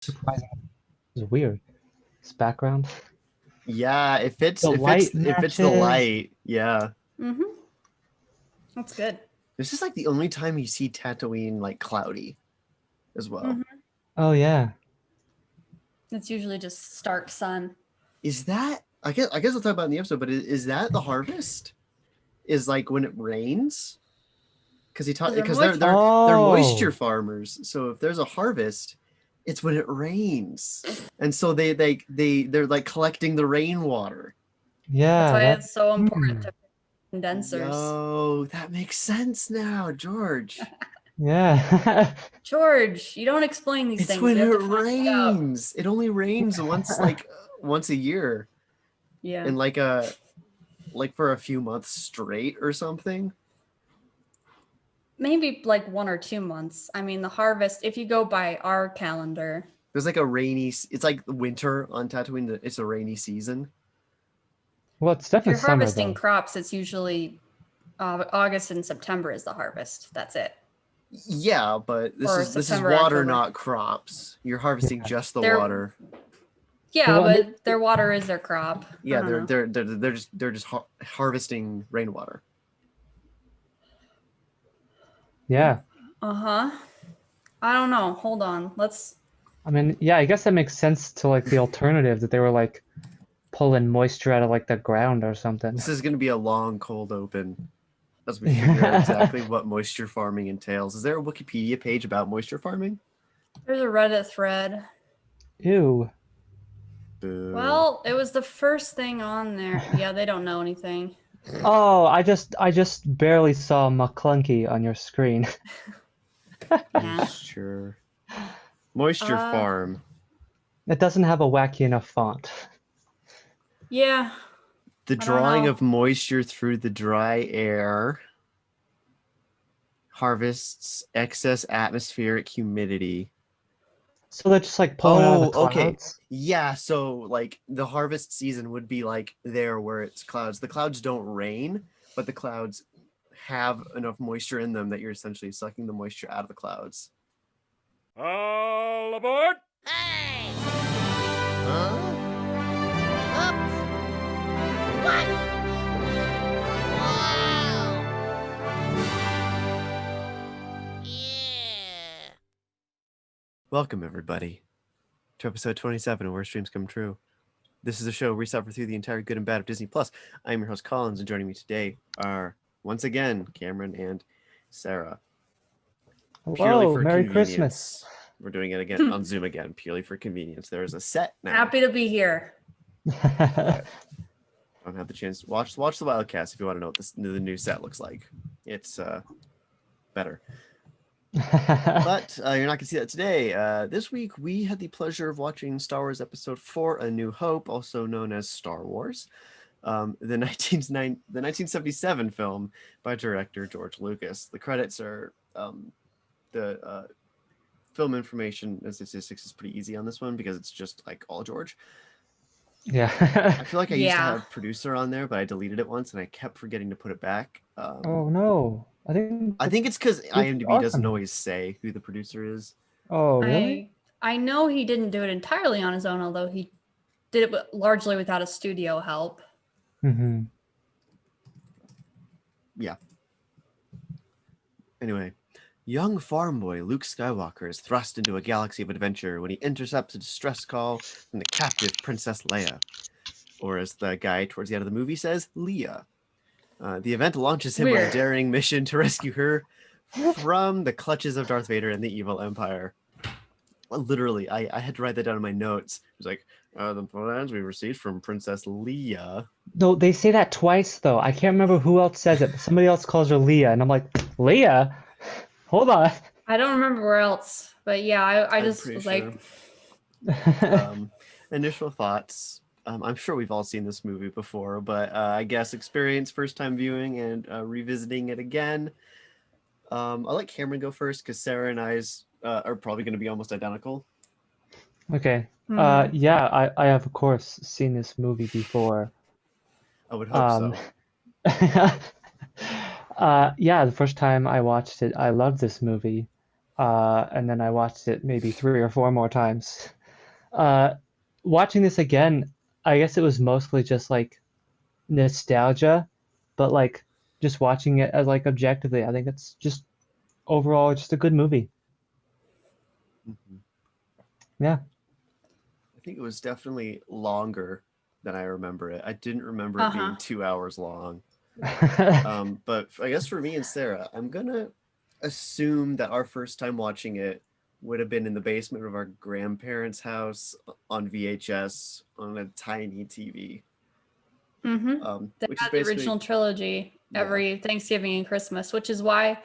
surprising. It's weird. This background. Yeah, it fits. The light It fits the matches. light. Yeah, Mm-hmm. That's good. this is like the only time you see Tatooine like cloudy, as well. Mm-hmm. Oh yeah. It's usually just stark sun. Is that? I guess I'll talk about it in the episode. But is that the harvest? Is like when it rains? Because they're moisture Oh. farmers. So if there's a harvest, it's when it rains, and so they're like collecting the rainwater. That's Yeah. why it's so important Hmm. to condensers. Yo, that makes sense now, George. Yeah. George, you don't explain these It's things. when We it have to find it out. rains. It only rains once a year, Yeah. and like for a few months straight or something. Maybe like 1 or 2 months. I mean, the harvest, if you go by our calendar, There's like a rainy. It's like winter on Tatooine. It's a rainy season. Well, it's if definitely you're summer harvesting though. crops, it's usually August and September is the harvest. That's it. Yeah, but this Or is September, water, October. not crops. You're harvesting Yeah. just the They're- water. Yeah, Well, but their water is their crop. Yeah, I don't know. they're just harvesting rainwater. Yeah. Uh-huh. I don't know. Hold on. Let's I mean, yeah, I guess that makes sense to like the alternative that they were like pulling moisture out of like the ground or something. This is going to be a long cold open as we figure out exactly what moisture farming entails. Is there a Wikipedia page about moisture farming? There's a Reddit thread. Ew. Boo. Well, it was the first thing on there. Yeah, they don't know anything. Oh, I just barely saw McClunky on your screen. Yeah. Moisture. Moisture farm. It doesn't have a wacky enough font. Yeah. The don't drawing know. of moisture through the dry air harvests excess atmospheric humidity. So they're just like pulling it out of the okay. clouds? Yeah, so like the harvest season would be like there where it's clouds. The clouds don't rain, but the clouds have enough moisture in them that you're essentially sucking the moisture out of the clouds. All aboard! Hey! Huh? Oops! What? Wow! Yeah! Welcome, everybody, to episode 27 of Where Streams Come True. This is a show where we suffer through the entire good and bad of Disney+. I'm your host, Collins, and joining me today are, once again, Cameron and Sarah. Hello, Merry Christmas. We're doing it again on Zoom again, purely for convenience. There is a set now. Happy to be here. I don't have the chance to watch the Wildcast if you want to know what the new set looks like. It's better. But you're not going to see that today. This week, we had the pleasure of watching Star Wars Episode 4, A New Hope, also known as Star Wars, the 1977 film by director George Lucas. The credits are the film information and statistics is pretty easy on this one because it's just like all George. Yeah. I feel like I used to have producer on there, but I deleted it once and I kept forgetting to put it back. Oh no. I think it's because IMDb awesome. doesn't always say who the producer is. Oh, really? I know he didn't do it entirely on his own, although he did it largely without a studio help. Mm-hmm. Yeah. Anyway, young farm boy Luke Skywalker is thrust into a galaxy of adventure when he intercepts a distress call from the captive Princess Leia, or as the guy towards the end of the movie says, Leia. The event launches him on a daring mission to rescue her from the clutches of Darth Vader and the evil Empire. Well, literally, I had to write that down in my notes. It was like, the plans we received from Princess Leia. No, they say that twice, though. I can't remember who else says it, but somebody else calls her Leia, and I'm like, Leia? Hold on. I don't remember where else, but yeah, I just was sure. like... Initial thoughts. I'm sure we've all seen this movie before, but I guess experience first time viewing and revisiting it again. I'll let Cameron go first because Sarah and I's are probably going to be almost identical. Okay. Yeah, I have, of course, seen this movie before. I would hope so. Yeah, the first time I watched it, I loved this movie. and then I watched it maybe 3 or 4 more times. Watching this again, I guess it was mostly just like nostalgia, but like just watching it as like objectively, I think it's just overall just a good movie. Mhm. Yeah. I think it was definitely longer than I remember it. I didn't remember it being Uh-huh. 2 hours long. But I guess for me and Sarah, I'm gonna assume that our first time watching it would have been in the basement of our grandparents' house on VHS on a tiny TV. Mm-hmm. They Which is had the basically original trilogy Yeah. every Thanksgiving and Christmas, which is why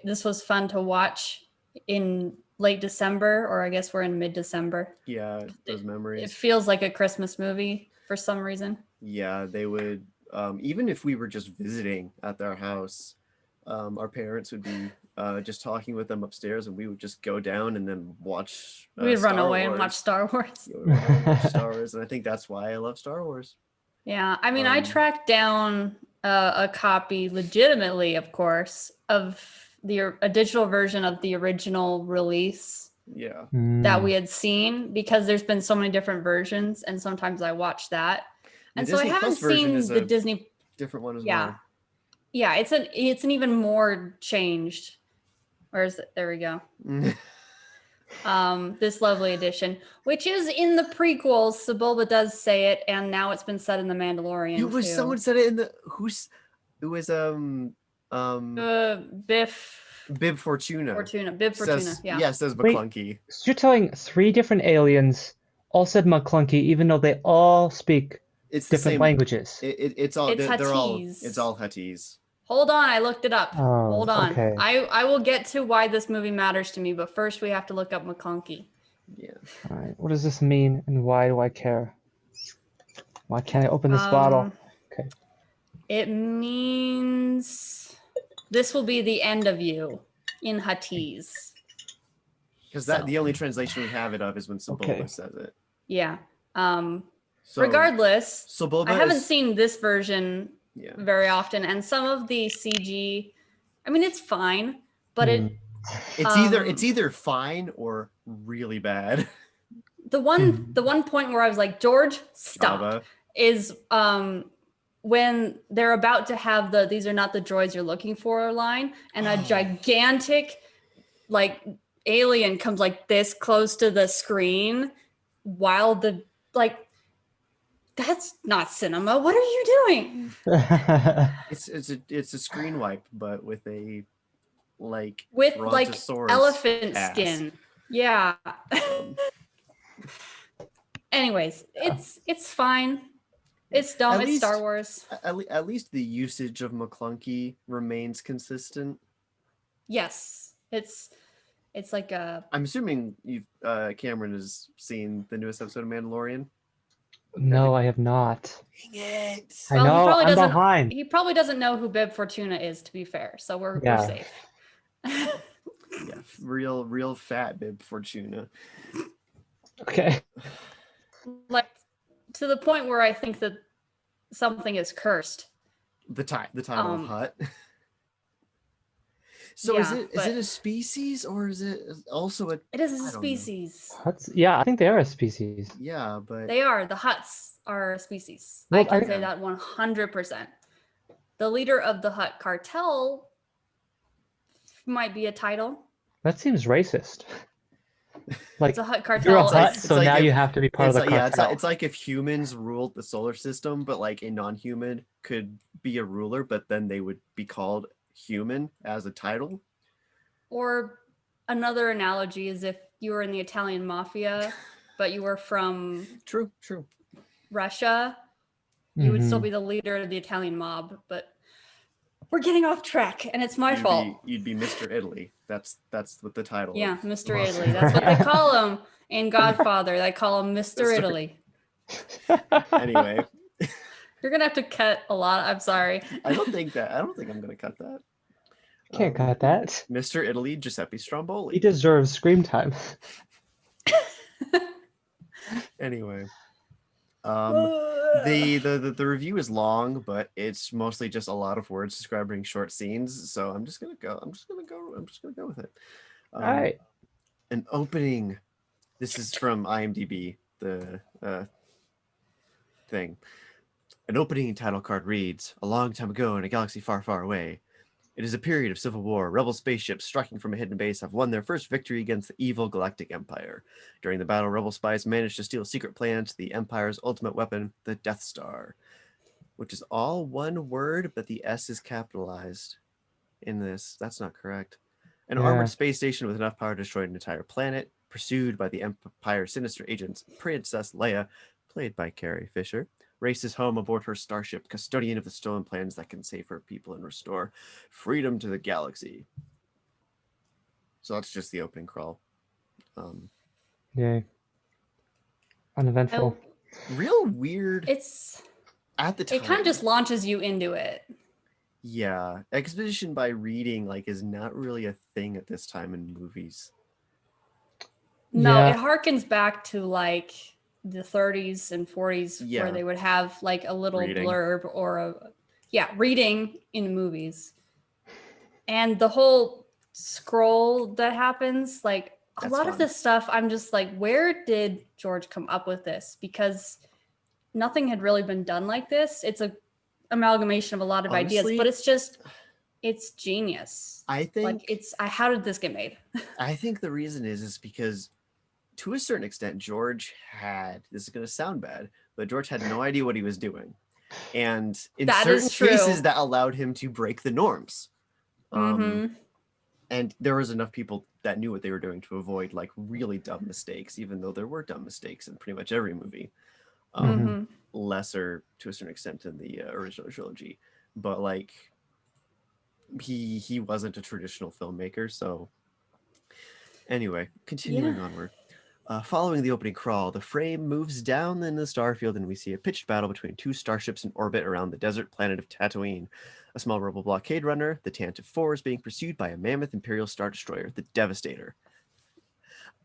this was fun to watch in late December, or I guess we're in mid-December. yeah, those It memories. feels like a Christmas movie for some reason. Yeah, they would even if we were just visiting at their house, our parents would be just talking with them upstairs, and we would just go down and then watch We'd run Star away and watch Wars. Star Wars. Yeah, we run away and watch Star Wars, and I think that's why I love Star Wars. Yeah, I mean, I tracked down a copy, legitimately, of course, of a digital version of the original release Yeah, that we had seen, because there's been so many different versions, and sometimes I watch that. And the so I Disney haven't Plus version seen is the a Disney. different one as Yeah, well. yeah, it's an even more changed. Where's it? There we go. This lovely edition, which is in the prequels. Sebulba does say it, and now it's been said in the Mandalorian It was too. someone said it in the it was Biff Bib Fortuna. Bib Fortuna, Says, yeah. says Wait. McClunky. So you're telling 3 different aliens all said McClunky, even though they all speak It's the different same languages. It's all It's they're all Huttese. it's all Huttese. Hold on, I looked it up. Oh, Hold on. okay. I will get to why this movie matters to me, but first we have to look up McClunky. Yeah. All right. What does this mean, and why do I care? Why can't I open this bottle? Okay. It means this will be the end of you in Huttese. Because So. the only translation we have it of is when Sebulba Okay. says it. Yeah. So Regardless, Sebulba I haven't is, seen this version yeah. very often, and some of the CG, I mean, it's fine, but It's either fine or really bad. the one point where I was like, George, stop, Java. is when they're about to have the "these are not the droids you're looking for" line, and a gigantic like alien comes like this close to the screen while the like. That's not cinema. What are you doing? It's a screen wipe, but with a like With like Brontosaurus elephant ass. skin. Yeah. Anyways, it's fine. It's dumb. At It's least- Star Wars. At least the usage of McClunky remains consistent. Yes. It's like a I'm assuming you Cameron has seen the newest episode of Mandalorian. No, I have not. Dang it! I Well, he know, probably I'm doesn't- behind. he probably doesn't know who Bib Fortuna is, to be fair. So we're Yeah. safe. Yeah, real fat Bib Fortuna. Okay. Like to the point where I think that something is cursed. The title of Hut. So yeah, is it but- a species or is it also a It is I a don't know. species. Huts? Yeah, I think they are a species. yeah, but They are. The Hutts are a species. Well, I can I- say that 100%. The leader of the Hutt cartel might be a title. That seems racist. Like, It's a Hutt you're a cartel. Hut, It's so like now if- you have to be part of the cartel. it's like if humans ruled the solar system, but like a non-human could be a ruler, but then they would be called human as a title. Or another analogy is if you were in the Italian mafia, but you were from True. Russia, you would still Mhm. be the leader of the Italian mob. But we're getting off track, and it's my fault. You'd be Mr. Italy. That's what the title. Yeah, of Mr. the mafia Italy. That's what they is. call him in Godfather. They call him Mr. Mr. Italy. Anyway, You're gonna have to cut a lot. I'm sorry. I don't think I'm gonna cut that. Can't cut that. Mr. Italy, Giuseppe He Stromboli. deserves screen time. Anyway, the review is long, but it's mostly just a lot of words describing short scenes. So I'm just gonna go with it. All right. An opening. This is from IMDb, the thing. An opening title card reads, "A long time ago in a galaxy far, far away. It is a period of civil war. Rebel spaceships striking from a hidden base have won their first victory against the evil Galactic Empire. During the battle, Rebel spies managed to steal a secret plan to the Empire's ultimate weapon, the Death Star," which is all one word, but the S is capitalized in this. That's not correct. An armored space station with enough power to destroy an entire planet, pursued by the Empire's sinister agents, Princess Leia, played by Carrie Fisher, races home aboard her starship, custodian of the stolen plans that can save her people and restore freedom to the galaxy. So that's just the opening crawl. Yay. Uneventful. Real weird It's at the time. it kind of just launches you into it. Yeah, exposition by reading is not really a thing at this time in movies. No, Yeah. it harkens back to the 30s and 40s Yeah. where they would have a little Reading. blurb or reading in the movies. And the whole scroll that happens, a That's lot fun. of this stuff, I'm just where did George come up with this? Because nothing had really been done like this. It's a amalgamation of a lot of ideas, Honestly, but it's genius. I think how did this get made? I think the reason is because to a certain extent, George had, this is going to sound bad, but George had no idea what he was doing. And in That certain is true. cases, that allowed him to break the norms. Mhm. And there was enough people that knew what they were doing to avoid really dumb mistakes, even though there were dumb mistakes in pretty much every movie. Mhm. Lesser to a certain extent in the original trilogy. But he wasn't a traditional filmmaker, so anyway, continuing onward. Following the opening crawl, the frame moves down in the starfield and we see a pitched battle between two starships in orbit around the desert planet of Tatooine. A small rebel blockade runner, the Tantive 4, is being pursued by a mammoth Imperial Star Destroyer, the Devastator.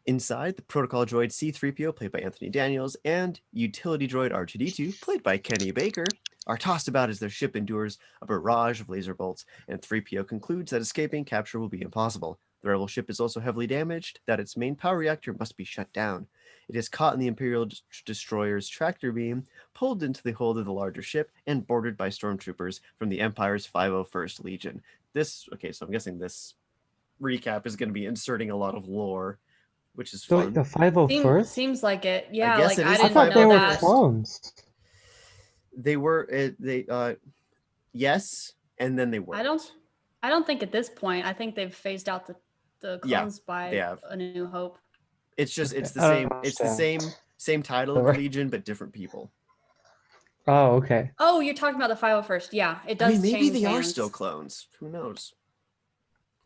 Inside, the protocol droid C-3PO, played by Anthony Daniels, and utility droid R2-D2, played by Kenny Baker, are tossed about as their ship endures a barrage of laser bolts, and 3PO concludes that escaping capture will be impossible. The rebel ship is also heavily damaged, that its main power reactor must be shut down. It is caught in the Imperial destroyer's tractor beam, pulled into the hold of the larger ship, and boarded by stormtroopers from the Empire's 501st Legion. So I'm guessing this recap is going to be inserting a lot of lore, which is So fun. the 501st? Seems like it. Yeah, guess it I is didn't the I thought know they were that. clones. They were yes, and then they weren't. I don't think at this point. I think they've phased out the Yeah, clones by they have. A New Hope. It's just Okay, it's the I same don't it's the understand. same title of the Sorry. Legion, but different people. Oh, okay. Oh, you're talking about the 501st. Yeah, it does I mean, maybe change they are hands. still clones. Who knows?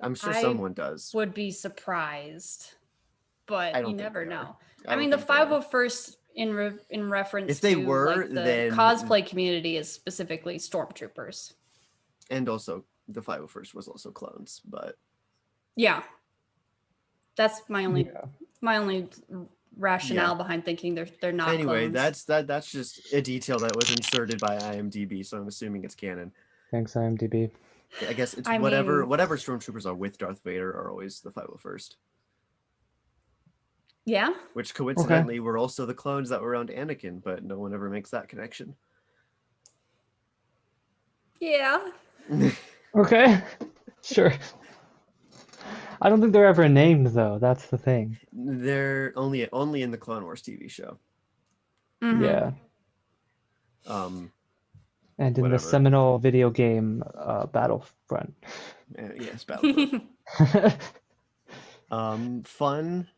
I'm sure I someone does. Would be surprised, but I don't you think never they are. know. I I don't mean, the think they are. 501st in reference If they to were, the then- cosplay community is specifically stormtroopers. And also, the 501st was also clones, but Yeah, that's my only Yeah. rationale Yeah. behind thinking they're not. anyway, clones. that's just a detail that was inserted by IMDb, so I'm assuming it's canon. Thanks, IMDb. I guess it's I whatever mean- stormtroopers are with Darth Vader are always the 501st. Yeah. Which coincidentally were also the clones that were around Anakin, but no one ever makes that connection. Yeah. Okay. Sure. I don't think they're ever named though. That's the thing. They're only in the Clone Wars TV show. Mhm. Yeah. And in Whatever. the seminal video game Battlefront. Yes, Battlefront. Fun.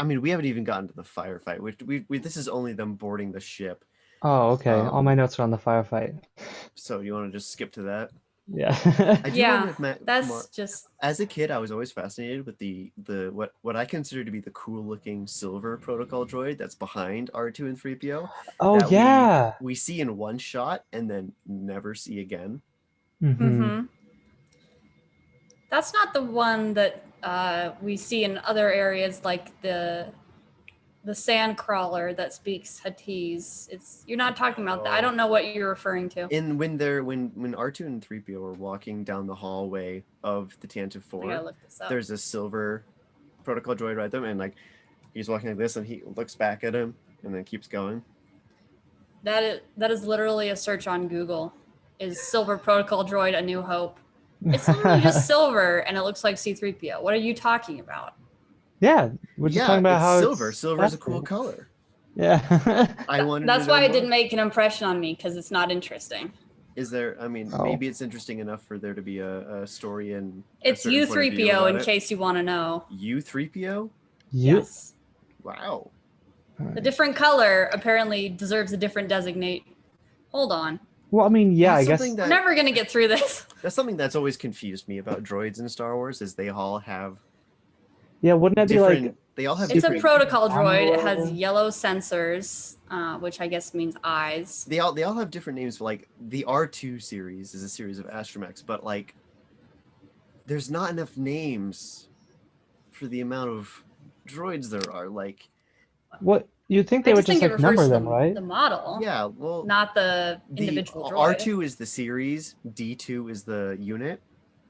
I mean, we haven't even gotten to the firefight. We this is only them boarding the ship. Oh, okay. All my notes are on the firefight. So you want to just skip to that? Yeah. I do Yeah, want to that's just as a kid, I was always fascinated with the what I consider to be the cool looking silver protocol droid that's behind R2 and 3PO. Oh, that yeah. we see in one shot and then never see again. Mm-hmm. That's not the one that we see in other areas like the the sand crawler that speaks Huttese. You're not talking about that. I don't know what you're referring to. When R2 and 3PO are walking down the hallway of the Tantive I gotta 4, look this up. there's a silver protocol droid right there, and like he's walking like this, and he looks back at him, and then keeps going. That is literally a search on Google. Is silver protocol droid A New Hope? It's literally just silver, and it looks like C-3PO. What are you talking about? Yeah, we're just talking about it's how silver. it's Silver's a cool fascinating. color. Yeah. I wanted. That's to know why it more. didn't make an impression on me, because it's not interesting. Is there? I mean, Oh. maybe it's interesting enough for there to be a story in. It's U-3PO, in case you want to know. U-3PO. Yes. Wow. The different color apparently deserves a different designate. Hold on. Well, I mean, yeah, That's I guess. something We're never going to get through this. That's something that's always confused me about droids in Star Wars. Is they all have Yeah, wouldn't that be different. like? They all have It's a different. protocol droid. It has Armor. yellow sensors, which I guess means eyes. They all have different names. For like the R2 series is a series of astromechs, but like there's not enough names for the amount of droids there are. Like What you'd think I they would just think just it like number refers to them, right? the model, yeah, well, not the individual droid. R2 is the series, D2 is the unit.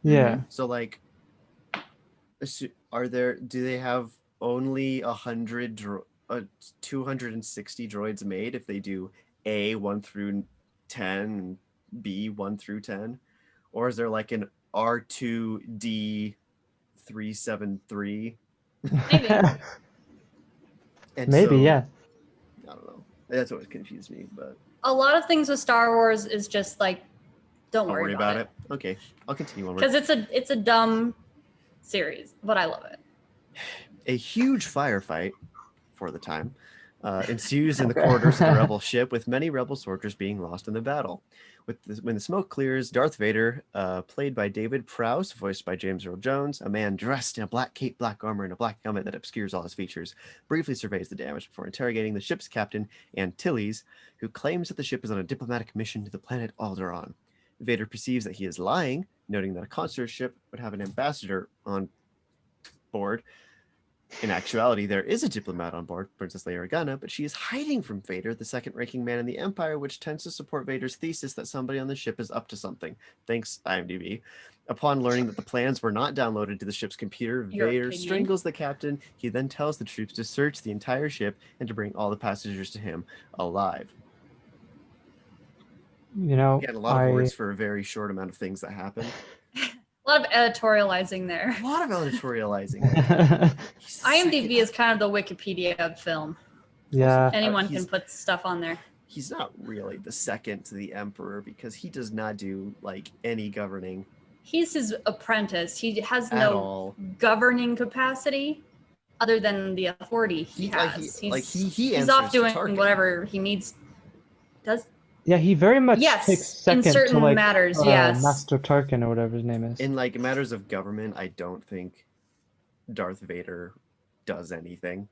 Yeah. So like, do they have only 260 droids made if they do A 1 through 10 and B 1 through 10, or is there like an R2D 373? Maybe. And Maybe, so, yeah. I don't know. That's always confused me, but A lot of things with Star Wars is just like, don't worry about it, Okay, I'll continue on. because it's a dumb series, but I love it. A huge firefight, for the time, ensues in the corridors of the rebel ship, with many rebel soldiers being lost in the battle. When the smoke clears, Darth Vader, played by David Prowse, voiced by James Earl Jones, a man dressed in a black cape, black armor, and a black helmet that obscures all his features, briefly surveys the damage before interrogating the ship's captain, Antilles, who claims that the ship is on a diplomatic mission to the planet Alderaan. Vader perceives that he is lying, noting that a concert ship would have an ambassador on board. In actuality, there is a diplomat on board, Princess Leia Organa, but she is hiding from Vader, the second-ranking man in the Empire, which tends to support Vader's thesis that somebody on the ship is up to something. Thanks, IMDb. Upon learning that the plans were not downloaded to the ship's computer, Your Vader opinion. strangles the captain. He then tells the troops to search the entire ship and to bring all the passengers to him alive. You know, Again, a lot of words for a very short amount of things that happen. A lot of editorializing there. A lot of editorializing. IMDb is kind of the Wikipedia of film. yeah. Anyone he's- can put stuff on there. He's not really the second to the Emperor because he does not do like any governing He's his apprentice. He has at no all. governing capacity other than the authority he Like, has. he he's answers off to doing Tarkin. whatever he needs. Does Yeah, he very much Yes, takes in second certain to like matters, yes. Master Tarkin or whatever his name is. In like matters of government, I don't think Darth Vader does anything.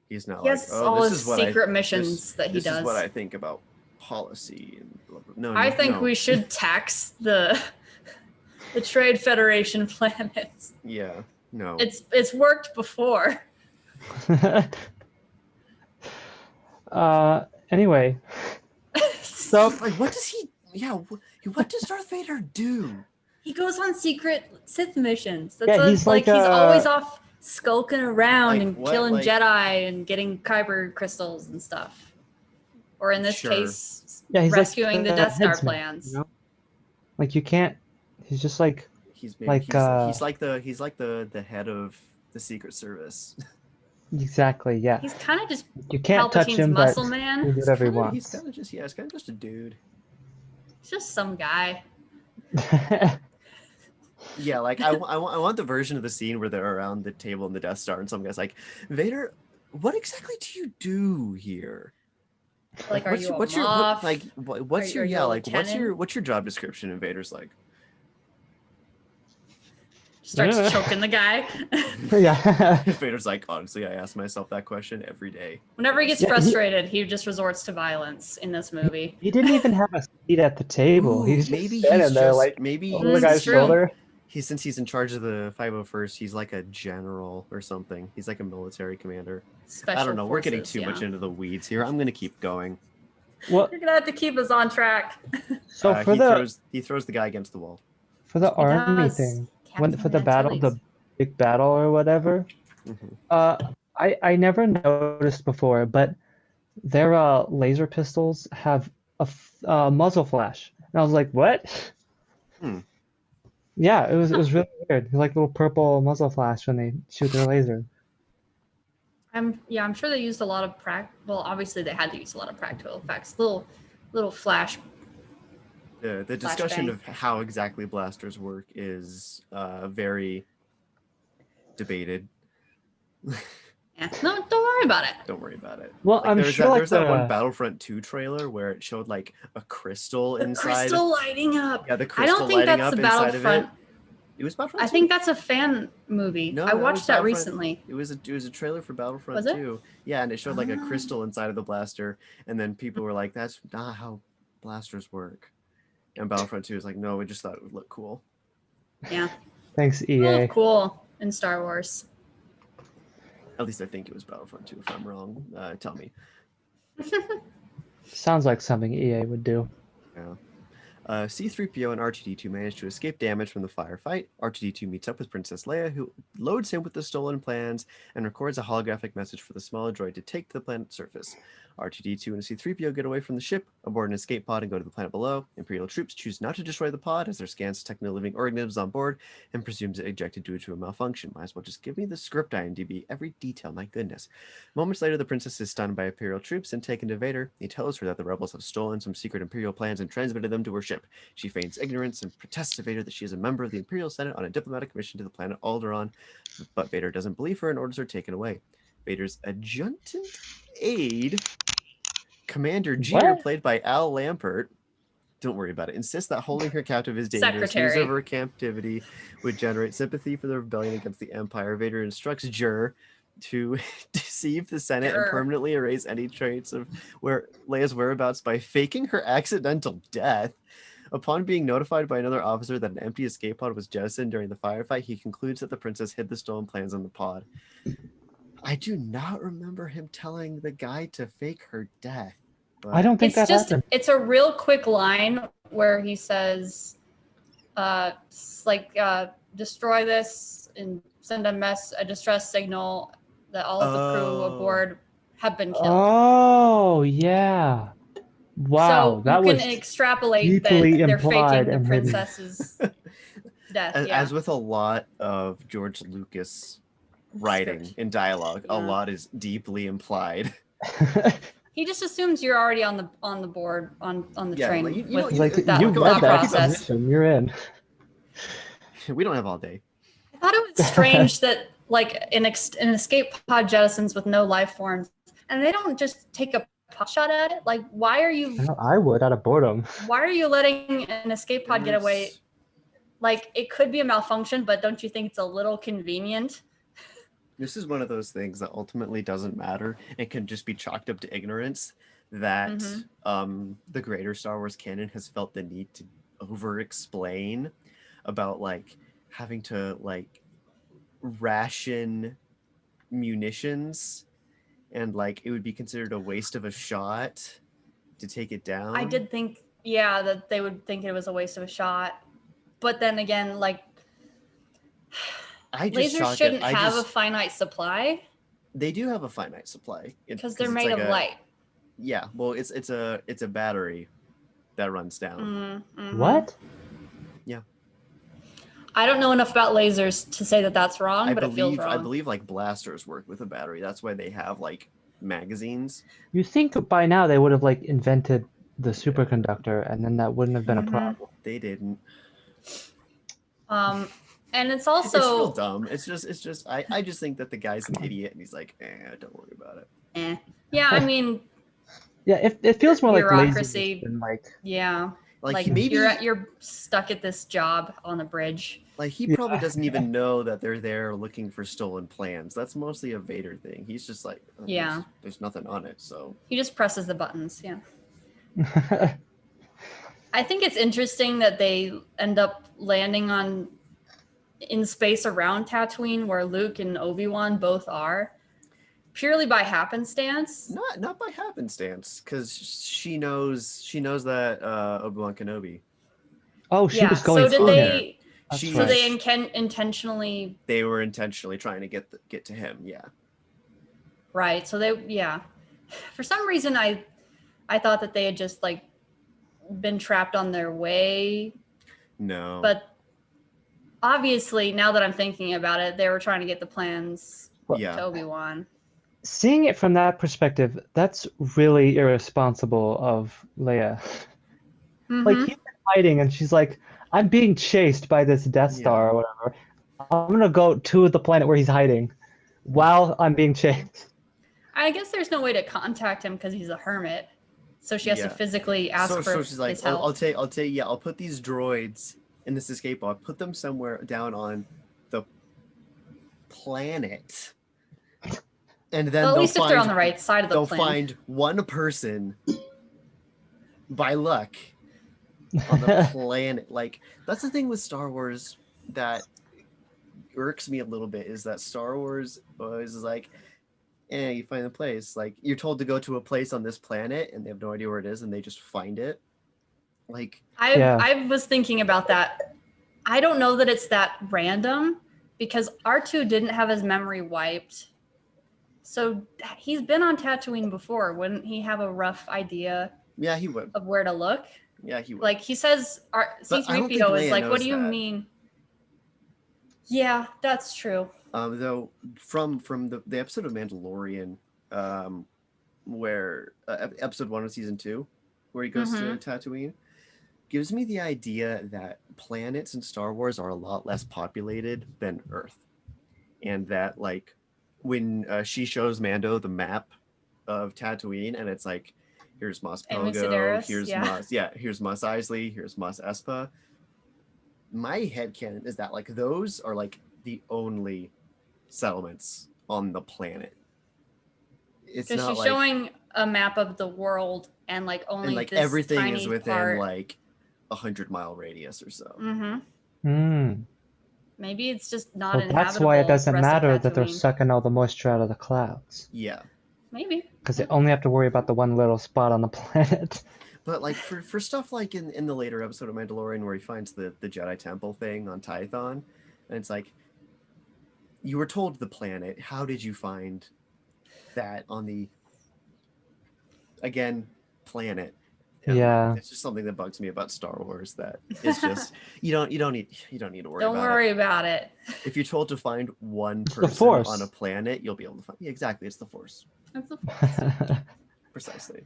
He's not He has like, oh, all this his is what secret I, missions this, that he this does. is what I think about policy and blah, blah. No, I no, think no. we should tax the Trade Federation planets. Yeah, no. It's worked before. Anyway, so like, what does he? Yeah, what does Darth Vader do? He goes on secret Sith missions. That's Yeah, what- he's like like he's a- always off skulking around Like and what, killing like- Jedi and getting kyber crystals and stuff. Or in this Sure. case, yeah, he's rescuing like the Death Star headsman, plans. you know? Like you can't. He's just like He's maybe, Like, he's like the head of the Secret Service. exactly yeah. He's kind of just You can't touch Palpatine's him, muscle but man. he do whatever he He's wants. kind of just it's kind of just a dude. He's just some guy. Yeah, like I want the version of the scene where they're around the table in the Death Star and some guy's like, Vader, what exactly do you do here? Like, are you a what's your Moff? what's Are your you yeah a like lieutenant? what's your job description? And Vader's like, Starts Yeah. choking the guy. yeah. Vader's like, honestly, I ask myself that question every day. Whenever he gets Yeah, he- frustrated, he just resorts to violence in this movie. He didn't even have a seat at the table. Ooh, He's maybe just standing he's there just like maybe over the Mm, guy's it's true. shoulder. since he's in charge of the 501st, he's like a general or something. He's like a military commander. special I don't know. We're getting forces, too much into the weeds here. I'm gonna keep going. Well, You're gonna have to keep us on track. so for He throws the guy against the wall. the He army does. thing, Captain for the battle, Antilles. the big battle or whatever, Mhm. I never noticed before, but their laser pistols have a muzzle flash, and I was like, what? Hmm. Yeah, it was really weird. Like little purple muzzle flash when they shoot their laser. I'm sure they used a lot of well, obviously they had to use a lot of practical effects. Little flash. The discussion Flashbang. of how exactly blasters work is very debated. Yeah. No, don't worry about it. Don't worry about it. Well, Like I'm there's sure that like there's that one the Battlefront 2 trailer where it showed like a crystal The inside. crystal lighting up. Yeah, the I crystal don't think lighting that's up the inside of it. Battlefront. It was Battlefront 2. I think that's a fan movie. No, I that was watched that Battlefront. recently. It was a trailer for Battlefront Was it? 2. Yeah, and it showed like a Ah. crystal inside of the blaster, and then people were like, "That's not how blasters work." And Battlefront 2 is like, "No, we just thought it would look cool." Yeah. thanks They look EA. cool in Star Wars. At least I think it was Battlefront 2. If I'm wrong, tell me. Sounds like something EA would do. Yeah. C-3PO and R2-D2 manage to escape damage from the firefight. R2-D2 meets up with Princess Leia, who loads him with the stolen plans and records a holographic message for the small droid to take to the planet's surface. R2-D2 and C-3PO get away from the ship, aboard an escape pod, and go to the planet below. Imperial troops choose not to destroy the pod as their scans detect no living organisms on board and presumes it ejected due to a malfunction. Might as well just give me the script, IMDb. Every detail, my goodness. Moments later, the princess is stunned by Imperial troops and taken to Vader. He tells her that the rebels have stolen some secret Imperial plans and transmitted them to her ship. She feigns ignorance and protests to Vader that she is a member of the Imperial Senate on a diplomatic mission to the planet Alderaan, but Vader doesn't believe her and orders her taken away. Vader's adjutant aide, Commander Jeter, What? played by Al Lampert, don't worry about it, insists that holding her captive is dangerous. News Secretary. of her captivity would generate sympathy for the rebellion against the Empire. Vader instructs Jur to deceive the Senate and Jur. permanently erase any trace of Leia's whereabouts by faking her accidental death. Upon being notified by another officer that an empty escape pod was jettisoned during the firefight, he concludes that the princess hid the stolen plans on the pod. I do not remember him telling the guy to fake her death. But I don't think that happened. It's a real quick line where he says, destroy this and send a distress signal that all of the crew aboard have been killed. Oh yeah. Wow, so that you was can extrapolate that deeply they're implied faking the and hidden. princess's death. as with a lot of George Lucas writing Script. and dialogue, a Yeah. lot is deeply implied. He just assumes you're already on the board on the Yeah, train like, you with don't- like that you come read on, thought that process. exposition, you're in. We don't have all day. I thought it was strange that like an escape pod jettisons with no life forms, and they don't just take a pot shot at it. Like, why are you I would out of boredom. letting an escape pod get away? There's- Like, it could be a malfunction, but don't you think it's a little convenient? This is one of those things that ultimately doesn't matter. It can just be chalked up to ignorance that the greater Star Wars canon has felt the need to over-explain about like having to like ration munitions, and like it would be considered a waste of a shot to take it down. I did think, that they would think it was a waste of a shot. But then again, like, lasers shouldn't have a finite supply They do have a finite supply because they're made of light. Yeah, well, it's a battery that runs down. Mhm. What? I don't know enough about lasers to say that that's wrong, but it feels wrong. I believe like blasters work with a battery. That's why they have like magazines. You think by now they would have like invented the superconductor, and then that wouldn't have been a problem. They didn't. And it's It's also real dumb. It's just I just think that the guy's an idiot and he's like, don't worry about it. Yeah, I mean, Yeah, it feels more like Bureaucracy. lazy than like yeah. Like maybe you're stuck at this job on the bridge. like he probably doesn't even know that they're there looking for stolen plans. That's mostly a Vader thing. He's just like, oh, Yeah. there's nothing on it. So He just presses the buttons. Yeah. I think it's interesting that they end up landing in space around Tatooine, where Luke and Obi-Wan both are, purely by happenstance. Not by happenstance, because she knows that Obi-Wan Kenobi. Oh, she Yeah. was going So did to there. they? That's She- So right. they intentionally. They were intentionally trying to get to him. Yeah. Right. So they. Yeah. For some reason, I thought that they had just like been trapped on their way, No. but obviously, now that I'm thinking about it, they were trying to get the plans Well, to yeah. Obi-Wan. Seeing it from that perspective, that's really irresponsible of Leia. Like, Mhm. he's been hiding, and she's like, I'm being chased by this Death Yeah. Star or whatever. I'm gonna go to the planet where he's hiding while I'm being chased. I guess there's no way to contact him because he's a hermit, so she has to Yeah. physically ask So for she's like, his help. I'll put these droids in this escape pod. Put them somewhere down on the planet, and then Well, at they'll least if find they're on the right side of the they'll plan. find one person by luck on the planet. Like, that's the thing with Star Wars that irks me a little bit, is that Star Wars is like, you find the place. Like, you're told to go to a place on this planet, and they have no idea where it is, and they just find it. Like, I was thinking about that. I don't know that it's that random because R2 didn't have his memory wiped. So he's been on Tatooine before. Wouldn't he have a rough idea yeah, he would. of where to look? Yeah, he would. Like he says, But I don't think C-3PO is Leia like, what knows do you that. mean? Yeah, that's true. Though from the episode of Mandalorian, where episode 1 of season 2, where he goes to Tatooine, gives me the idea that planets in Star Wars are a lot less populated than Earth, and that like when she shows Mando the map of Tatooine, and it's like, here's Mos Amy Pogo, Sedaris, here's yeah. here's Mos Eisley, here's Mos Espa. My headcanon is that like those are like the only settlements on the planet. It's Because not she's like, showing a map of the world and like only and like this everything tiny is within part. like 100-mile radius or so. Mm-hmm. Hmm. Maybe it's just not Well, inhabitable. that's why it doesn't rest of matter that they're Tatooine. sucking all the moisture out of the clouds. Yeah, Maybe. Because they only have to worry about the one little spot on the planet. but like for stuff like in the later episode of Mandalorian where he finds the Jedi Temple thing on Tython, and it's like, you were told the planet. How did you find that on the planet? And Yeah. it's just something that bugs me about Star Wars. That it's just you don't need to worry Don't about worry it. about it. If you're told to find one It's the person Force. on a planet, you'll be able to find. Yeah, exactly, it's the Force. It's a Precisely.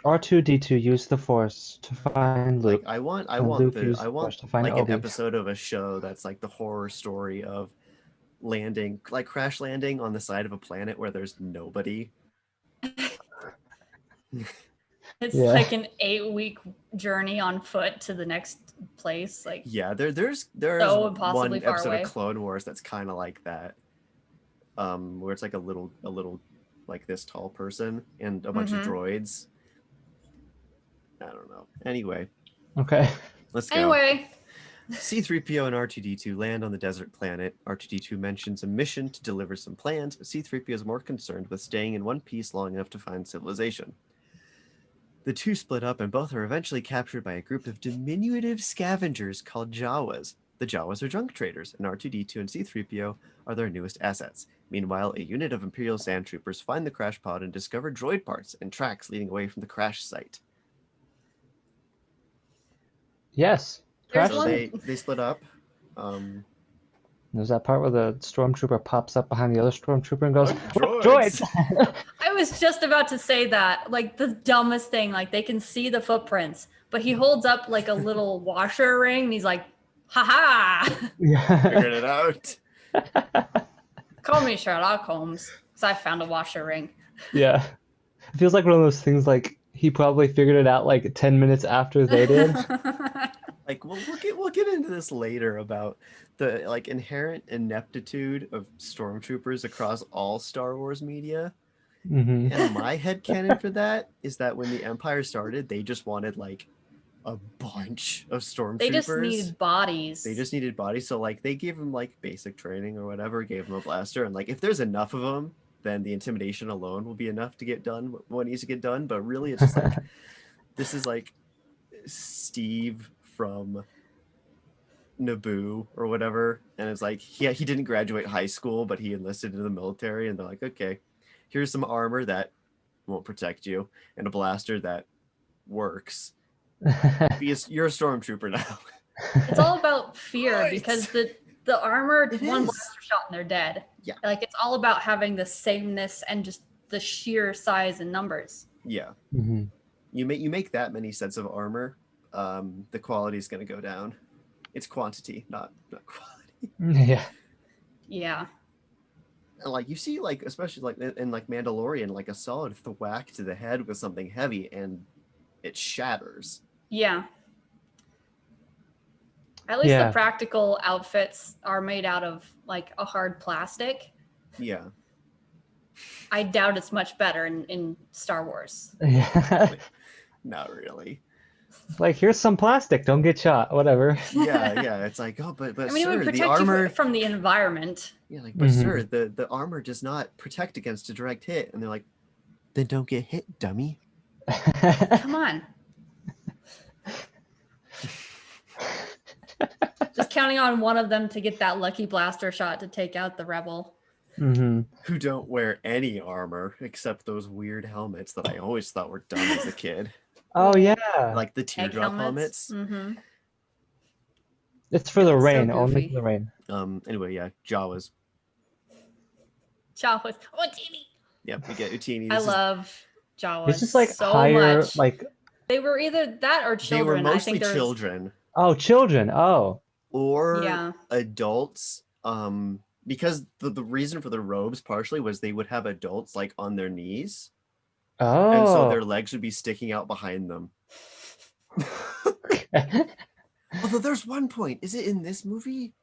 R2-D2 used the Force to find Like Luke. I want Luke used the I want Force to find like Obi. an episode of a show that's like the horror story of landing, like crash landing on the side of a planet where there's nobody. It's Yeah. like an 8-week journey on foot to the next place. Like, Yeah, there's So one impossibly far episode away. of Clone Wars that's kind of like that, where it's like a little like this tall person and a bunch of droids. I don't know. Anyway, Okay. let's go. anyway, C-3PO and R2-D2 land on the desert planet. R2-D2 mentions a mission to deliver some plans, but C-3PO is more concerned with staying in one piece long enough to find civilization. The two split up, and both are eventually captured by a group of diminutive scavengers called Jawas. The Jawas are junk traders, and R2-D2 and C-3PO are their newest assets. Meanwhile, a unit of Imperial sand troopers find the crash pod and discover droid parts and tracks leading away from the crash site. Yes. There's Crash So one- they split up. There's that part where the stormtrooper pops up behind the other stormtrooper and goes, Look, droids! I was just about to say that. Like the dumbest thing. Like they can see the footprints, but he holds up like a little washer ring and he's like, "Ha ha! Yeah. Figured it out. Call me Sherlock Holmes, because I found a washer ring." Yeah. It feels like one of those things like he probably figured it out like 10 minutes after they did. Like we'll get into this later about the like inherent ineptitude of stormtroopers across all Star Wars media. Hmm. And my headcanon for that is that when the Empire started, they just wanted like a bunch of stormtroopers. They just needed bodies. They just needed bodies. So like they gave them like basic training or whatever, gave them a blaster, and like if there's enough of them, then the intimidation alone will be enough to get done what needs to get done. But really, it's just like this is like Steve from Naboo or whatever, and it's like he didn't graduate high school, but he enlisted into the military, and they're like, okay, here's some armor that won't protect you and a blaster that works. You're a stormtrooper now. It's all about fear Right. because the armor, It one is. blaster shot and they're dead. Yeah. Like it's all about having the sameness and just the sheer size and numbers. Yeah. Mhm. You make that many sets of armor, the quality is going to go down. It's quantity, not quality. Yeah. Yeah. And like you see, like especially like in like Mandalorian, like a solid thwack to the head with something heavy, and it shatters. Yeah. At least Yeah. the practical outfits are made out of like a hard plastic. Yeah. I doubt it's much better in Star Wars. Yeah. Not really. Like, here's some plastic. Don't get shot. Whatever. Yeah. It's like, oh, but I mean, it sir, would the protect armor. you from the environment. Yeah, like, but Mhm. sir, the armor does not protect against a direct hit, and they're like, then don't get hit, dummy. Come on. Just counting on one of them to get that lucky blaster shot to take out the rebel. Hmm. Who don't wear any armor except those weird helmets that I always thought were dumb as a kid, Oh yeah. like the Egg teardrop helmets. Mm-hmm. It's for the so rain. Only goofy. for the rain. Anyway, yeah, Jawas. Jawas. Oh, Teeny. Yep, we get Utini. I love Jawas It's just like so higher, much. like, They were either that or They were children. I mostly think there's children oh, children. Oh. or Yeah. adults. Because the reason for the robes partially was they would have adults like on their knees, Oh. and so their legs would be sticking out behind them. Although there's one point, is it in this movie?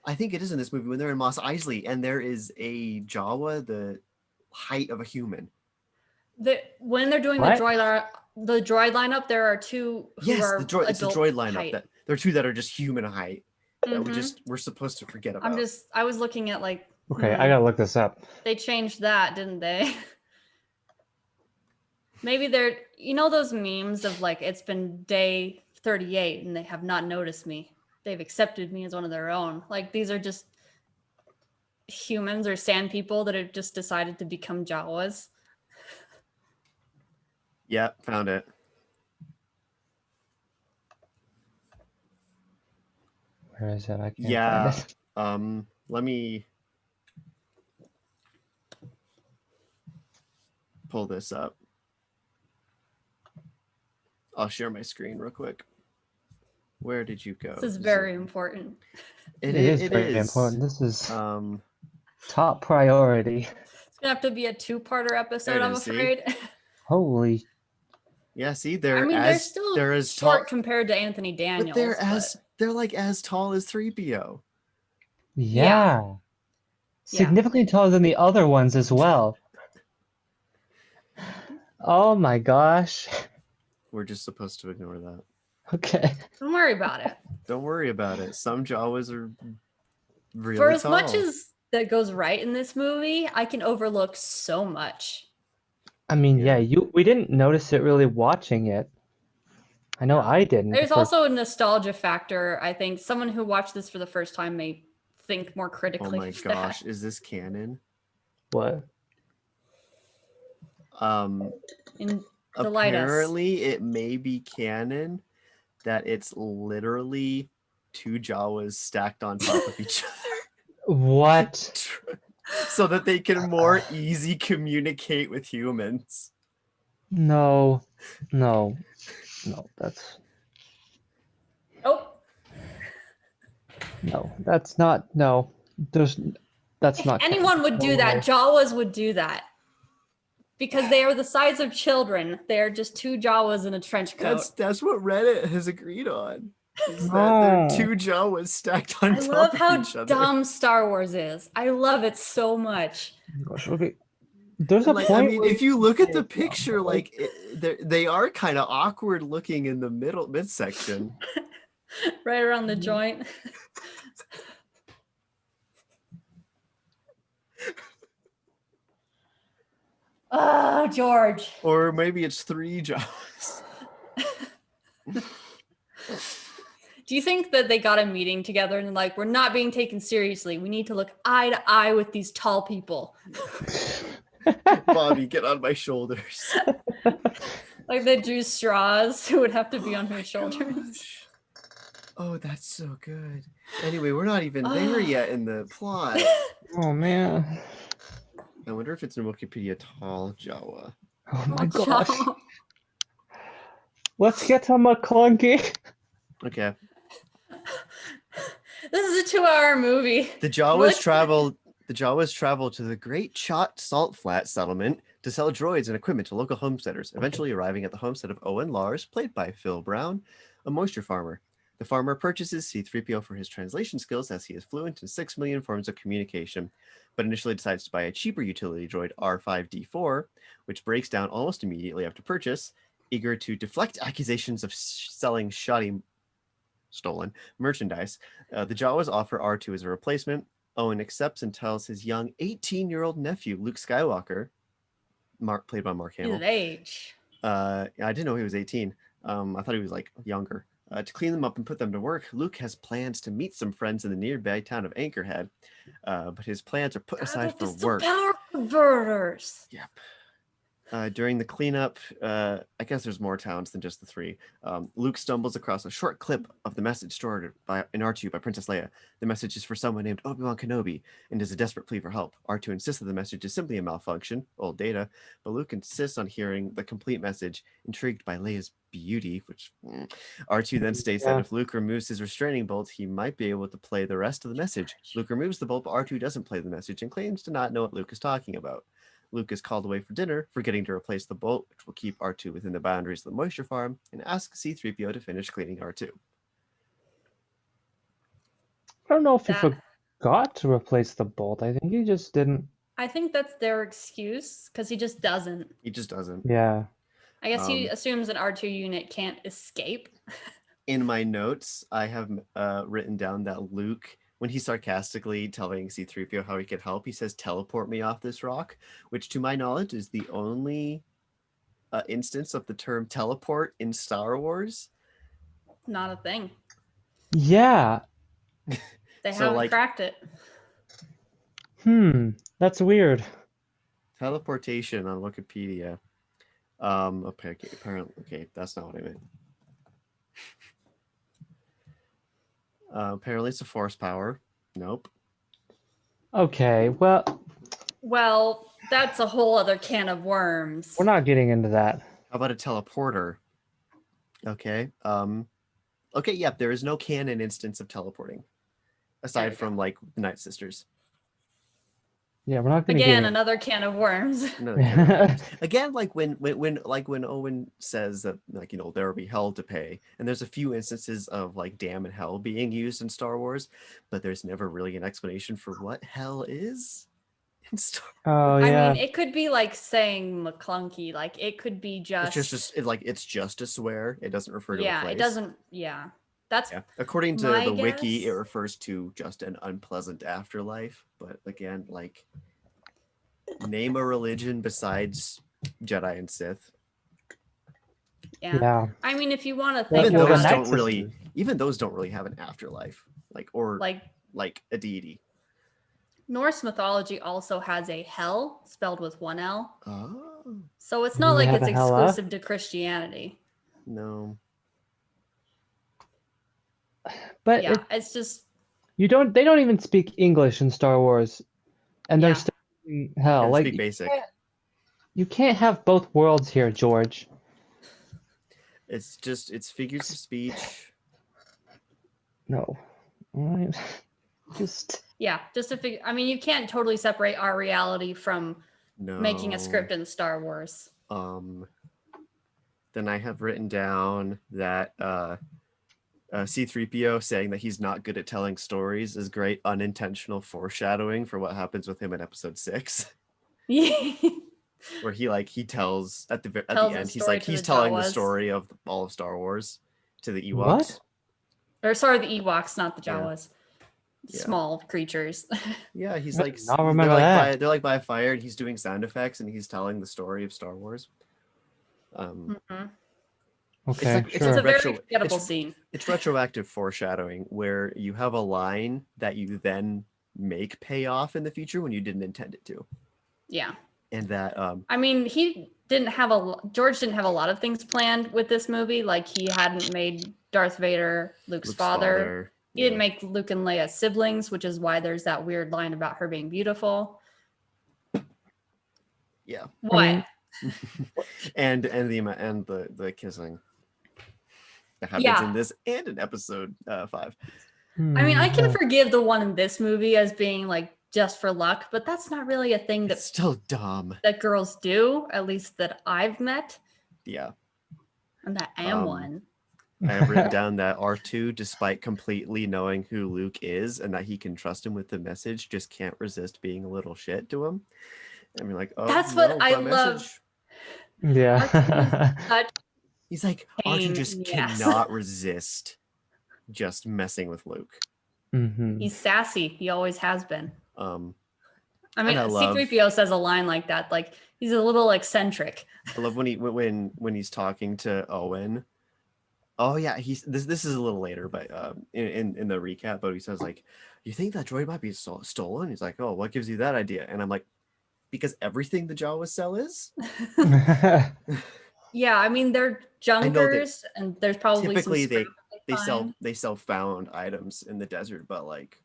I think it is in this movie when they're in Mos Eisley and there is a Jawa the height of a human. When they're doing What? the droid lineup, there are two who Yes, are it's the adult droid lineup. height. That there are two that are just human height that Mhm. we're supposed to forget about. I was looking at like Okay, I gotta look this up. they changed that, didn't they? Maybe they're those memes of like it's been day 38 and they have not noticed me. They've accepted me as one of their own. Like these are just humans or sand people that have just decided to become Jawas. Yeah, found it. Where is it? I can't Yeah. find it. Let me pull this up. I'll share my screen real quick. Where did you go? This is very important. It is is very important. This is Um, top priority. It's gonna have to be a two-parter episode, There it I'm is, see? afraid. Holy. yeah. See, they're I mean, they're as still short tall, compared to Anthony Daniels. but they're like as tall as 3PO. Yeah. Significantly taller than the other ones as well. Oh my gosh. We're just supposed to ignore that. Okay. Don't worry about it. Don't worry about it. Some Jawas are really For as tall. much as that goes right in this movie, I can overlook so much. I mean, Yeah. we didn't notice it really watching it. I know I didn't. There's for- also a nostalgia factor. I think someone who watched this for the first time may think more Oh critically my of gosh, that. is this canon? What? In Delight Us. Apparently it may be canon that it's literally two Jawas stacked on top of each What? other so that they can more easy communicate with humans. No. No. No, that's Oh, that's not no. That's if not anyone would do No that, way. Jawas would do that. Because they are the size of children. They are just two Jawas in a trench coat. That's what Reddit has agreed on. Is that No. they're two Jawas stacked on I top love of how each other. dumb Star Wars is. I love it so much. Gosh, okay. There's a And, like, point I mean, where if you look at the Yeah, picture, but, like they are kind of awkward looking in the midsection. Right around the joint. Oh, George. Or maybe it's 3 Jawas. Do you think that they got a meeting together and like, we're not being taken seriously. We need to look eye to eye with these tall people. Bobby, get on my shoulders. Like they drew straws who would have to be on her my shoulders. gosh. Oh, that's so good. Anyway, we're not even there yet in the plot. Oh man. I wonder if it's in Wikipedia tall Jawa. Oh my Oh, gosh. Joe. Let's get to McClunky. Okay. This is a 2-hour movie. The Jawas travel to the Great Chott Salt Flat settlement to sell droids and equipment to local homesteaders, eventually arriving at the homestead of Owen Lars, played by Phil Brown, a moisture farmer. The farmer purchases C-3PO for his translation skills as he is fluent in 6 million forms of communication, but initially decides to buy a cheaper utility droid R5D4, which breaks down almost immediately after purchase, eager to deflect accusations of selling stolen merchandise. The Jawas offer R2 as a replacement. Owen accepts and tells his young 18-year-old nephew, Luke Skywalker, played by Mark Hamill. His age. I didn't know he was 18. I thought he was like younger. To clean them up and put them to work, Luke has plans to meet some friends in the nearby town of Anchorhead, but his plans are put aside for work. Power converters. Yep. During the cleanup, I guess there's more towns than just the 3. Luke stumbles across a short clip of the message stored in R2 by Princess Leia. The message is for someone named Obi-Wan Kenobi and is a desperate plea for help. R2 insists that the message is simply a malfunction, old data, but Luke insists on hearing the complete message, intrigued by Leia's beauty, which R2 then states that if Luke removes his restraining bolt, he might be able to play the rest of the message. Luke removes the bolt, but R2 doesn't play the message and claims to not know what Luke is talking about. Luke is called away for dinner, forgetting to replace the bolt, which will keep R2 within the boundaries of the moisture farm, and asks C-3PO to finish cleaning R2. I don't know if he forgot to replace the bolt. I think he just didn't. I think that's their excuse because he just doesn't. He just doesn't. Yeah. I guess he assumes an R2 unit can't escape. In my notes, I have written down that Luke, when he's sarcastically telling C-3PO how he could help, he says, "Teleport me off this rock," which to my knowledge is the only instance of the term teleport in Star Wars. Not a thing. Yeah. They So, haven't like- cracked it. That's weird. Teleportation on Wikipedia. Okay, apparently, okay, that's not what I meant. Apparently it's a force power. Nope. Okay, well, Well, that's a whole other can of worms. we're not getting into that. How about a teleporter? Okay. Okay, yep, there is no canon instance of teleporting. Aside from like the Night Sisters. Yeah, we're not going to Again, get another can of worms. Another canon instance. Again, like when Owen says that, like, you know, there will be hell to pay, and there's a few instances of like damn and hell being used in Star Wars, but there's never really an explanation for what hell is in Star Wars. Oh, yeah. I mean, it could be like saying McClunky. Like it could be just. It's just a swear. It doesn't refer to a Yeah, place. it doesn't. Yeah, that's. Yeah. According to my the wiki, it guess. refers to just an unpleasant afterlife. But again, like, name a religion besides Jedi and Sith. Yeah. Yeah. I mean, if you want to Well, think Even the those about Night don't really, Sisters. even those don't really have an afterlife, like like a deity. Norse mythology also has a hell spelled with one L. Oh So it's Do not they like have it's a hella? exclusive to Christianity. no. But Yeah, it's just they don't even speak English in Star Wars. And Yeah. they're still in hell. Yeah, Like, speak basic. you can't have both worlds here, George. It's figures of speech. No. Just to figure. I mean, you can't totally separate our reality from No. making a script in Star Wars. Then I have written down that C-3PO saying that he's not good at telling stories is great unintentional foreshadowing for what happens with him in episode 6, where he tells at the Tells a end, he's story like to he's the telling the Jawas. story of all of Star Wars to the Ewoks. What? Or sorry, the Ewoks, not the Yeah. Jawas. Yeah. small creatures. Yeah, he's I like did not remember that. they're like by a fire, and he's doing sound effects, and he's telling the story of Star Wars. Mhm. Okay, like- It's a sure. very retro- forgettable it's- scene. It's retroactive foreshadowing where you have a line that you then make pay off in the future when you didn't intend it to, Yeah. and that I mean, George didn't have a lot of things planned with this movie. Like he hadn't made Darth Vader Luke's father. He didn't make Luke and Leia siblings, which is why there's that weird line about her being beautiful. Yeah. What? mean, and the kissing that happens Yeah. in this and in episode 5. I mean, I can yeah. forgive the one in this movie as being like just for luck, but that's not really a thing It's still dumb. that girls do, at least that I've met, Yeah. and that I am one. I have written down that R2, despite completely knowing who Luke is and that he can trust him with the message, just can't resist being a little shit to him. I mean, like, oh, That's what I my love. message. Yeah. Such He's like, pain R2 just in the ass. cannot resist just messing with Luke. Mhm. He's sassy. He always has been. I mean, And I love- C-3PO says a line like that. Like he's a little eccentric. I love when he's talking to Owen. Oh yeah, this is a little later, but in the recap, but he says like, "You think that droid might be stolen?" He's like, "Oh, what gives you that idea?" And I'm like, "Because everything the Jawas sell is." Yeah, I mean they're junkers, and there's probably Typically some they find. sell found items in the desert, but like,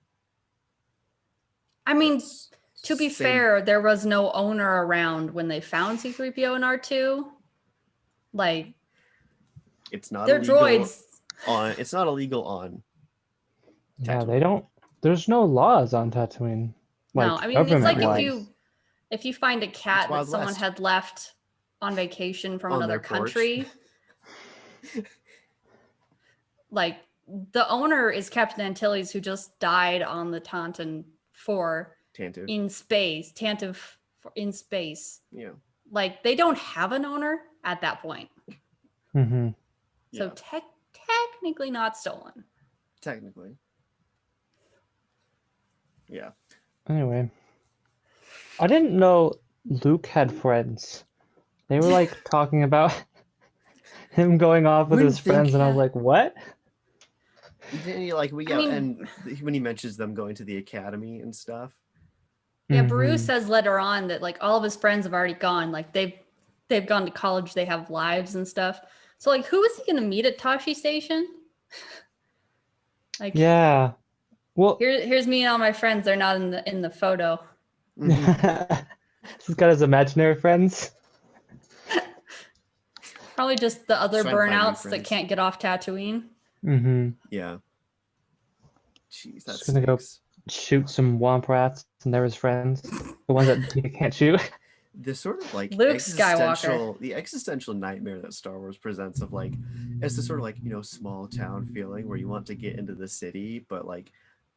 I mean, it's to be same- fair, there was no owner around when they found C-3PO and R2. Like it's not they're illegal droids. it's not illegal on Yeah, Tatooine. they don't. There's no laws on Tatooine. No, I mean it's like government-wise. if you find a cat that Wild someone West. had left on vacation from On another their porch. country. Like the owner is Captain Antilles, who just died on the Taunton 4 Tantu. in space. Tantive in space. Yeah. Like they don't have an owner at that point, Mhm. so Yeah. technically not stolen. Technically. Yeah. Anyway, I didn't know Luke had friends. They were like talking about him going off with Wouldn't his friends, think- and I was like, "What?" Didn't he like I mean- and when he mentions them going to the academy and stuff. Yeah, Baru Mhm. says later on that like all of his friends have already gone. Like they've gone to college, they have lives and stuff. So like who is he gonna meet at Tashi Station? Like Yeah. Well, here's me and all my friends. They're not in the photo. Mhm. he's got his imaginary friends. Probably just the other Trying to find new burnouts that friends. can't get off Tatooine. Mm-hmm. Yeah. Jeez, that Just gonna go- stinks. Shoot some womp rats, and they're his friends. The ones that he can't shoot. The sort of like Luke Skywalker. the existential nightmare that Star Wars presents of like it's the sort of like, small town feeling where you want to get into the city, but like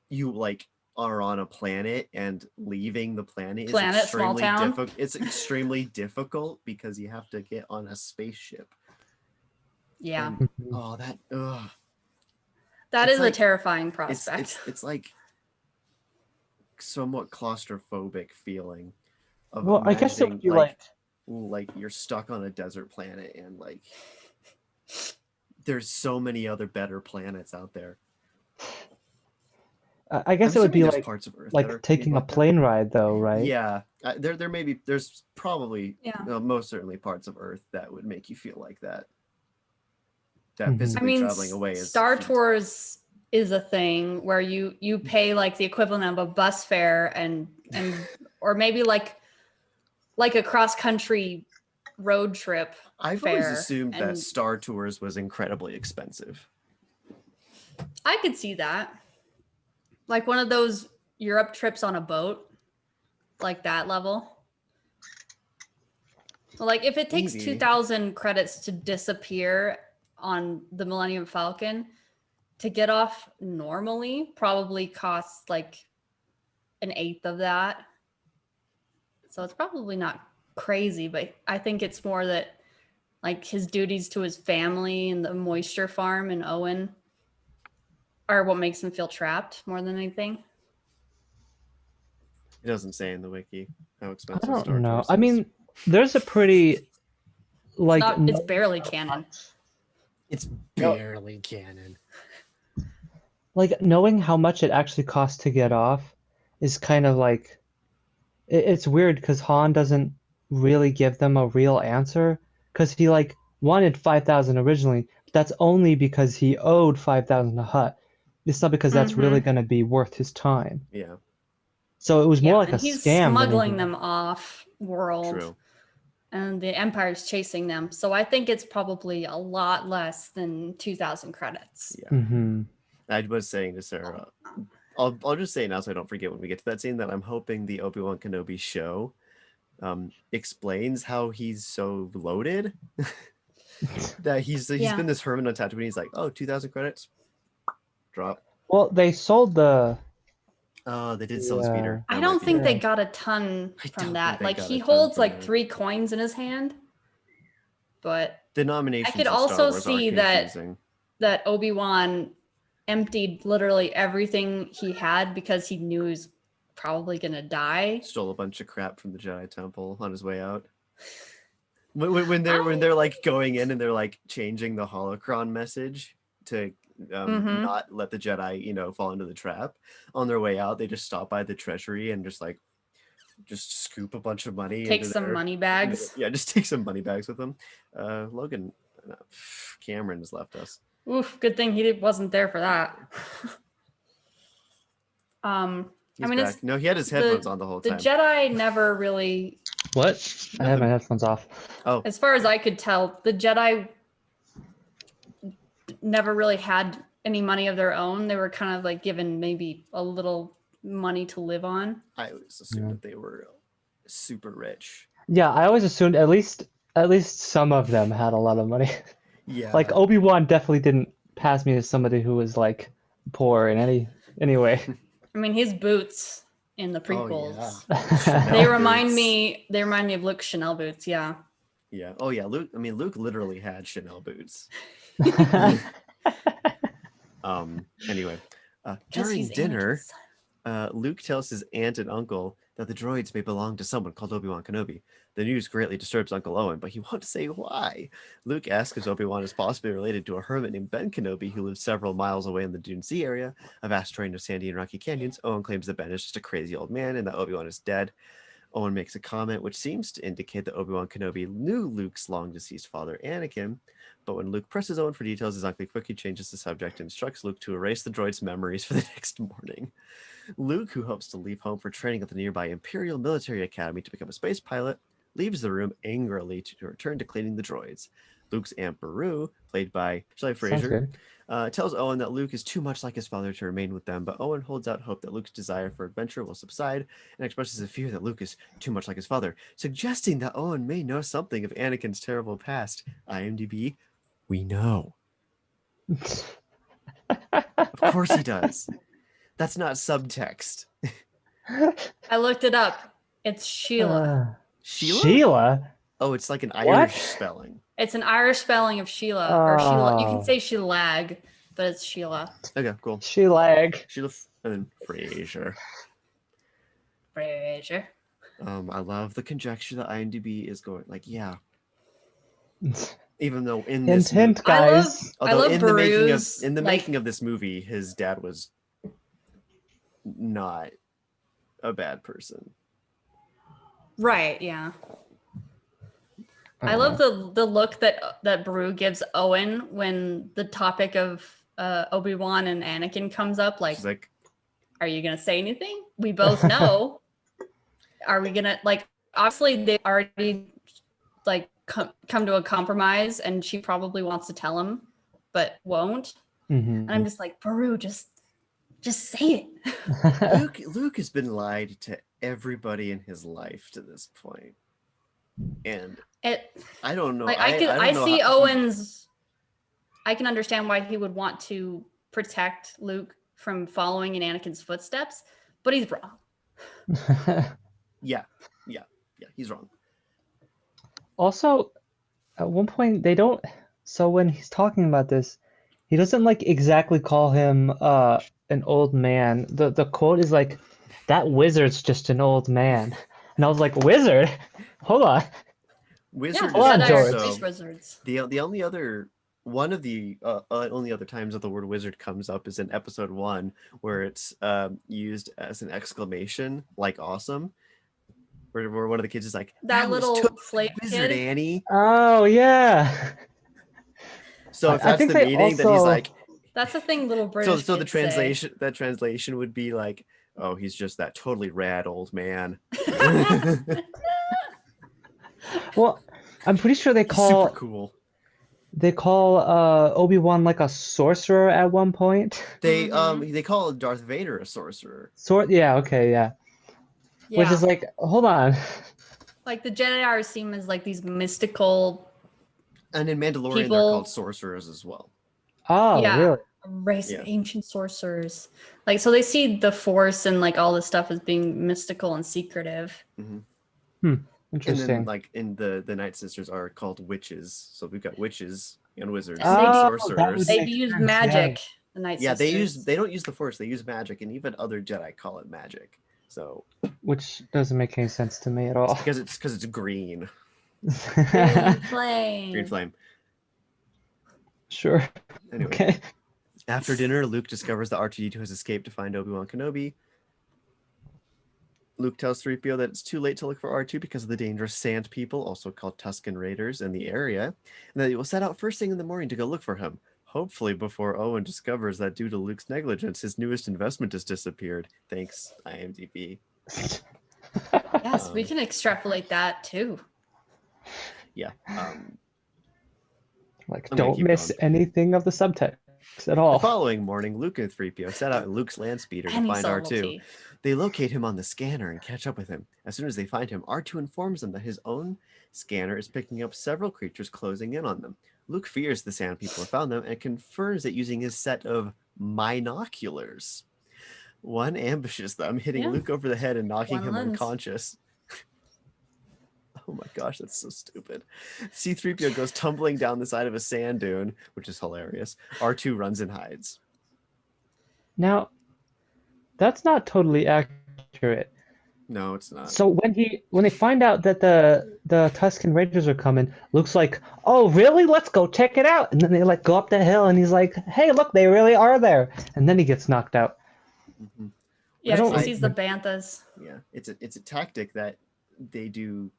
you like are on a planet and leaving the planet is Planet, small extremely town. difficult. It's extremely difficult because you have to get on a spaceship. Yeah, And, Mhm. oh, that ugh. that it's is like- a terrifying It's prospect. it's like somewhat claustrophobic feeling of Well, I guess it would be imagining, like like you're stuck on a desert planet and like there's so many other better planets out there. I guess it would be assuming there's like parts of Earth that are like taking a like that. plane ride, though, right? Yeah, there's probably Yeah. most certainly parts of Earth that would make you feel like that. That Mhm. I physically mean, traveling away is Star feat. Tours is a thing where you pay like the equivalent of a bus fare and or maybe like a cross country road trip. I've always fair, assumed that and- Star Tours was incredibly expensive. I could see that. Like one of those Europe trips on a boat, like that level. So like if it takes Maybe. 2,000 credits to disappear on the Millennium Falcon, to get off normally probably costs like an eighth of that. So it's probably not crazy, but I think it's more that like his duties to his family and the moisture farm and Owen are what makes him feel trapped more than anything. It doesn't say in the wiki how I expensive don't Star know. Tours I is. mean, there's a pretty like It's barely canon. It's No. barely canon. like knowing how much it actually costs to get off is kind of like it's weird because Han doesn't really give them a real answer because he like wanted 5,000 originally, but that's only because he owed 5,000 to Hut. It's not because that's really going to be worth his time. Yeah, So it was more Yeah, like a and he's scam than smuggling anything. them off world, true. and the Empire's chasing them. So I think it's probably a lot less than 2,000 credits. Yeah. Mm-hmm. I was saying to Sarah, I'll just say now so I don't forget when we get to that scene that I'm hoping the Obi-Wan Kenobi show explains how he's so loaded. That he's Yeah. been this hermit on Tatooine. He's like, oh, 2,000 credits, drop. Well, they sold the. Oh, they did sell his Yeah. meter. I That don't might be think it. they got a ton I from don't that. think they Like got he a ton holds from like that. 3 coins in his hand. But The nominations. I could of Star also Wars see are that confusing. that Obi-Wan emptied literally everything he had because he knew he was probably gonna die. Stole a bunch of crap from the Jedi Temple on his way out. When they're like going in and they're like changing the holocron message to not let the Jedi fall into the trap, on their way out they just stop by the treasury and just scoop a bunch of money. Take into some their- money bags. Yeah, just take some money bags with them. Logan, Cameron has left us. Oof, good thing he wasn't there for that. He's mean, back. No, he had his headphones on the whole the time. Jedi never really, What? I had my headphones off. Oh, as far as I could tell, the Jedi never really had any money of their own. They were kind of like given maybe a little money to live on. I always assumed that they were super rich. Yeah, I always assumed at least some of them had a lot of money. Yeah. Like Obi-Wan definitely didn't pass me as somebody who was like poor in any way. I mean, his boots in the Oh, prequels. yeah. They Chanel remind boots. me. They remind me of Luke's Chanel boots. Yeah. Yeah. Oh yeah. Luke. I mean, Luke literally had Chanel boots. Anyway, during dinner, Luke tells his aunt and uncle that the droids may belong to someone called Obi-Wan Kenobi. The news greatly disturbs Uncle Owen, but he won't say why. Luke asks if Obi-Wan is possibly related to a hermit named Ben Kenobi who lives several miles away in the Dune Sea area, a vast terrain of sandy and rocky canyons. Owen claims that Ben is just a crazy old man and that Obi-Wan is dead. Owen makes a comment which seems to indicate that Obi-Wan Kenobi knew Luke's long-deceased father, Anakin, but when Luke presses Owen for details, his uncle quickly changes the subject and instructs Luke to erase the droid's memories for the next morning. Luke, who hopes to leave home for training at the nearby Imperial Military Academy to become a space pilot, leaves the room angrily to return to cleaning the droids. Luke's Aunt Beru, played by Shelley Fraser, tells Owen that Luke is too much like his father to remain with them, but Owen holds out hope that Luke's desire for adventure will subside and expresses a fear that Luke is too much like his father, suggesting that Owen may know something of Anakin's terrible past. IMDb, we know. Of course he does. That's not subtext. I looked it up. It's Sheila. Sheila? Oh, it's like an What? Irish spelling. It's an Irish spelling of Sheila or Sheila. You can say Shelag, but it's Sheila. Okay, cool. Shelag. Sheila and then Fraser. Fraser. I love the conjecture that IMDb is going like, yeah. Even though in this Hint, guys. I love Beru's, in the like- making of this movie, his dad was not a bad person. Right, yeah. I love the look that Beru gives Owen when the topic of Obi-Wan and Anakin comes up. Like, She's like, are you gonna say anything? We both know. Are we gonna like? Obviously, they already like come to a compromise, and she probably wants to tell him, but won't. And I'm just like, Beru, just say it. Luke has been lied to everybody in his life to this point. And I don't know. Like I don't I know see how- Owen's. I can understand why he would want to protect Luke from following in Anakin's footsteps, but he's wrong. Yeah, he's wrong. Also, at one point they don't. So when he's talking about this, he doesn't like exactly call him an old man. The quote is like, that wizard's just an old man. And I was like, wizard? Hold on. Wizard Yeah, Hold on, Jedi are George. space wizards. The only other one of the only other times that the word wizard comes up is in episode 1, where it's used as an exclamation, like awesome. Where one of the kids is like, That was little totally slave wizard, kid. Annie. Oh, yeah. So if I that's think the they meaning, then he's also- like, That's a thing little British so the kids say. translation would be like, oh, he's just that totally rad old man. Well, I'm pretty sure they He's super call cool. Obi-Wan like a sorcerer at one point. They Mhm. they call Darth Vader a sorcerer. Yeah, okay, yeah. Which Yeah, is like, hold on. like the Jedi are seen as like these mystical, And in Mandalorian, they're People- called sorcerers as well. Oh, Yeah. really? a race Yeah. of ancient sorcerers. Like, so they see the Force and like all this stuff as being mystical and secretive. And Interesting. then, like, in the Night Sisters are called witches. So we've got witches and wizards And and they- that would sorcerers. They Makes use sense, yeah. magic. The Night Yeah, Sisters. they don't use the Force. They use magic, and even other Jedi call it magic. So Which doesn't make any sense to me at all. because it's green, Green flame. green flame. Sure. Anyway, Okay. after dinner, Luke discovers that R2-D2 has escaped to find Obi-Wan Kenobi. Luke tells 3PO that it's too late to look for R2 because of the dangerous sand people, also called Tusken Raiders, in the area, and that he will set out first thing in the morning to go look for him. Hopefully before Owen discovers that due to Luke's negligence, his newest investment has disappeared. Thanks, IMDb. Yes, we can extrapolate that too. Yeah. Like, I'm gonna don't keep miss going. anything of the subtext at The all. following morning, Luke and 3PO set out in Luke's land speeder to Any find R2. subtlety. They locate him on the scanner and catch up with him. As soon as they find him, R2 informs them that his own scanner is picking up several creatures closing in on them. Luke fears the sand people have found them and confirms it using his set of minoculars. One ambushes them, hitting Yeah. Luke over the head and knocking One him lens. unconscious. Oh my gosh, that's so stupid. C-3PO goes tumbling down the side of a sand dune, which is hilarious. R2 runs and hides. Now, that's not totally accurate. No, it's not. So when they find out that the Tusken Raiders are coming, Luke's like, "Oh, really? Let's go check it out." And then they like go up the hill, and he's like, "Hey, look, they really are there." And then he gets knocked out. Mhm. Yeah, don't he like- sees the banthas. Yeah, it's a tactic that they do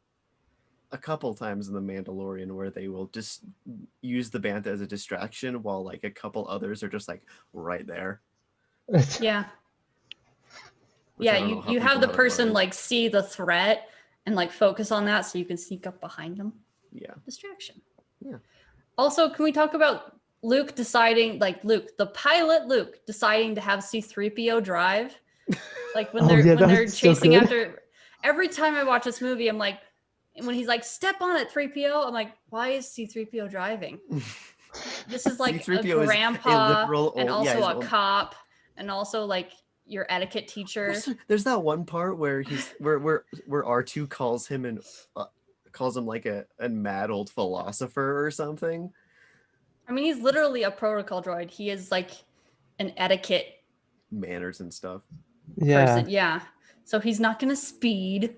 a couple times in The Mandalorian where they will just use the bantha as a distraction while like a couple others are just like right there. Yeah. which I Yeah, don't know how you people have the know it person works. like see the threat and like focus on that so you can sneak up behind them. Yeah. Distraction. Yeah. Also, can we talk about Luke deciding, like Luke, the pilot Luke deciding to have C-3PO drive? Like when Oh, they're yeah, when that they're was so chasing good. after, every time I watch this movie, I'm like, when he's like, step on it, 3PO, I'm like, why is C-3PO driving? This is like C-3PO a is a grandpa literal and old- yeah, also he's a old. cop and also like your etiquette teacher. There's that one part where where R2 calls him calls him like a mad old philosopher or something. I mean, he's literally a protocol droid. He is like an etiquette Manners and stuff. Yeah. person. Yeah. So he's not going to speed.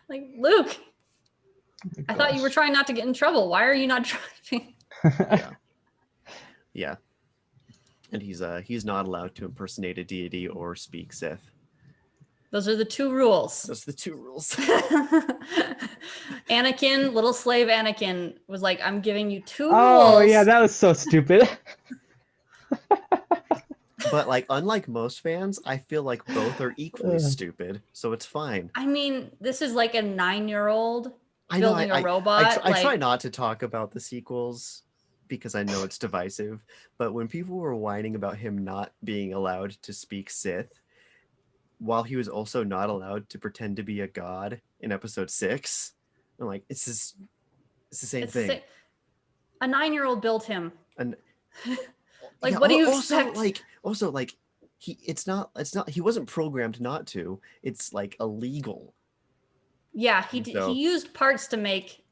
Like, Luke, I thought you were trying not to get in trouble. Why are you not driving? Yeah. Yeah. And he's not allowed to impersonate a deity or speak Sith. Those are the two rules. Those are the two rules. Anakin, little slave Anakin, was like, I'm giving you two Oh rules. yeah, that was so stupid. But like, unlike most fans, I feel like both are equally Ugh. stupid, so it's fine. I mean, this is like a 9-year-old I know. building I a robot. I like, try not to talk about the sequels because I know it's divisive. But when people were whining about him not being allowed to speak Sith, while he was also not allowed to pretend to be a god in Episode 6, I'm like, it's the same it's the thing. a 9-year-old built him. And Like, yeah, what do you also, expect? It's not he wasn't programmed not to. It's like illegal. Yeah, So- he used parts to make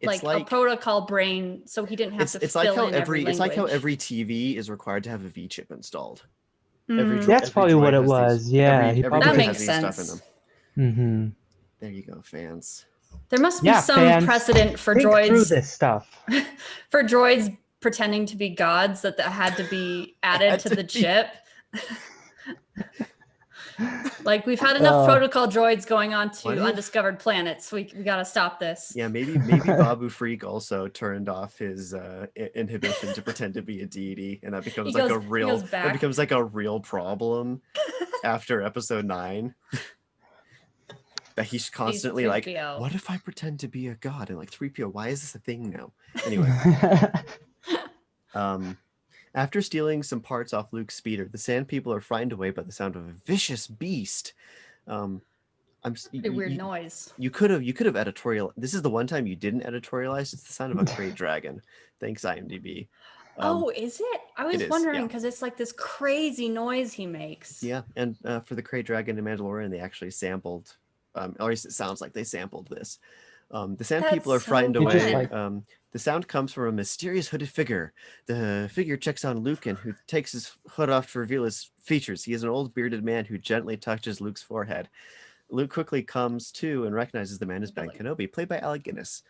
It's like a protocol brain, so he didn't have to it's fill like how in every it's like how language. every TV is required to have a V chip installed. That's probably what it was. Yeah, he every probably That droid makes has these stuff in sense. them. Mm-hmm. There you go, fans. There must be Yeah, some fans, precedent for think through droids this stuff. for droids pretending to be gods that had to be added Had to to the be- chip. Like we've had enough protocol droids going on What to if- undiscovered planets. We gotta stop this. Yeah, maybe Babu Freak also turned off his inhibition to pretend to be a deity, and that becomes like a real problem after episode 9. That he's constantly like, 3PO. what if I pretend to be a god? And like 3PO, why is this a thing now? Anyway, after stealing some parts off Luke's speeder, the Sand People are frightened away by the sound of a vicious beast. Pretty weird noise. You could have editorial. This is the one time you didn't editorialize. It's the sound of a great dragon. Thanks, IMDb. Oh, is it? I was is, wondering yeah. because it's like this crazy noise he makes. Yeah, and for the Krayt Dragon in Mandalorian, they actually sampled, or at least it sounds like they sampled this. The Sand That's People are so frightened You just, away. like- The sound comes from a mysterious hooded figure. The figure checks on Luke, and who takes his hood off to reveal his features. He is an old bearded man who gently touches Luke's forehead. Luke quickly comes to and recognizes the man as Ben Kenobi, played by Alec Guinness,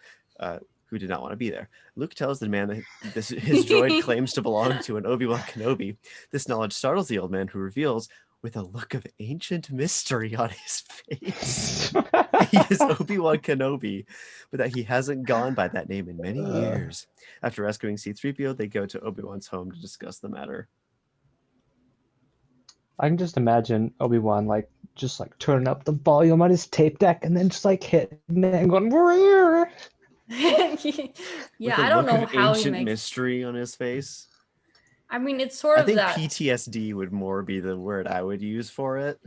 who did not want to be there. Luke tells the man that his droid claims to belong to an Obi-Wan Kenobi. This knowledge startles the old man, who reveals, with a look of ancient mystery on his face, he is Obi-Wan Kenobi, but that he hasn't gone by that name in many years. After rescuing C-3PO, they go to Obi-Wan's home to discuss the matter. I can just imagine Obi-Wan just turning up the volume on his tape deck and then just hitting it and going, "Rrrr." Yeah, With a I don't look know of how he ancient makes. mystery on his face. I mean, it's sort I of think that. PTSD would more be the word I would use for it.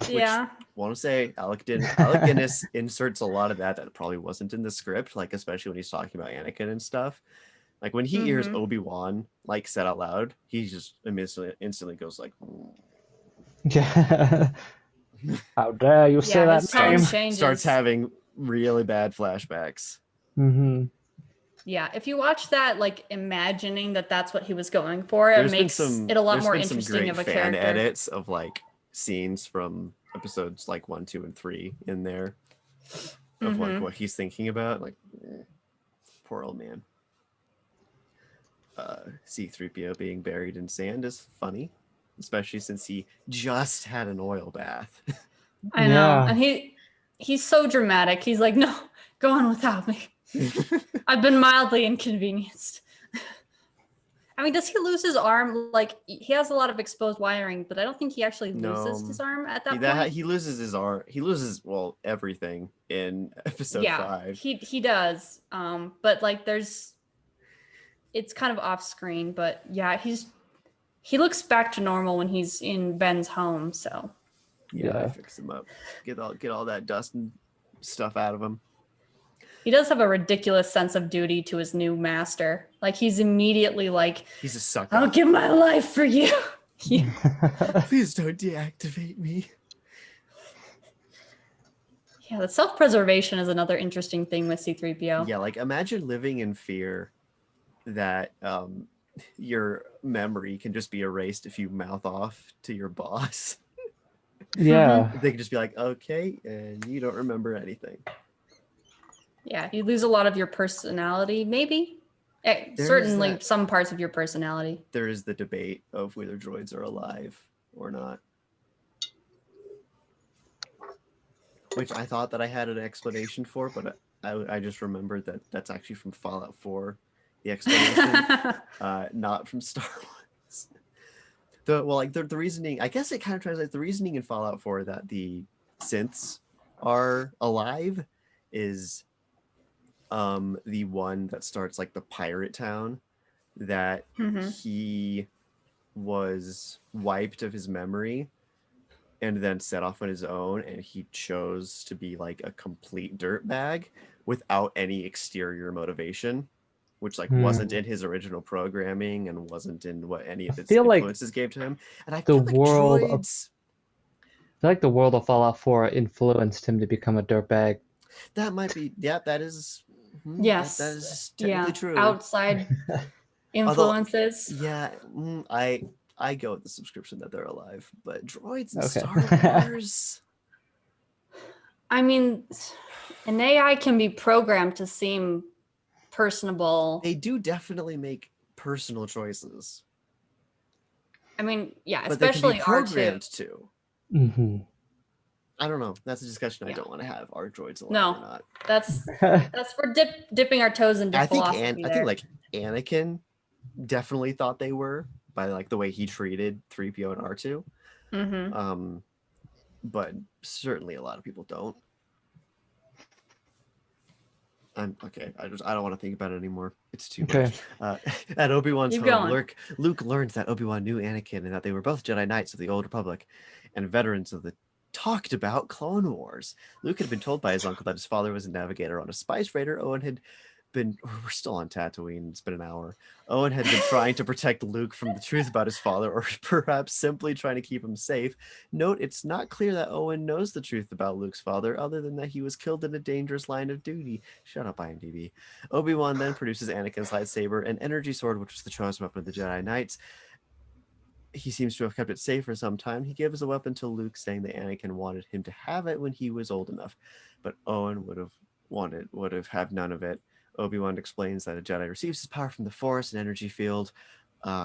Yeah. Want to say Alec Guinness inserts a lot of that probably wasn't in the script, especially when he's talking about Anakin and stuff. Like when he hears Obi-Wan said out loud, he just instantly goes like, Yeah. How dare you say his that tone name? changes. starts having really bad flashbacks. Mm-hmm. Yeah, if you watch that, imagining that that's what he was going for, it There's been makes it a lot more there's been some interesting great of a fan character. edits of scenes from episodes 1, 2, and 3 in there of what he's thinking about. Poor old man. C-3PO being buried in sand is funny, especially since he just had an oil bath. I know, Yeah. and he's so dramatic. He's like, "No, go on without me. I've been mildly inconvenienced." I mean, does he lose his arm? He has a lot of exposed wiring, but I don't think he actually loses his arm at that point. He loses his arm. He loses everything in episode 5. He does. But it's kind of off screen, but yeah, he looks back to normal when he's in Ben's home. So I fix him up. Get all that dust and stuff out of him. he does have a ridiculous sense of duty to his new master. He's immediately he's a sucker. "I'll give my life for you." Yeah. Please don't deactivate me. Yeah, the self-preservation is another interesting thing with C-3PO. Yeah, imagine living in fear that your memory can just be erased if you mouth off to your boss. Yeah. They can just be like, okay, and you don't remember anything. Yeah, you lose a lot of your personality, maybe. There's Certainly that. some parts of your personality. There is the debate of whether droids are alive or not. Which I thought that I had an explanation for, but I just remembered that that's actually from Fallout 4, the explanation, not from Star Wars. The reasoning, I guess it kind of translates, the reasoning in Fallout 4 that the synths are alive is the one that starts the pirate town, that he was wiped of his memory and then set off on his own, and he chose to be a complete dirtbag without any exterior motivation, which wasn't in his original programming and wasn't in what any of its influences gave to him. And I feel like droids... I feel like the world of Fallout 4 influenced him to become a dirtbag. That might be, that is... Yes. That is technically true. Outside influences. Although, I I go with the subscription that they're alive, but droids and Okay. Star Wars. I mean, an AI can be programmed to seem personable. They do definitely make personal choices, I mean, yeah, but they can especially be R2. programmed to. Mm-hmm. I don't know. That's a discussion I Yeah. don't want to have. Are droids alive No. or not? That's we're dipping our toes into I think philosophy I there. think like Anakin definitely thought they were by like the way he treated 3PO and R2. Mm-hmm. But certainly a lot of people don't. I'm okay. I don't want to think about it anymore. It's too Okay. much. At Obi-Wan's Keep home, going. Luke learns that Obi-Wan knew Anakin and that they were both Jedi Knights of the Old Republic and veterans of the talked about Clone Wars. Luke had been told by his uncle that his father was a navigator on a spice freighter. Owen had been we're still on Tatooine. It's been an hour. Owen had been trying to protect Luke from the truth about his father, or perhaps simply trying to keep him safe. Note, it's not clear that Owen knows the truth about Luke's father, other than that he was killed in a dangerous line of duty. Shut up, IMDb. Obi-Wan then produces Anakin's lightsaber, an energy sword, which was the chosen weapon of the Jedi Knights. He seems to have kept it safe for some time. He gives the weapon to Luke, saying that Anakin wanted him to have it when he was old enough, but Owen would have had none of it. Obi-Wan explains that a Jedi receives his power from the Force, an energy field.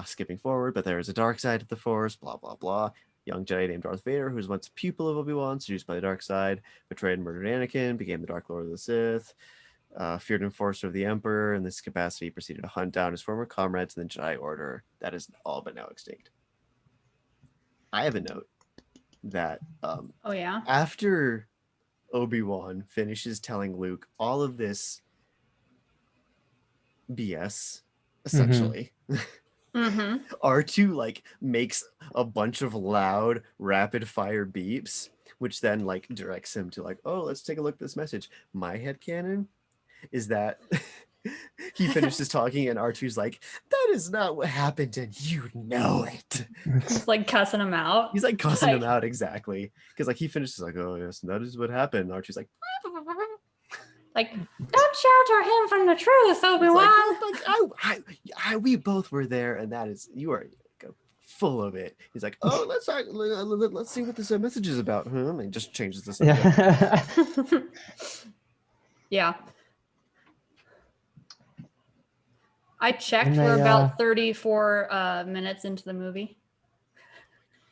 Skipping forward, but there is a dark side of the Force, blah, blah, blah. Young Jedi named Darth Vader, who was once a pupil of Obi-Wan, seduced by the dark side, betrayed and murdered Anakin, became the Dark Lord of the Sith, feared enforcer of the Emperor. In this capacity, he proceeded to hunt down his former comrades in the Jedi Order. That is all but now extinct. I have a note that Oh yeah. after Obi-Wan finishes telling Luke all of this BS, essentially, Mm-hmm. R2 like makes a bunch of loud rapid fire beeps, which then like directs him to like, oh, let's take a look at this message. My headcanon is that he finishes talking and R2's like, that is not what happened and you know it. He's like cussing him out. He's like cussing him Like- out exactly. Because like he finishes like, oh yes, that is what happened. And R2's like, Like, don't shelter him from the truth, it's Obi-Wan. like we both were there, and that is you are full of it. He's like, oh, let's see what this message is about. And he just changes the subject. Yeah. Yeah. I checked. And We're they, about 34 minutes into the movie.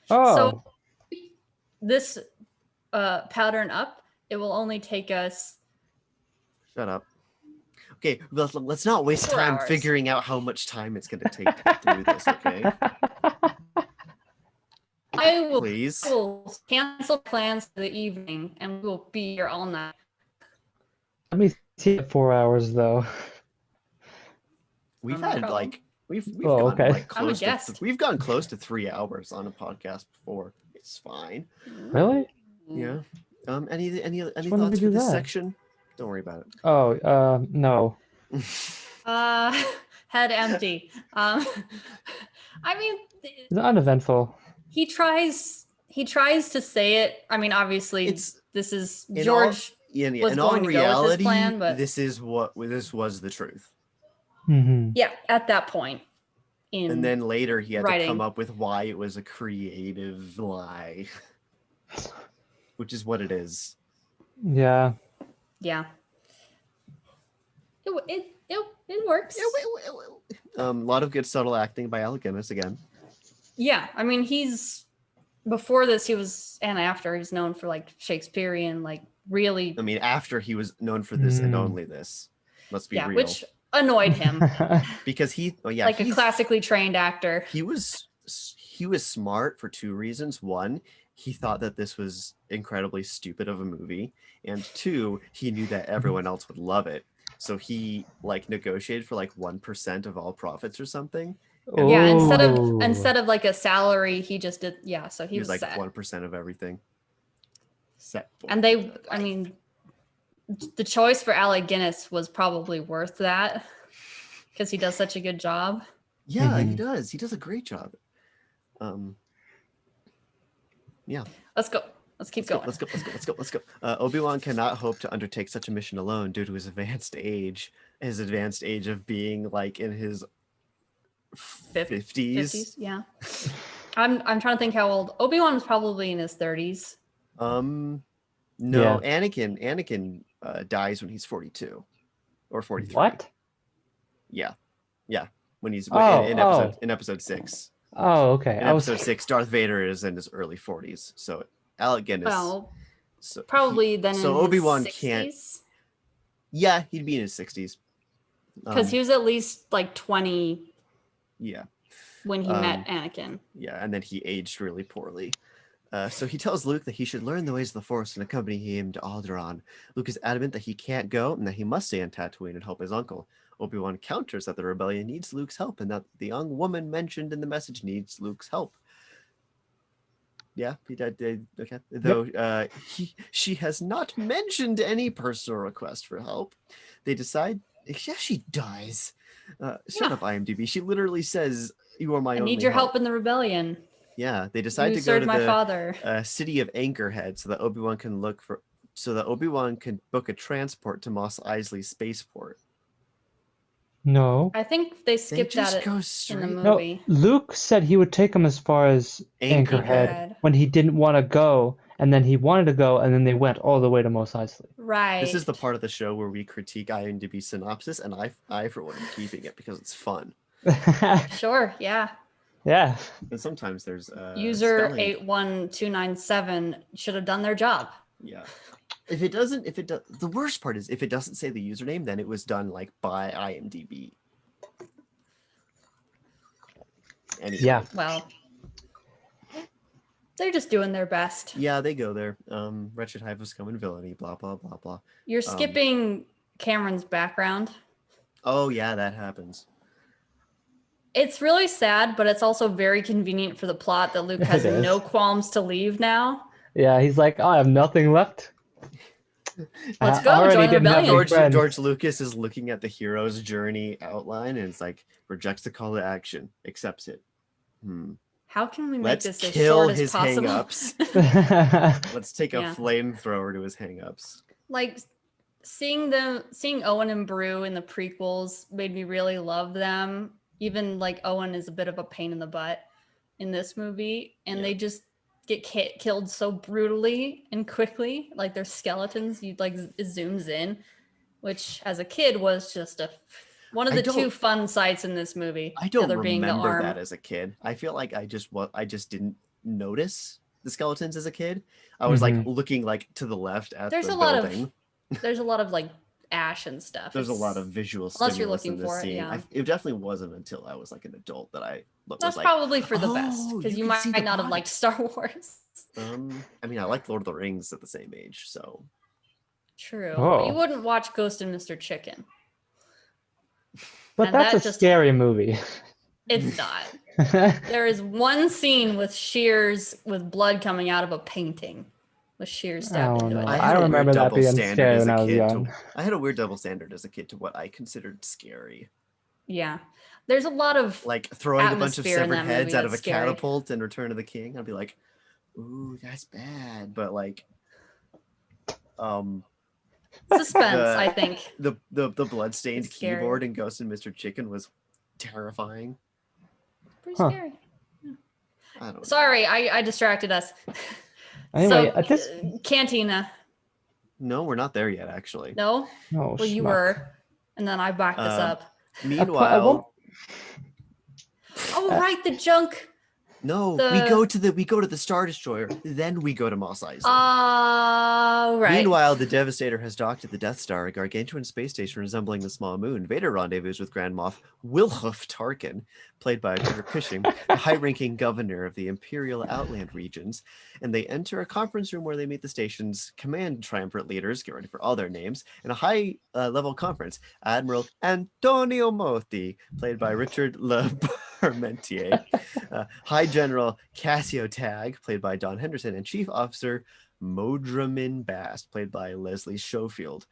Oh. So this pattern up, it will only take us. Shut up. Okay, let's not waste 4 time hours. figuring out how much time it's going to take to get through this, okay? I will, Please. I will cancel plans for the evening, and we will be here all night. Let me see it 4 hours though. We've No had problem. like we've Oh, gone okay. like I'm a close to guest. we've gone close to 3 hours on a podcast before. It's fine. Really? Yeah. Any when did we thoughts for do this that? section? Don't worry about Oh, no. it. Head empty. I mean, It's uneventful. he tries to say it. I mean, obviously, It's this is in George. in was all going to go with this reality, plan, but- this was the truth. Mm-hmm. Yeah, at that point. And then later he had to writing. come up with why it was a creative lie, which is what it is. Yeah. Yeah. It works. A lot of good subtle acting by Alec Guinness again. Yeah, I mean, he's before this he was, and after he's known for like Shakespearean, like really, I mean, after he was known for this and Mm. only this. Let's be yeah, real. which annoyed him, Because like a classically trained actor. he was smart for two reasons. One, he thought that this was incredibly stupid of a movie, and two, he knew that everyone else would love it. So he like negotiated for like 1% of all profits or something. Yeah, Ooh. instead of like a salary, he just did. Yeah, so he He was was like set. 1% of everything. Set. for And they, life. I mean, the choice for Alec Guinness was probably worth that because he does such a good job. Yeah, he Mhm. does. He does a great job. Yeah. Let's go. Let's keep going. Let's go. Obi-Wan cannot hope to undertake such a mission alone due to his advanced age. His advanced age of being like in his 50s. 50s, yeah. I'm trying to think how old Obi-Wan was. Probably in his 30s. No, Yeah. Anakin dies when he's 42 or 43. What? Yeah, when he's Oh, in episode 6. Oh, okay. In I was episode 6, Darth Vader is in his early 40s. So Alec Guinness. Well, So probably then so in Obi-Wan his can't. 60s. Yeah, he'd be in his 60s. Because he was at least like 20 Yeah. when he met Anakin. Yeah, and then he aged really poorly. So he tells Luke that he should learn the ways of the Force and accompany him to Alderaan. Luke is adamant that he can't go and that he must stay on Tatooine and help his uncle. Obi-Wan counters that the rebellion needs Luke's help and that the young woman mentioned in the message needs Luke's help. Yeah, he did. Okay. Though she has not mentioned any personal request for help. They decide. Yeah, she does. Shut up, IMDb. She literally says, "You are my I only need your help in the rebellion. Yeah, they decide You to go served to my the father. city of Anchorhead so that Obi-Wan can book a transport to Mos Eisley spaceport. no. I think they skipped just that go in the straight- No, movie. Luke said he would take him as far as Anchorhead Anchorhead. when he didn't want to go, and then he wanted to go, and then they went all the way to Mos Eisley. Right. This is the part of the show where we critique IMDb synopsis, and I for one am keeping it because it's fun. Sure, yeah. Yeah. And sometimes there's User spelling. 81297 should have done their job. Yeah. The worst part is if it doesn't say the username, then it was done like by IMDb. Anyway. Yeah. Well, they're just doing their best. Yeah, they go there. Wretched Hive of Scum and Villainy, blah, blah, blah, blah. You're skipping Cameron's background. Oh, yeah, that happens. It's really sad, but it's also very convenient for the plot that Luke has It is. no qualms to leave now. Yeah, he's like, oh, I have nothing left. Let's I go, already join didn't have rebellion. any friends. George Lucas is looking at the hero's journey outline and it's like, rejects the call to action, accepts it. How can we make Let's this as kill short as his possible? hang-ups. Let's take a Yeah. flamethrower to his hang-ups. Like seeing Owen and Brew in the prequels made me really love them. Even like Owen is a bit of a pain in the butt in this movie, and they just get killed so brutally and quickly. Like their skeletons, it zooms in, which as a kid was just one of the two fun sights in this movie. I don't the other being the remember arm. that as a kid. I feel like I just didn't notice the skeletons as a kid. I was like looking like to the left at There's the a lot building. There's a lot of like ash and stuff. There's a lot of visual unless you're stimulus looking in this for it, scene. yeah. It definitely wasn't until I was like an adult that I was That's like, probably for the best "Oh, because you you can see might the not have body." liked Star Wars. I mean, I liked Lord of the Rings at the same age, so True. Oh. But you wouldn't watch Ghost and Mr. Chicken. But And that's that a just- scary movie. It's not. There is one scene with shears with blood coming out of a painting with shears stabbed Oh, into no. it. I had a weird remember that double being standard scary as when a I was kid young. I had a weird double standard as a kid to what I considered scary. Yeah. There's a lot of Like throwing a bunch of atmosphere in severed that heads movie out of a that's scary. catapult in Return of the King. I'd be like, ooh, that's bad. But like suspense, I think. the bloodstained It's scary. keyboard in Ghost and Mr. Chicken was terrifying. Pretty Huh. scary. I don't know. Sorry, I distracted us. Anyway, So, at this. Cantina. No, we're not there yet, actually. No? Oh, Well, you schmuck. were. And then I backed this up. Meanwhile, Oh, right, the junk. no, the- we go to the Star Destroyer, then we go to Mos Eisley. Right. Meanwhile, the Devastator has docked at the Death Star, a gargantuan space station resembling the small moon. Vader rendezvous with Grand Moff Wilhoof Tarkin, played by Peter Cushing, the high-ranking governor of the Imperial Outland regions, and they enter a conference room where they meet the station's command triumvirate leaders, get ready for all their names, in a high-level conference. Admiral Antonio Moti, played by Richard Le Parmentier, High General Cassio Tag, played by Don Henderson, and Chief Officer Modramin Bast, played by Leslie Schofield,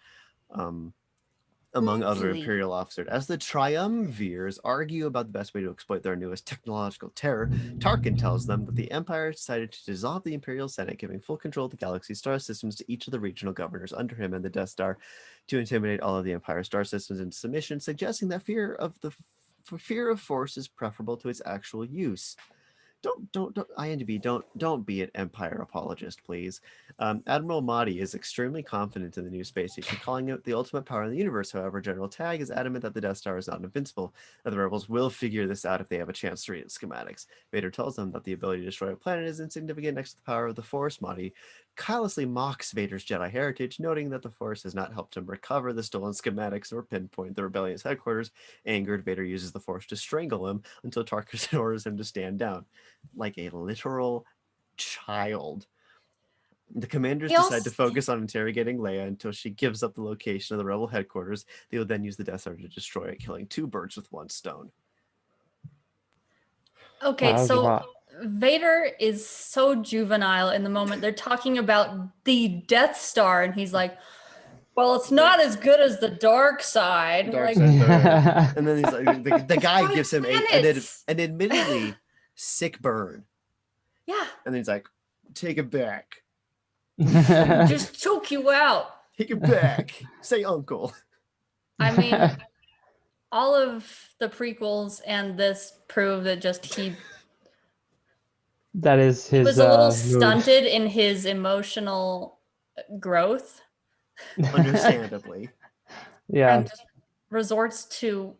among other Lovely. Imperial officers. As the Triumvirs argue about the best way to exploit their newest technological terror, Tarkin tells them that the Empire decided to dissolve the Imperial Senate, giving full control of the galaxy's star systems to each of the regional governors under him and the Death Star to intimidate all of the Empire's star systems into submission, suggesting that fear of force is preferable to its actual use. don't IMDb, don't be an Empire apologist, please. Admiral Mahdi is extremely confident in the new space station, calling it the ultimate power in the universe. However, General Tag is adamant that the Death Star is not invincible, that the rebels will figure this out if they have a chance to read its schematics. Vader tells them that the ability to destroy a planet is insignificant next to the power of the Force. Mahdi callously mocks Vader's Jedi heritage, noting that the Force has not helped him recover the stolen schematics or pinpoint the rebellion's headquarters. Angered, Vader uses the Force to strangle him until Tarkin orders him to stand down, like a literal child. The commanders decide to focus on interrogating Leia until she gives up the location of the rebel headquarters. They will then use the Death Star to destroy it, killing 2 birds with 1 stone. Okay, Wow, that was a so lot. Vader is so juvenile in the moment. They're talking about the Death Star, and he's like, well, it's not as good as the dark side. Dark Like, side burn. And then he's like, the guy 5 gives him planets. an admittedly sick burn. yeah, And then he's like, take it back. just choke you out. Take it back. Say uncle. I mean, all of the prequels and this prove that That is he his was a little mood. stunted in his emotional growth Understandably. Yeah. and just resorts to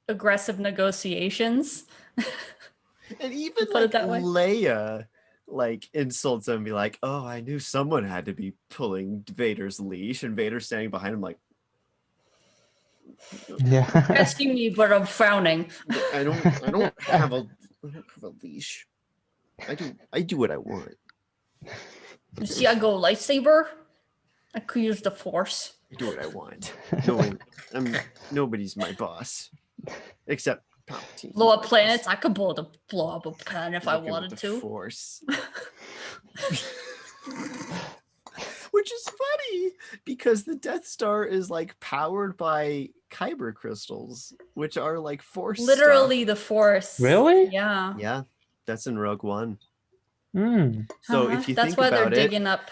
aggressive negotiations. And even Put like it that way. Leia like insults him and be like, oh, I knew someone had to be pulling Vader's leash, and Vader's standing behind him like, Yeah. Asking me, but I'm frowning. I don't have a leash. I do what I want. You see, I go lightsaber. I could use the Force. I do what I want. Nobody's my boss. Except Palpatine. Blow up planets. I could blow up a planet if I Working with wanted the to. Force. Which is funny because the Death Star is like powered by kyber crystals, which are like Force Literally the Force. Really? Yeah. stuff. Yeah, that's in Rogue One. Mm. So if you That's think why about they're it, digging up.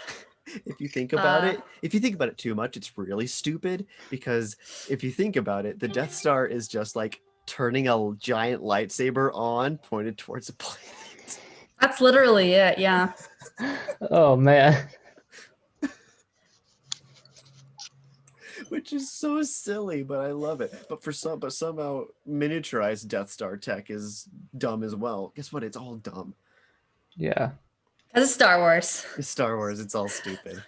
if you think about it too much, it's really stupid, because if you think about it, the Death Star is just like turning a giant lightsaber on pointed towards a planet. That's literally it. Yeah. Oh man. Which is so silly, but I love it. But somehow miniaturized Death Star tech is dumb as well. Guess what? It's all dumb. Yeah. Because it's Star Wars. It's Star Wars. It's all stupid.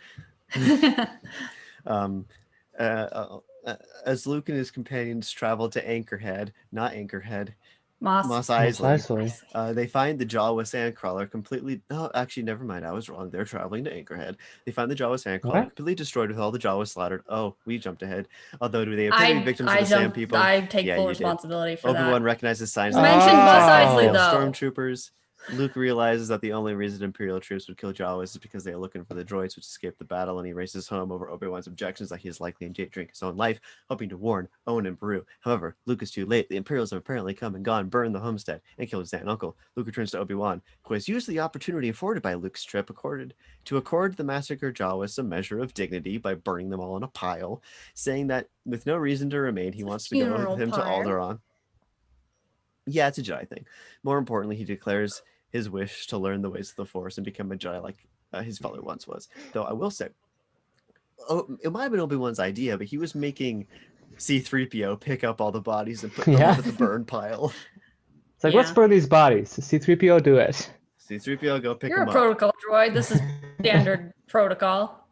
As Luke and his companions travel to Anchorhead, not Anchorhead, Mos Eisley, they find the Jawa sandcrawler completely. Oh, actually, never mind. I was wrong. They're traveling to Anchorhead. They find the Jawa sandcrawler completely destroyed with all the Jawas slaughtered. Oh, we jumped ahead. Although, do they appear to be victims of the sand people? I take Yeah, full you did. responsibility for Obi-Wan that. recognizes signs. You mentioned Mos Eisley, Oh. though. Stormtroopers. Luke realizes that the only reason Imperial troops would kill Jawas is because they are looking for the droids which escaped the battle, and he races home over Obi-Wan's objections that he is likely in danger to drink his own life, hoping to warn Owen and Beru. However, Luke is too late. The Imperials have apparently come and gone, burned the homestead, and killed his aunt and uncle. Luke returns to Obi-Wan, who has used the opportunity afforded by Luke's trip to accord the massacred Jawas some measure of dignity by burning them all in a pile, saying that with no reason to remain, he wants to go with him to Alderaan. Yeah, it's a Jedi thing. More importantly, he declares his wish to learn the ways of the Force and become a Jedi like his father once was. Though I will say, it might have been Obi-Wan's idea, but he was making C-3PO pick up all the bodies and put them into the burn pile. It's like, let's burn these bodies. C-3PO, do it. C-3PO, go pick You're them a up. protocol droid. This is standard protocol.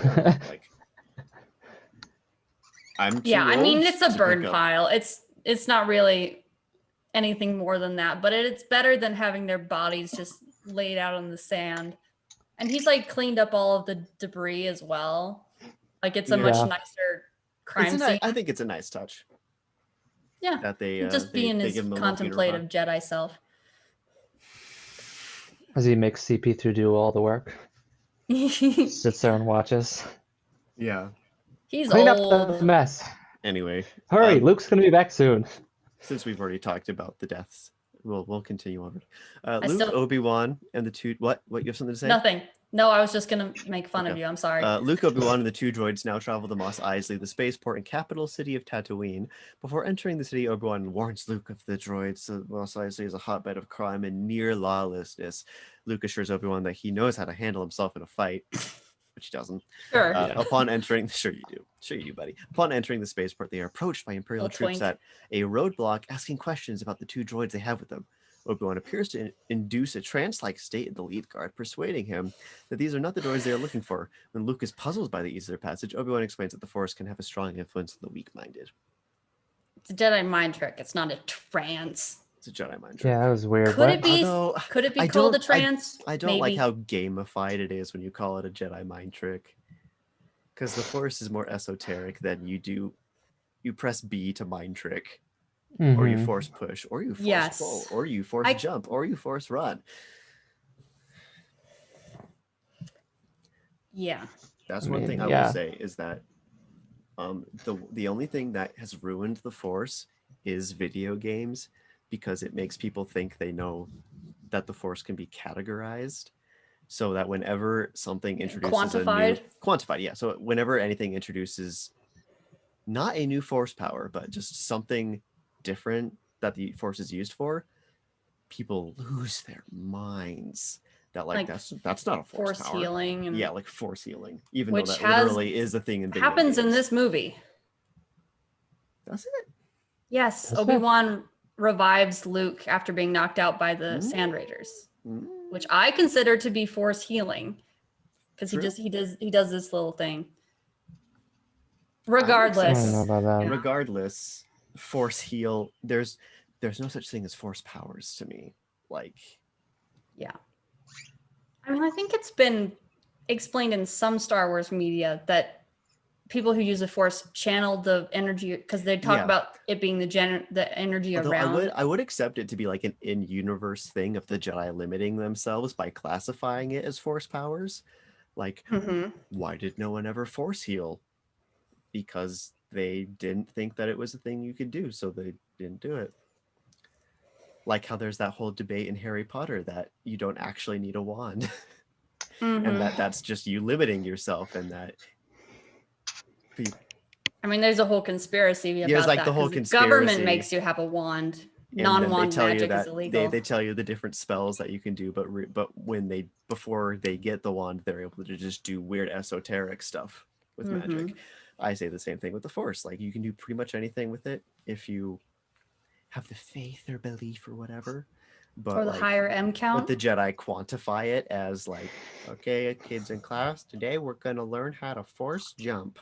Like, I'm too I mean, old it's a to burn pick up. pile. It's not really anything more than that, but it's better than having their bodies just laid out on the sand. And he's like cleaned up all of the debris as well. Like it's a much nicer crime scene. I think it's a nice touch. Yeah, that they just being they his give him a little contemplative funeral Jedi self. As he makes CP3 do all the work. He's Sits there and watches. Yeah. Clean old. up the mess. Anyway, Hurry, Luke's gonna be back soon. Since we've already talked about the deaths, we'll continue on. Luke, Obi-Wan, and the two. What? You have something to say? Nothing. No, I was just gonna make fun of Okay. you. I'm sorry. Luke, Obi-Wan, and the two droids now travel to Mos Eisley, the spaceport and capital city of Tatooine. Before entering the city, Obi-Wan warns Luke of the droids. Mos Eisley is a hotbed of crime and near lawlessness. Luke assures Obi-Wan that he knows how to handle himself in a fight, which he doesn't. Sure. Upon entering, sure you do, buddy. Upon entering the spaceport, they are approached by Imperial Little troops twink. at a roadblock, asking questions about the two droids they have with them. Obi-Wan appears to induce a trance-like state in the lead guard, persuading him that these are not the droids they are looking for. When Luke is puzzled by the ease of their passage, Obi-Wan explains that the Force can have a strong influence on the weak-minded. It's a Jedi mind trick. It's not a trance. It's a Jedi mind trick. Yeah, that was weird. Could What? it be? Although, Could it be I called a don't- trance? I don't Maybe. like how gamified it is when you call it a Jedi mind trick. Because the Force is more esoteric than you press B to mind trick. Or you Mhm. force push, or you force Yes. pull, or you force jump, or you force run. Yeah. That's I one mean, thing I yeah. will say is that the only thing that has ruined the Force is video games, because it makes people think they know that the Force can be categorized, so that whenever something introduces quantified, yeah. So whenever anything introduces not a new Force power, but just something different that the Force is used for, people lose their minds. That like that's not a Force power. Healing. And Yeah, like Force healing, even Which though that has- literally is a thing in video happens in games. this movie. Does it? Yes, Does it? Obi-Wan revives Luke after being knocked out by the Sand Raiders, which I consider to be Force healing, because he does this little thing. I don't know Regardless, about that. Regardless, Force heal. There's no such thing as Force powers to me. Like, yeah. I mean, I think it's been explained in some Star Wars media that people who use the Force channel the energy, because they talk Yeah. about it being the energy although around. I would accept it to be like an in-universe thing of the Jedi limiting themselves by classifying it as Force powers. Like, Mhm. why did no one ever Force heal? Because they didn't think that it was a thing you could do, so they didn't do it. Like how there's that whole debate in Harry Potter that you don't actually need a wand. Mhm. And that's just you limiting yourself, and that I mean, there's a whole conspiracy about there's like that, the whole 'cause government conspiracy. makes you have a wand. And then they Non-wand tell you magic that is illegal. they tell you the different spells that you can do, but when before they get the wand, they're able to just do weird esoteric stuff with magic. I say the same thing with the Force. Like, you can do pretty much anything with it if you have the faith or belief or whatever. But Or the like, higher M count. but the Jedi quantify it as like, okay, kids in class, today we're gonna learn how to Force jump.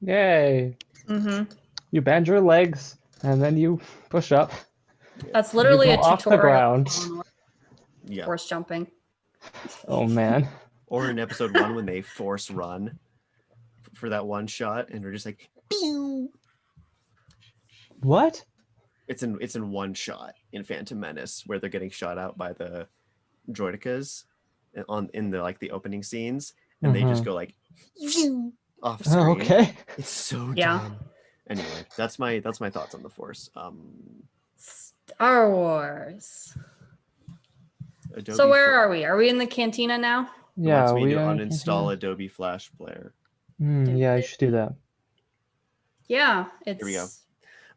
Yay! Mhm. You bend your legs and then you push up. That's literally go a off the tutorial ground. on Yeah. Force jumping. Oh man. Or in episode 1 when they Force run for that one shot, and they're just like, pew! What? It's in one shot in Phantom Menace where they're getting shot out by the droidicas in the like the opening scenes, and they just go like off screen. Oh, okay. It's so Yeah. dumb. Anyway, that's my thoughts on the Force. Star Wars. Adobe So where are we? Are we in the cantina now? It Yeah, wants me we to are. uninstall Adobe Flash Player. Yeah, I should do that. Yeah, it's. Here we go.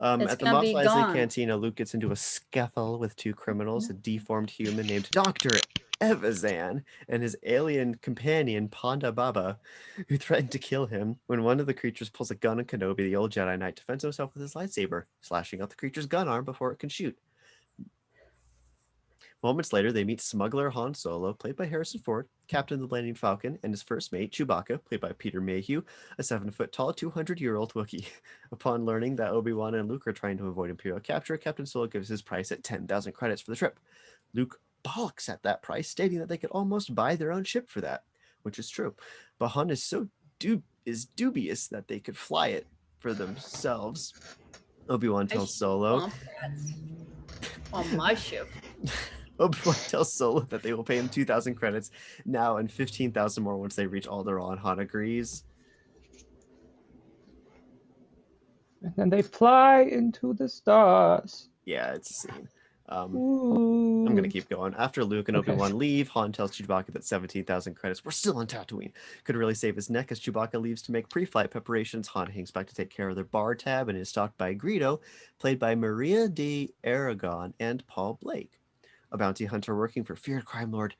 It's At the gonna Mos be Eisley gone. Cantina, Luke gets into a scuffle with two criminals, a deformed human named Dr. Evazan and his alien companion, Ponda Baba, who threatened to kill him when one of the creatures pulls a gun on Kenobi, the old Jedi Knight, defends himself with his lightsaber, slashing out the creature's gun arm before it can shoot. Moments later, they meet smuggler Han Solo, played by Harrison Ford, captain of the Millennium Falcon, and his first mate, Chewbacca, played by Peter Mayhew, a 7-foot-tall, 200-year-old Wookiee. Upon learning that Obi-Wan and Luke are trying to avoid Imperial capture, Captain Solo gives his price at 10,000 credits for the trip. Luke balks at that price, stating that they could almost buy their own ship for that, which is true. But Han is so dubious that they could fly it for themselves. Obi-Wan tells Solo on my ship. Obi-Wan tells Solo that they will pay him 2,000 credits now and 15,000 more once they reach Alderaan. Han agrees. And then they fly into the stars. Yeah, it's a scene. I'm going to keep going. After Luke and Okay. Obi-Wan leave, Han tells Chewbacca that 17,000 credits were still on Tatooine. Could really save his neck as Chewbacca leaves to make pre-flight preparations. Han hangs back to take care of their bar tab and is stalked by Greedo, played by Maria de Aragon and Paul Blake, a bounty hunter working for feared crime lord.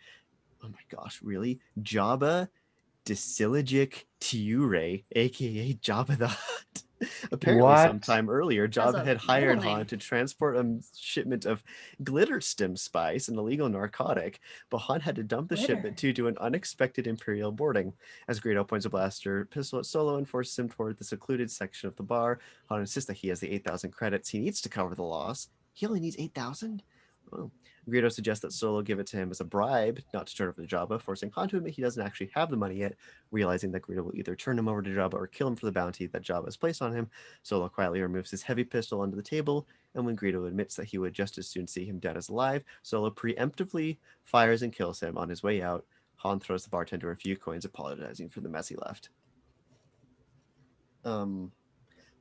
Oh my gosh, really? Jabba Disilagic Tiure, aka Jabba the Hutt. Apparently, What? sometime earlier, Jabba a had hired middle Han name. to transport a shipment of glitter stem spice, an illegal narcotic, but Han had to dump the Glitter. shipment due to an unexpected Imperial boarding. As Greedo points a blaster pistol at Solo and forces him toward the secluded section of the bar, Han insists that he has the 8,000 credits he needs to cover the loss. He only needs 8,000? Oh. Greedo suggests that Solo give it to him as a bribe, not to turn over to Jabba, forcing Han to admit he doesn't actually have the money yet. Realizing that Greedo will either turn him over to Jabba or kill him for the bounty that Jabba has placed on him, Solo quietly removes his heavy pistol under the table, and when Greedo admits that he would just as soon see him dead as alive, Solo preemptively fires and kills him. On his way out, Han throws the bartender a few coins, apologizing for the mess he left.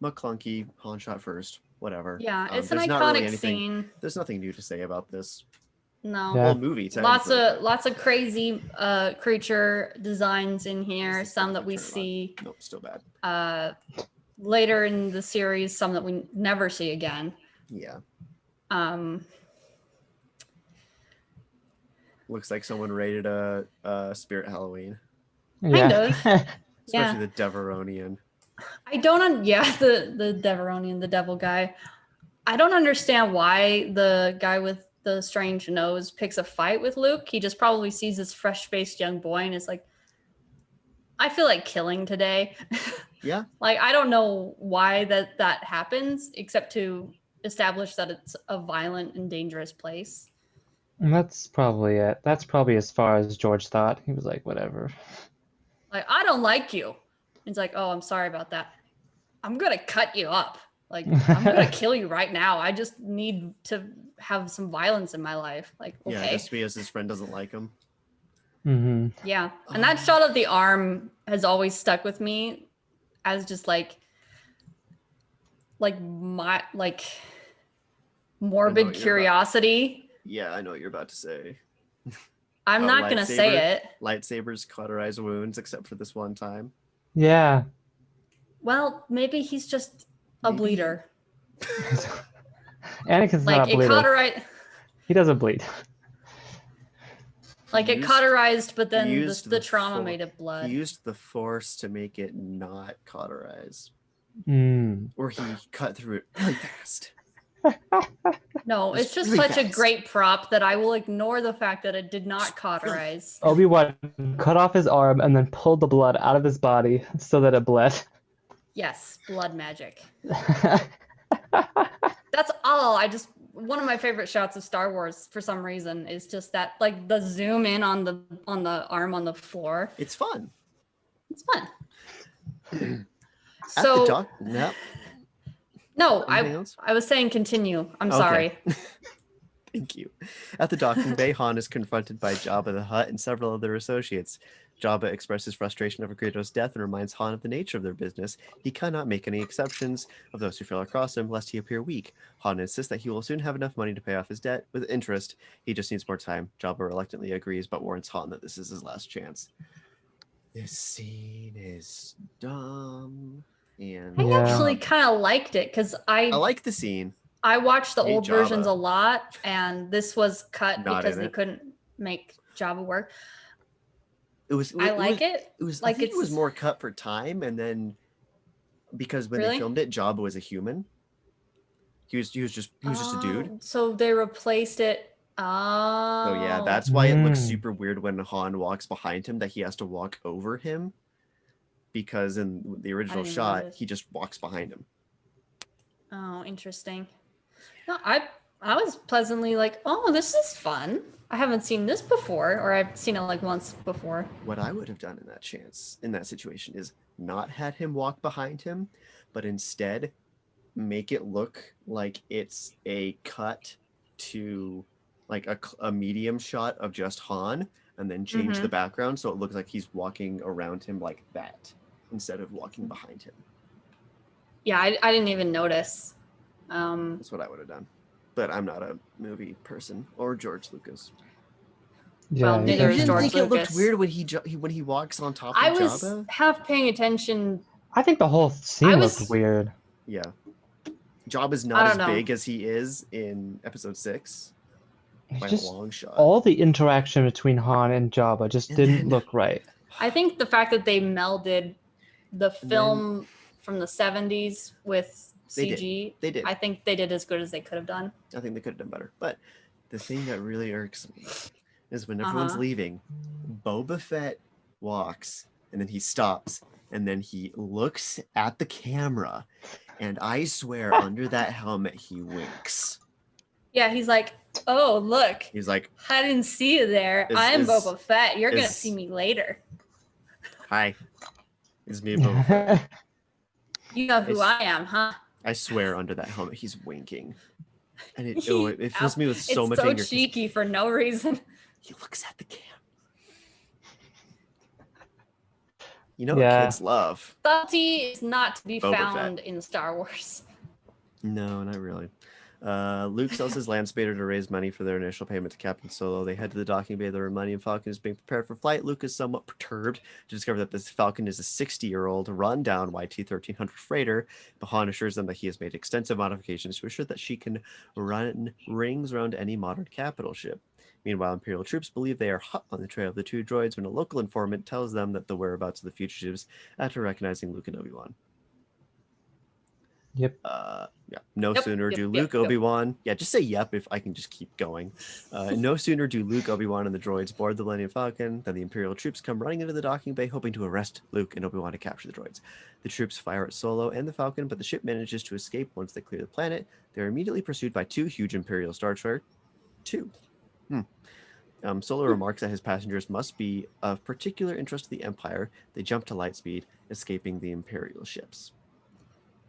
McClunky, Han shot first, whatever. Yeah, it's an there's not really iconic anything. scene. There's nothing new to say about this No. Yeah. whole movie. Lots technically, but- of crazy creature designs in here, Is this some thing that we turn it on? see Nope, still bad. later in the series, some that we never see again. Yeah, Um looks like someone raided a Spirit Halloween, Yeah. especially Yeah. the Deveronian. I don't the Deveronian, the devil guy. I don't understand why the guy with the strange nose picks a fight with Luke. He just probably sees this fresh-faced young boy and is like, I feel like killing today. Yeah, Like, I don't know why that happens, except to establish that it's a violent and dangerous place. That's probably it. That's probably as far as George thought. He was like, whatever. Like, I don't like you. It's like, oh, I'm sorry about that. I'm gonna cut you up. Like, I'm gonna kill you right now. I just need to have some violence in my life. Like, yeah, okay. just because his friend doesn't like him. Hmm. Yeah. And that shot of the arm has always stuck with me as just my what morbid you're about- curiosity. Yeah, I know what you're about to say. I'm About not gonna say lightsaber? it. Lightsabers cauterize wounds, except for this one time. Yeah. Well, maybe he's just a Maybe. bleeder. Anakin's not Like a it bleeder. cauterized He doesn't bleed. like it Used- cauterized, but then used the the trauma full- made it blood. He used the Force to make it not cauterize, Mm. or he cut through it really fast. No, It's it's just really such a fast. great prop that I will ignore the fact that it did not cauterize. Obi-Wan cut off his arm and then pulled the blood out of his body so that it bled. Yes, blood magic. That's all. One of my favorite shots of Star Wars for some reason is just that, like, the zoom in on the arm on the floor. It's fun. It's fun. At So the dock. Yep. no, Anything else? I was saying continue. I'm Okay. sorry. Thank you. At the docking bay, Han is confronted by Jabba the Hutt and several other associates. Jabba expresses frustration over Greedo's death and reminds Han of the nature of their business. He cannot make any exceptions of those who fell across him, lest he appear weak. Han insists that he will soon have enough money to pay off his debt with interest. He just needs more time. Jabba reluctantly agrees, but warns Han that this is his last chance. This scene is dumb. And I Yeah. actually kind of liked it because I like the scene. I watched the Hey, old versions Jabba. a lot, and this was cut Not because in they it. couldn't make Jabba work. It was. I like it. It was. Like, I think it was it's- more cut for time, and then because when they Really? filmed it, Jabba was a human. He was just a dude. Oh, so they replaced it. Oh. So yeah, that's why it looks Mm. super weird when Han walks behind him that he has to walk over him, because in the original didn't even shot notice. he just walks behind him. Oh, interesting. No, I was pleasantly like, oh, this is fun. I haven't seen this before, or I've seen it like once before. What I would have done in that situation is not had him walk behind him, but instead make it look like it's a cut to like a medium shot of just Han, and then change the background so it looks like he's walking around him like that instead of walking behind him. Yeah, I didn't even notice. That's what I would have done. but I'm not a movie person or George Lucas. Yeah, Well, you neither You is can- didn't George think it looked Lucas. weird when he walks on top of I was Jabba? half paying attention. I think the whole scene was- looked weird. Yeah. Jabba's I not don't as know. big as he is in Episode 6 It's by a just long shot. all the interaction between Han and Jabba just And didn't then- look right. I think the fact that they melded the And film from the 70s with They did. CG, They did. I think they did as good as they could have done. I think they could have done better. But the thing that really irks me is when everyone's Uh-huh. leaving, Boba Fett walks and then he stops and then he looks at the camera, and I swear under that helmet he winks. Yeah, he's like, oh, look, He's like, I didn't see you there. Is- I'm is- Boba Fett. You're going to is- see me later. "Hi, it's me, Boba Fett." You know who It's- I am, huh? I swear under that helmet he's winking, and it fills me with so it's much so anger. 'cause cheeky for no reason. He looks at the camera. You know what Yeah. kids love? Subtlety is not to be Boba Fett. found in Star Wars. No, not really. Luke sells his land speeder to raise money for their initial payment to Captain Solo. They head to the docking bay. The Millennium Falcon is being prepared for flight. Luke is somewhat perturbed to discover that this Falcon is a 60-year-old run-down YT-1300 freighter. But Han assures them that he has made extensive modifications to ensure that she can run rings around any modern capital ship. Meanwhile, Imperial troops believe they are hot on the trail of the two droids when a local informant tells them that the whereabouts of the fugitives after recognizing Luke and Obi-Wan. Yep. Yeah. No Yep, sooner yep, do yep, Luke, yep. Obi-Wan. Yeah, just say yep if I can just keep going. No sooner do Luke, Obi-Wan, and the droids board the Millennium Falcon than the Imperial troops come running into the docking bay, hoping to arrest Luke and Obi-Wan to capture the droids. The troops fire at Solo and the Falcon, but the ship manages to escape once they clear the planet. They're immediately pursued by two huge Imperial Star Destroyers. Two. Solo remarks that his passengers must be of particular interest to the Empire. They jump to light speed, escaping the Imperial ships.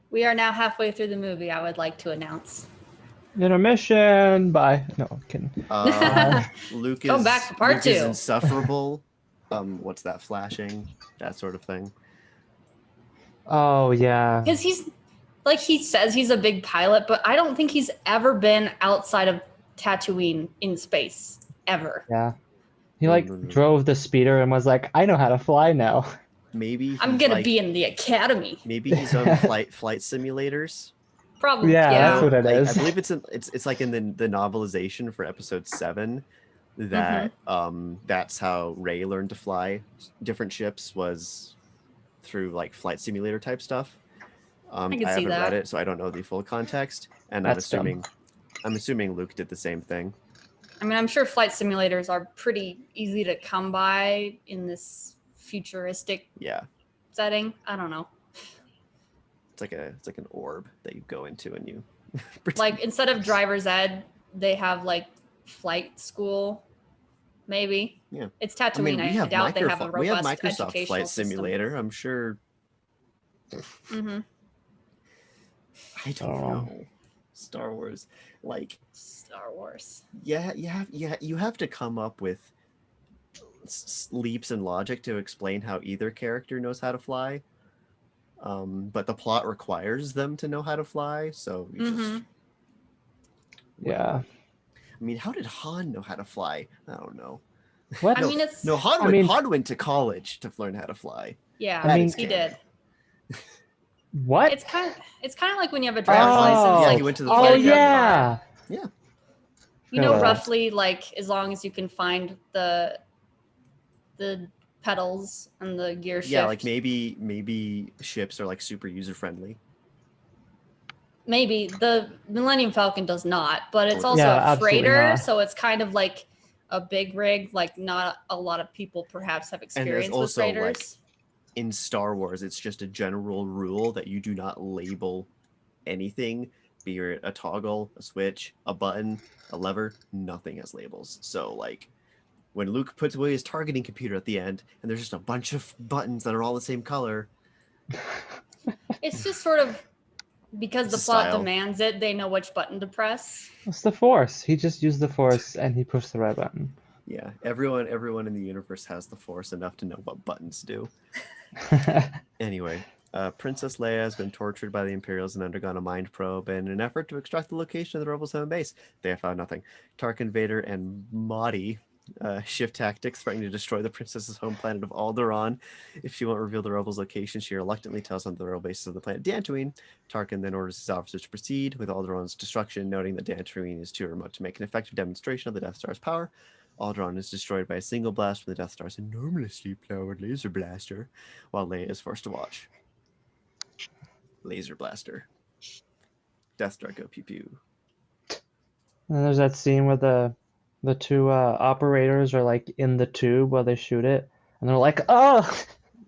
We are now halfway through the movie, I would like to announce. Intermission. Bye. No, I'm kidding. Luke Come is back for part Luke is two. insufferable. What's that? Flashing, that sort of thing. Oh yeah. Because he's, like he says he's a big pilot, but I don't think he's ever been outside of Tatooine in space, ever. Yeah. He like No. drove the speeder and was like, I know how to fly now. Maybe I'm he's going to like- be in the academy. Maybe he's on flight simulators. Probably. Yeah, Yeah. that's what it Like, is. I believe it's like in the novelization for Episode 7 that that's how Rey learned to fly different ships, was through like flight simulator type stuff. can see haven't that. read it, so I don't know the full context. And That's dumb. I'm assuming Luke did the same thing. I mean, I'm sure flight simulators are pretty easy to come by in this futuristic Yeah. setting. I don't know. It's like an orb that you go into and you Like instead of driver's ed, they have like flight school. Maybe. Yeah. It's Tatooine. I doubt they have a robust we have Microsoft educational Flight system. Simulator. I'm sure. Mm-hmm. I don't Oh. know. Star Wars, like, Star Wars. yeah, you have to come up with leaps in logic to explain how either character knows how to fly. But the plot requires them to know how to fly, so you just. Yeah. I mean, how did Han know how to fly? I don't know. What? I mean, it's No, Han, I mean- Han went to college to learn how to fly. yeah. I mean- he did. What? It's kind of like when you have a driver's Oh. license. Yeah, Like, he went to the you Oh flight gotta get a yeah. car. You know, Yeah. roughly like as long as you can find the pedals and the gear shift. Yeah, like maybe ships are like super user friendly. Maybe the Millennium Falcon does not, but it's Yeah, also a absolutely freighter, not. so it's kind of like a big rig. Like not a lot of people perhaps have there's experience with also, like, freighters. In Star Wars, it's just a general rule that you do not label anything, be it a toggle, a switch, a button, a lever. Nothing has labels. So like when Luke puts away his targeting computer at the end, and there's just a bunch of buttons that are all the same color. It's just sort of because the It's a plot style. demands it. They know which button to press. It's the Force. He just used the Force and he pushed the right button. Yeah, everyone in the universe has the Force enough to know what buttons do. Anyway, Princess Leia has been tortured by the Imperials and undergone a mind probe in an effort to extract the location of the Rebels' home base. They have found nothing. Tarkin, Vader, and Maudie shift tactics, threatening to destroy the princess's home planet of Alderaan. If she won't reveal the Rebels' location, she reluctantly tells them the rebel bases of the planet Dantooine. Tarkin then orders his officers to proceed with Alderaan's destruction, noting that Dantooine is too remote to make an effective demonstration of the Death Star's power. Alderaan is destroyed by a single blast from the Death Star's enormously powered laser blaster, while Leia is forced to watch. Laser blaster. Death Star go pew pew. And there's that scene where the two operators are like in the tube while they shoot it, and they're like, "Oh!"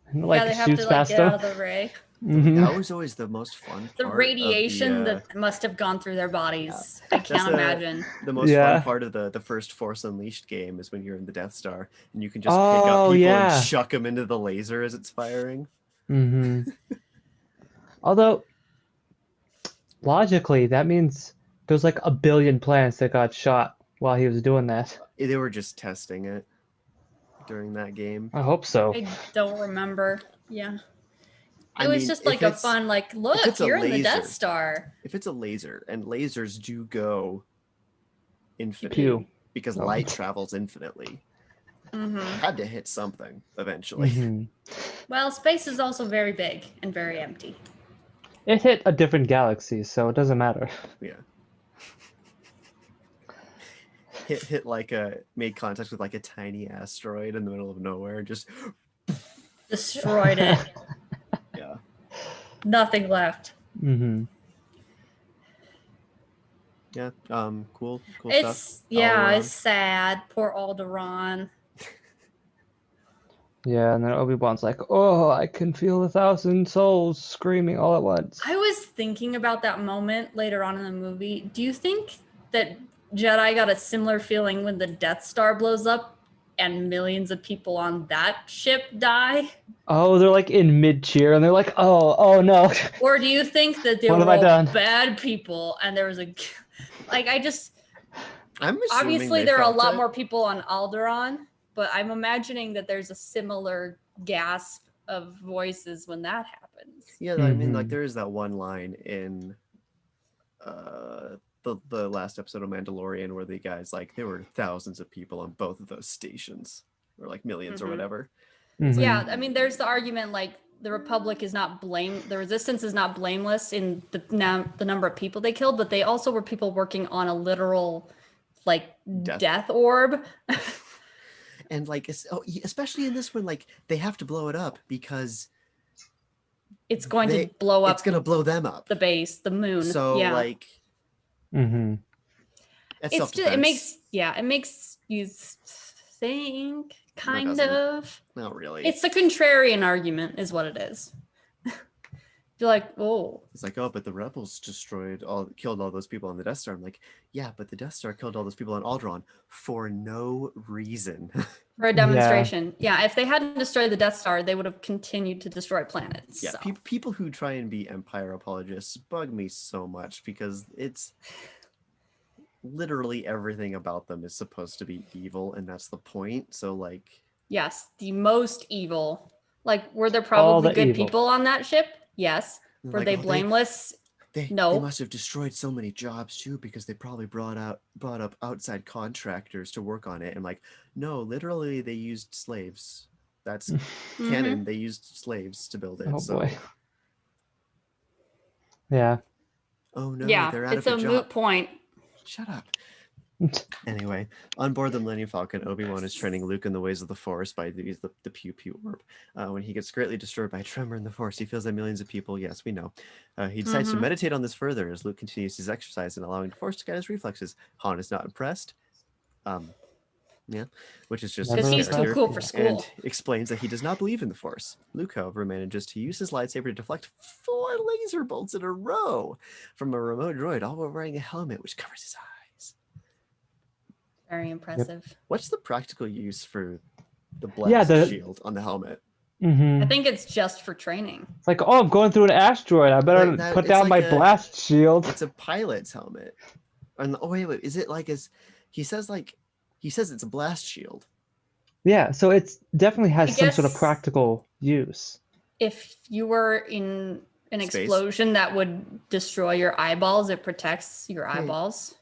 and like they have shoots to like past get them. out of the ray. Mhm. That was always the most fun part. The radiation that must have gone through their bodies. I can't imagine. The most Yeah. fun part of the first Force Unleashed game is when you're in the Death Star and you can just pick Oh, up people yeah. and chuck them into the laser as it's firing. Mm-hmm. Although, logically, that means there's like a billion planets that got shot while he was doing that. They were just testing it during that game. I hope so. I don't remember. Yeah. I It was mean, just if like a it's- fun, like, look, it's a you're in the Death laser. Star. If it's a laser, and lasers do go infinite Pew. because Oh. light travels infinitely, Hmm had to hit something eventually. Mhm. Well, space is also very big and very empty. It hit a different galaxy, so it doesn't matter. Yeah. Hit like made contact with like a tiny asteroid in the middle of nowhere and just Destroyed it. yeah. Nothing left. Mm-hmm. Yeah. Cool stuff. It's yeah, all it's sad. Poor Alderaan. Yeah, and then Obi-Wan's like, "Oh, I can feel 1,000 souls screaming all at once." I was thinking about that moment later on in the movie. Do you think that Jedi got a similar feeling when the Death Star blows up and millions of people on that ship die? Oh, they're like in mid-cheer, and they're like, "Oh no." Or do you think that they What were have I all done? bad people and there was a like I just I'm assuming obviously they there are a felt lot it. more people on Alderaan, but I'm imagining that there's a similar gasp of voices when that happens. Yeah, I mean, like Mhm. there is that one line in the last episode of Mandalorian where the guy's like, there were thousands of people on both of those stations, or like 1,000,000s or Mhm. whatever. Mhm. Yeah, I mean, there's the argument like the Republic is not the Resistance is not blameless in the number of people they killed, but they also were people working on a literal like death orb. And like, especially in this one, like they have to blow it up because It's going to blow up it's gonna blow them up. the base, the moon. So yeah. like, Mm-hmm. that's It's self-defense. just it makes you think kind doesn't. of. Not really. It's the contrarian argument is what it is. You're like, oh, It's like, oh, but the rebels killed all those people on the Death Star. I'm like, yeah, but the Death Star killed all those people on Alderaan for no reason. for a demonstration. Yeah, if they hadn't destroyed the Death Star, they would have continued to destroy planets. Yeah, so. people who try and be Empire apologists bug me so much because it's literally everything about them is supposed to be evil, and that's the point. So like, Yes, the most evil. Like, were there All probably the good evil. people on that ship? Yes. Were like, they oh, blameless? They No. must have destroyed so many jobs too because they probably brought up outside contractors to work on it. And like, no, literally they used slaves. That's canon. They used slaves to build it. Oh so, boy. Yeah. oh no, Yeah, they're out it's of a a job. moot point. Shut up. Anyway, on board the Millennium Falcon, Obi-Wan is training Luke in the ways of the Force by the Pew Pew orb. When he gets greatly disturbed by a tremor in the Force, he feels that millions of people, yes, we know. He decides to meditate on this further as Luke continues his exercise and allowing the Force to guide his reflexes. Han is not impressed. Yeah, which is just Because his he's too character, cool for school. and explains that he does not believe in the Force. Luke, however, manages to use his lightsaber to deflect 4 laser bolts in a row from a remote droid, all while wearing a helmet which covers his eyes. Very impressive. What's the practical use for the Yeah, blast shield on the helmet? Mm-hmm. I think it's just for training. It's like, oh, I'm going through an asteroid. I better Like that- put it's down like my a- blast shield. It's a pilot's helmet. And oh wait, is it like he says it's a blast shield. Yeah, so it's definitely has I some sort of guess- practical use. if you were in an Space. explosion that would destroy your eyeballs, it protects your Hey. eyeballs.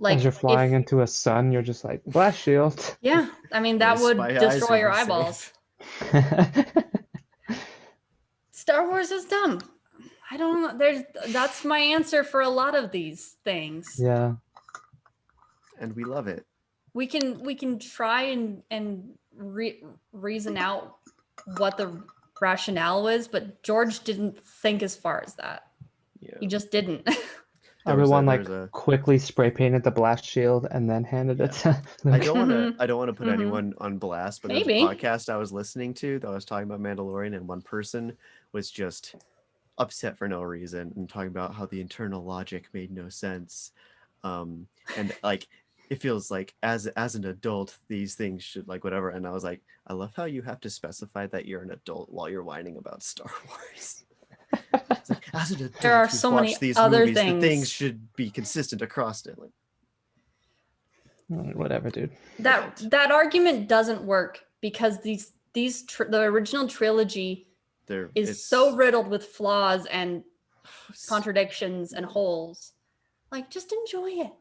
As you're If- flying into a sun, you're just like, blast shield. yeah, I mean At that least would my eyes destroy will your be safe. eyeballs. Star Wars is dumb. I don't know. That's my answer for a lot of these things. Yeah. And we love it. We can try and reason out what the rationale is, but George didn't think as far as that. Yeah. He just didn't. There was Everyone a- quickly spray painted the blast shield and then handed it to I Luke. don't want to. I don't want to put Mhm. anyone on blast, but there's a Maybe. podcast I was listening to that was talking about Mandalorian, and one person was just upset for no reason and talking about how the internal logic made no sense, and like it feels like as an adult these things should like whatever. And I was like, I love how you have to specify that you're an adult while you're whining about Star Wars. It's like, as an adult There are who's so many watched these other movies, the things. things should be consistent across it. Like, Whatever, dude. That argument doesn't work because the original trilogy is so riddled with flaws and contradictions and holes. Like, just enjoy it.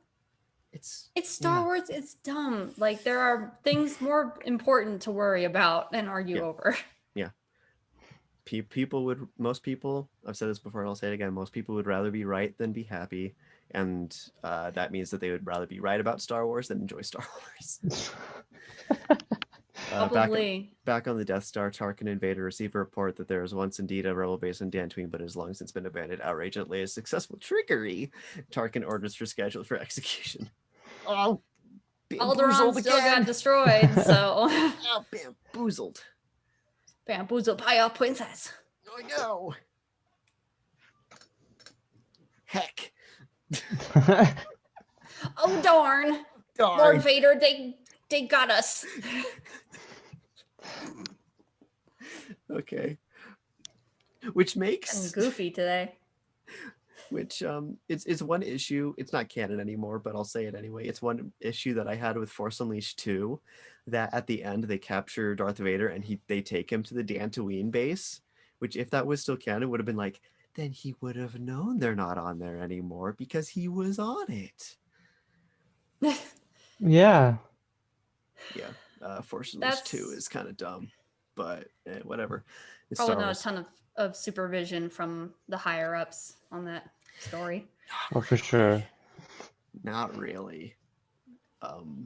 It's Star yeah. Wars. It's dumb. Like, there are things more important to worry about and argue Yeah. over. Most people, I've said this before and I'll say it again, most people would rather be right than be happy, and that means that they would rather be right about Star Wars than enjoy Star Wars. Probably. Back on the Death Star, Tarkin and Vader receive a report that there was once indeed a rebel base on Dantooine, but has long since been abandoned. Outrage at Leia's successful trickery, Tarkin orders for scheduled for execution. Oh, Alderaan bamboozled still got again. destroyed, so Oh, bamboozled. bamboozled by our princess. Oh no. Heck. Oh darn! Lord Darn. Vader, they got us. Okay. Which I'm makes goofy today. it's one issue. It's not canon anymore, but I'll say it anyway. It's one issue that I had with Force Unleashed 2, that at the end they capture Darth Vader and they take him to the Dantooine base, which if that was still canon would have been like, then he would have known they're not on there anymore because he was on it. Yeah. Yeah. Force Unleashed 2 is kind of dumb, but whatever. It's Probably Star not Wars. a ton of supervision from the higher ups on that story. Oh, for sure. Not really.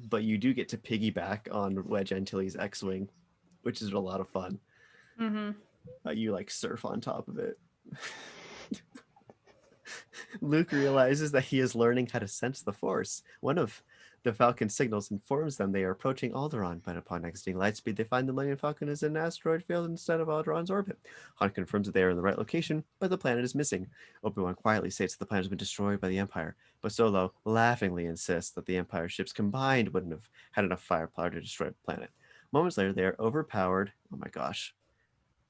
But you do get to piggyback on Wedge Antilles' X-Wing, which is a lot of fun. Mm-hmm. You like surf on top of it. Luke realizes that he is learning how to sense the Force. One of the Falcon's signals informs them they are approaching Alderaan, but upon exiting lightspeed, they find the Millennium Falcon is in an asteroid field instead of Alderaan's orbit. Han confirms that they are in the right location, but the planet is missing. Obi-Wan quietly states that the planet has been destroyed by the Empire, but Solo laughingly insists that the Empire ships combined wouldn't have had enough firepower to destroy the planet. Moments later, they are overpowered. Oh my gosh.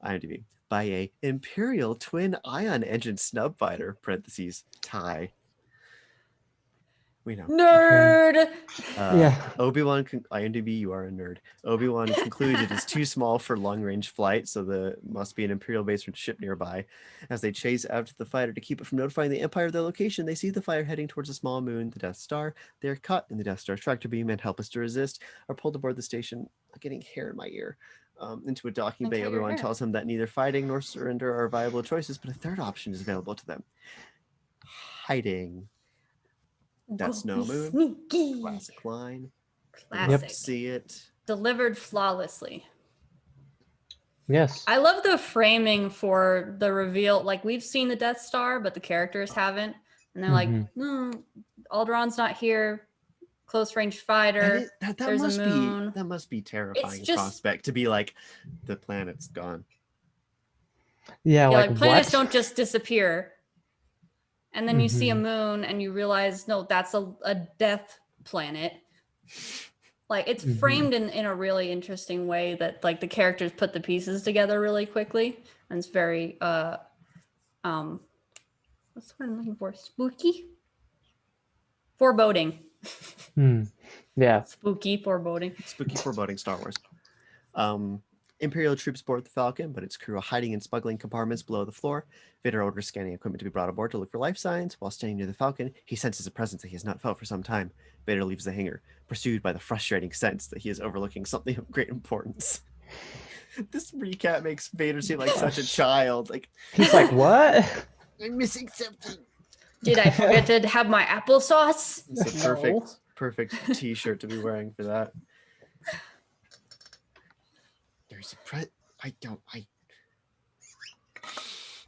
IMDb. By a Imperial twin ion engine snub fighter, parentheses, TIE. We know. Nerd. Yeah. Obi-Wan, IMDb, you are a nerd. Obi-Wan concludes it is too small for long-range flight, so there must be an Imperial base or ship nearby. As they chase after the fighter to keep it from notifying the Empire of their location, they see the fighter heading towards a small moon, the Death Star. They are caught in the Death Star's tractor beam and helpless to resist, are pulled aboard the station. I'm getting hair in my ear. Into a docking bay. Until your Obi-Wan hair. tells him that neither fighting nor surrender are viable choices, but a third option is available to them. Hiding. That's Go no be moon. Sneaky. Classic line. Classic. See it. Delivered flawlessly. Yes. I love the framing for the reveal. Like, we've seen the Death Star, but the characters haven't. And they're like, no, Alderaan's not here. Close range fighter. There's a moon. That must be terrifying It's just- prospect to be like, the planet's gone. Yeah, Yeah, like planets what? don't just disappear. And then you see a moon and you realize, no, that's a death planet. Like, it's framed in a really interesting way that like the characters put the pieces together really quickly. And it's very what's the word I'm looking for? Spooky? Foreboding. Yeah. Spooky foreboding. Spooky foreboding Star Wars. Imperial troops board the Falcon, but its crew are hiding in smuggling compartments below the floor. Vader orders scanning equipment to be brought aboard to look for life signs. While standing near the Falcon, he senses a presence that he has not felt for some time. Vader leaves the hangar, pursued by the frustrating sense that he is overlooking something of great importance. This recap makes Vader seem like such a child. Like, He's like, what? I'm missing something. Did I forget to have my applesauce? It's a perfect t-shirt to be wearing for that. There's a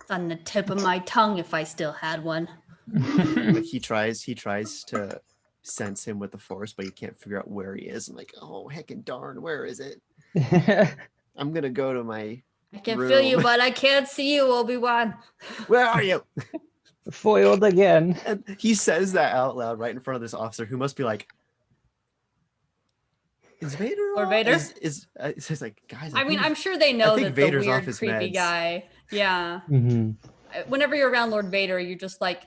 It's on the tip of my tongue if I still had one. like he tries to sense him with the Force, but he can't figure out where he is. I'm like, oh heckin' darn, where is it? I'm gonna go to my I can room. feel you, but I can't see you, Obi-Wan. Where are you? Foiled again. And he says that out loud right in front of this officer who must be like, is Vader Or on? Vader? It's like, guys, I mean, think- I'm sure they know think that Vader's the off weird, his creepy meds. guy. Yeah. Hmm. Whenever you're around Lord Vader, you're just like,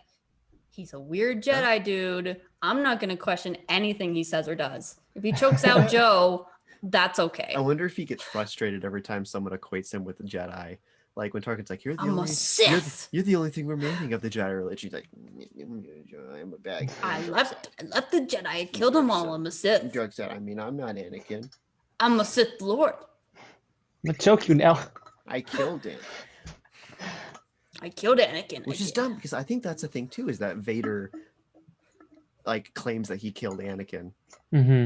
he's a weird Jedi dude. I'm not going to question anything he says or does. If he chokes out Joe, that's okay. I wonder if he gets frustrated every time someone equates him with the Jedi. Like when Tarkin's like, I'm a Sith. you're the only thing remaining of the Jedi religion. He's like, I'm a bad. I left the Jedi. I killed them all. I'm a Sith. Drugs that I mean, I'm not Anakin. I'm a Sith Lord. I'm gonna choke you now. I killed him. I killed Anakin. Which is dumb because I think that's the thing too, is that Vader like claims that he killed Anakin. Hmm.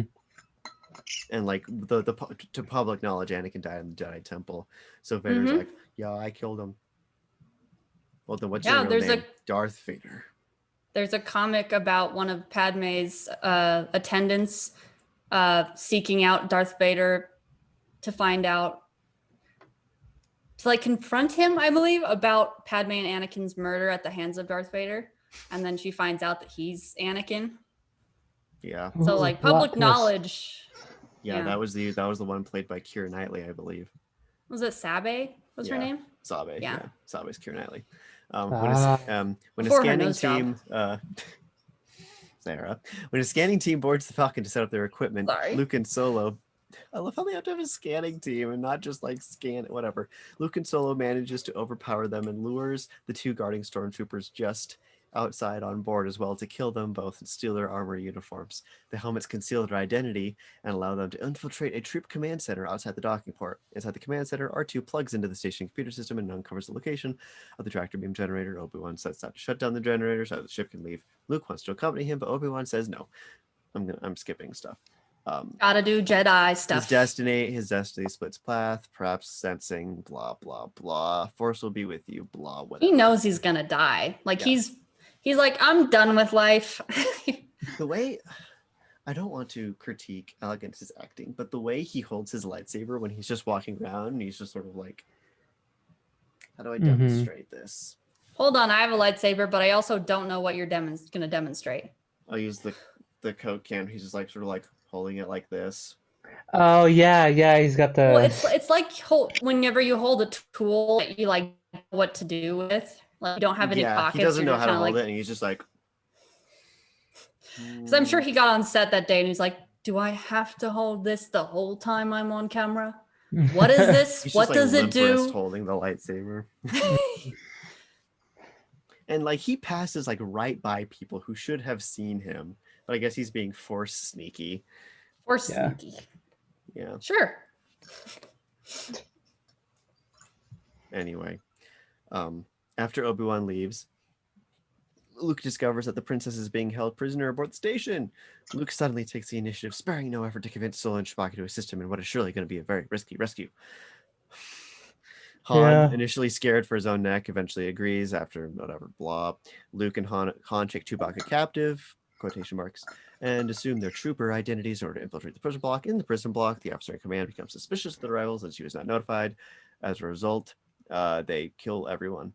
And like to public knowledge, Anakin died in the Jedi Temple. So Vader's like, yeah, I killed him. Well, then what's your real name? Darth Vader. There's a comic about one of Padme's attendants seeking out Darth Vader to find out, to like confront him, I believe, about Padme and Anakin's murder at the hands of Darth Vader. And then she finds out that he's Anakin. Yeah. So like Plot public twist. knowledge. Yeah, Yeah. that was the one played by Keira Knightley, I believe. Was it Sabe? What's her Yeah. name? Sabe. Yeah. Yeah. Sabe's Keira Knightley. When a Before her scanning nose job. team Sarah. When a scanning team boards the Falcon to set up their equipment, Sorry. Luke and Solo. I love how they have to have a scanning team and not just like scan whatever. Luke and Solo manages to overpower them and lures the two guarding stormtroopers just outside on board as well to kill them both and steal their armor uniforms. The helmets conceal their identity and allow them to infiltrate a troop command center outside the docking port. Inside the command center, R2 plugs into the station computer system and uncovers the location of the tractor beam generator. Obi-Wan sets out to shut down the generator so that the ship can leave. Luke wants to accompany him, but Obi-Wan says no. I'm skipping stuff. Gotta do Jedi stuff. His destiny splits path, perhaps sensing blah blah blah. Force will be with you, blah whatever. He knows he's gonna die. Like Yeah. he's like, I'm done with life. The way I don't want to critique Elegant's acting, but the way he holds his lightsaber when he's just walking around and he's just sort of like, how do I demonstrate this? Hold on, I have a lightsaber, but I also don't know what you're gonna demonstrate. I'll use the Coke can. He's just like sort of like holding it like this. Oh yeah, he's got the. Well, it's like whenever you hold a tool that you like know what to do with. Like you don't have any pockets. He doesn't know how to hold like, it, and he's just like. Because I'm sure he got on set that day and he's like, "Do I have to hold this the whole time I'm on camera? What is this? He's What just, does like, it limp wrist do?" holding the lightsaber. And like he passes like right by people who should have seen him, but I guess he's being force sneaky. Or Yeah. sneaky. Yeah. Sure. Anyway, after Obi-Wan leaves, Luke discovers that the princess is being held prisoner aboard the station. Luke suddenly takes the initiative, sparing no effort to convince Solo and Chewbacca to assist him in what is surely going to be a very risky rescue. Han, initially scared for his own neck, eventually agrees after whatever blah. Luke and Han take Chewbacca captive, quotation marks, and assume their trooper identities in order to infiltrate the prison block. In the prison block, the officer in command becomes suspicious of the rivals and she was not notified. As a result, they kill everyone.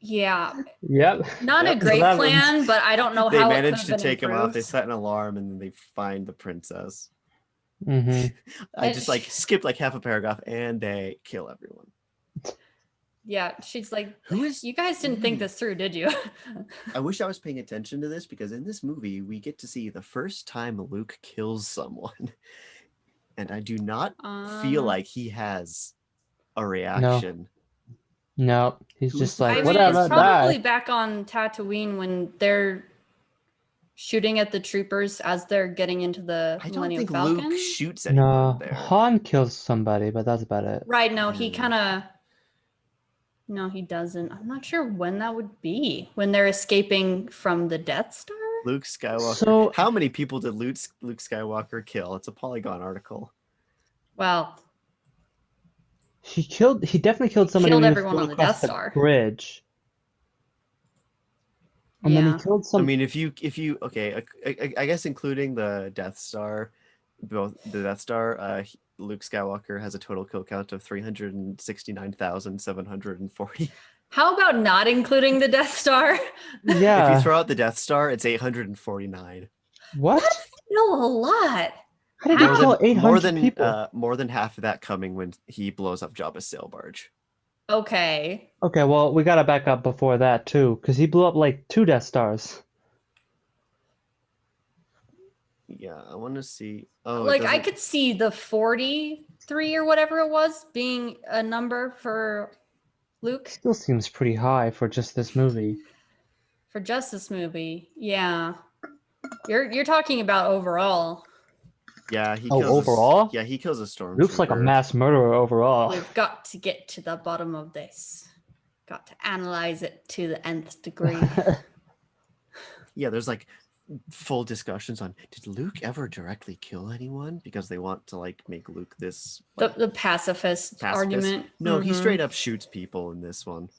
Yeah. Yep. Not a Yep. great So that plan, but I don't know They how managed to it could have been take him off. They improved. set an alarm and then they find the princess. Hmm. I just like skipped like half a paragraph and they kill everyone. Yeah, she's like, Who is? you guys didn't think this through, did you? I wish I was paying attention to this because in this movie we get to see the first time Luke kills someone. and I do not feel like he has a reaction. No, he's Who's just the like, I first mean, whatever, it's probably die. back on Tatooine when they're shooting at the troopers as they're getting into the I don't Millennium think Falcon. Luke shoots anyone No, there. Han kills somebody, but that's about it. Right, no, he Mm. kind of... No, he doesn't. I'm not sure when that would be. When they're escaping from the Death Star? Luke Skywalker. So- How many people did Luke Skywalker kill? It's a Polygon article. Well, He definitely killed somebody killed when he was everyone going on the across Death the Star. bridge. And then yeah. he killed I some. mean, if you okay, I guess including the Death Star, both the Death Star, Luke Skywalker has a total kill count of 369,740. How about not including the Death Star? Yeah. If you throw out the Death Star, it's 849. What? Still a lot. How did he How? kill 800 people? More than half of that coming when he blows up Jabba's sail barge. Okay. Okay, well, we gotta back up before that too, because he blew up like 2 Death Stars. Yeah, I want to see. Oh, Like, I could see the 43 or whatever it was being a number for Luke Still seems pretty high for just this movie. for just this movie. Yeah. You're talking about overall. Yeah, he Oh, kills overall? Yeah, he kills a stormtrooper. Luke's like a mass murderer overall. We've got to get to the bottom of this. Got to analyze it to the nth degree. Yeah, there's like full discussions on did Luke ever directly kill anyone because they want to like make Luke this like, The pacifist argument. No, he Mhm. straight up shoots people in this one.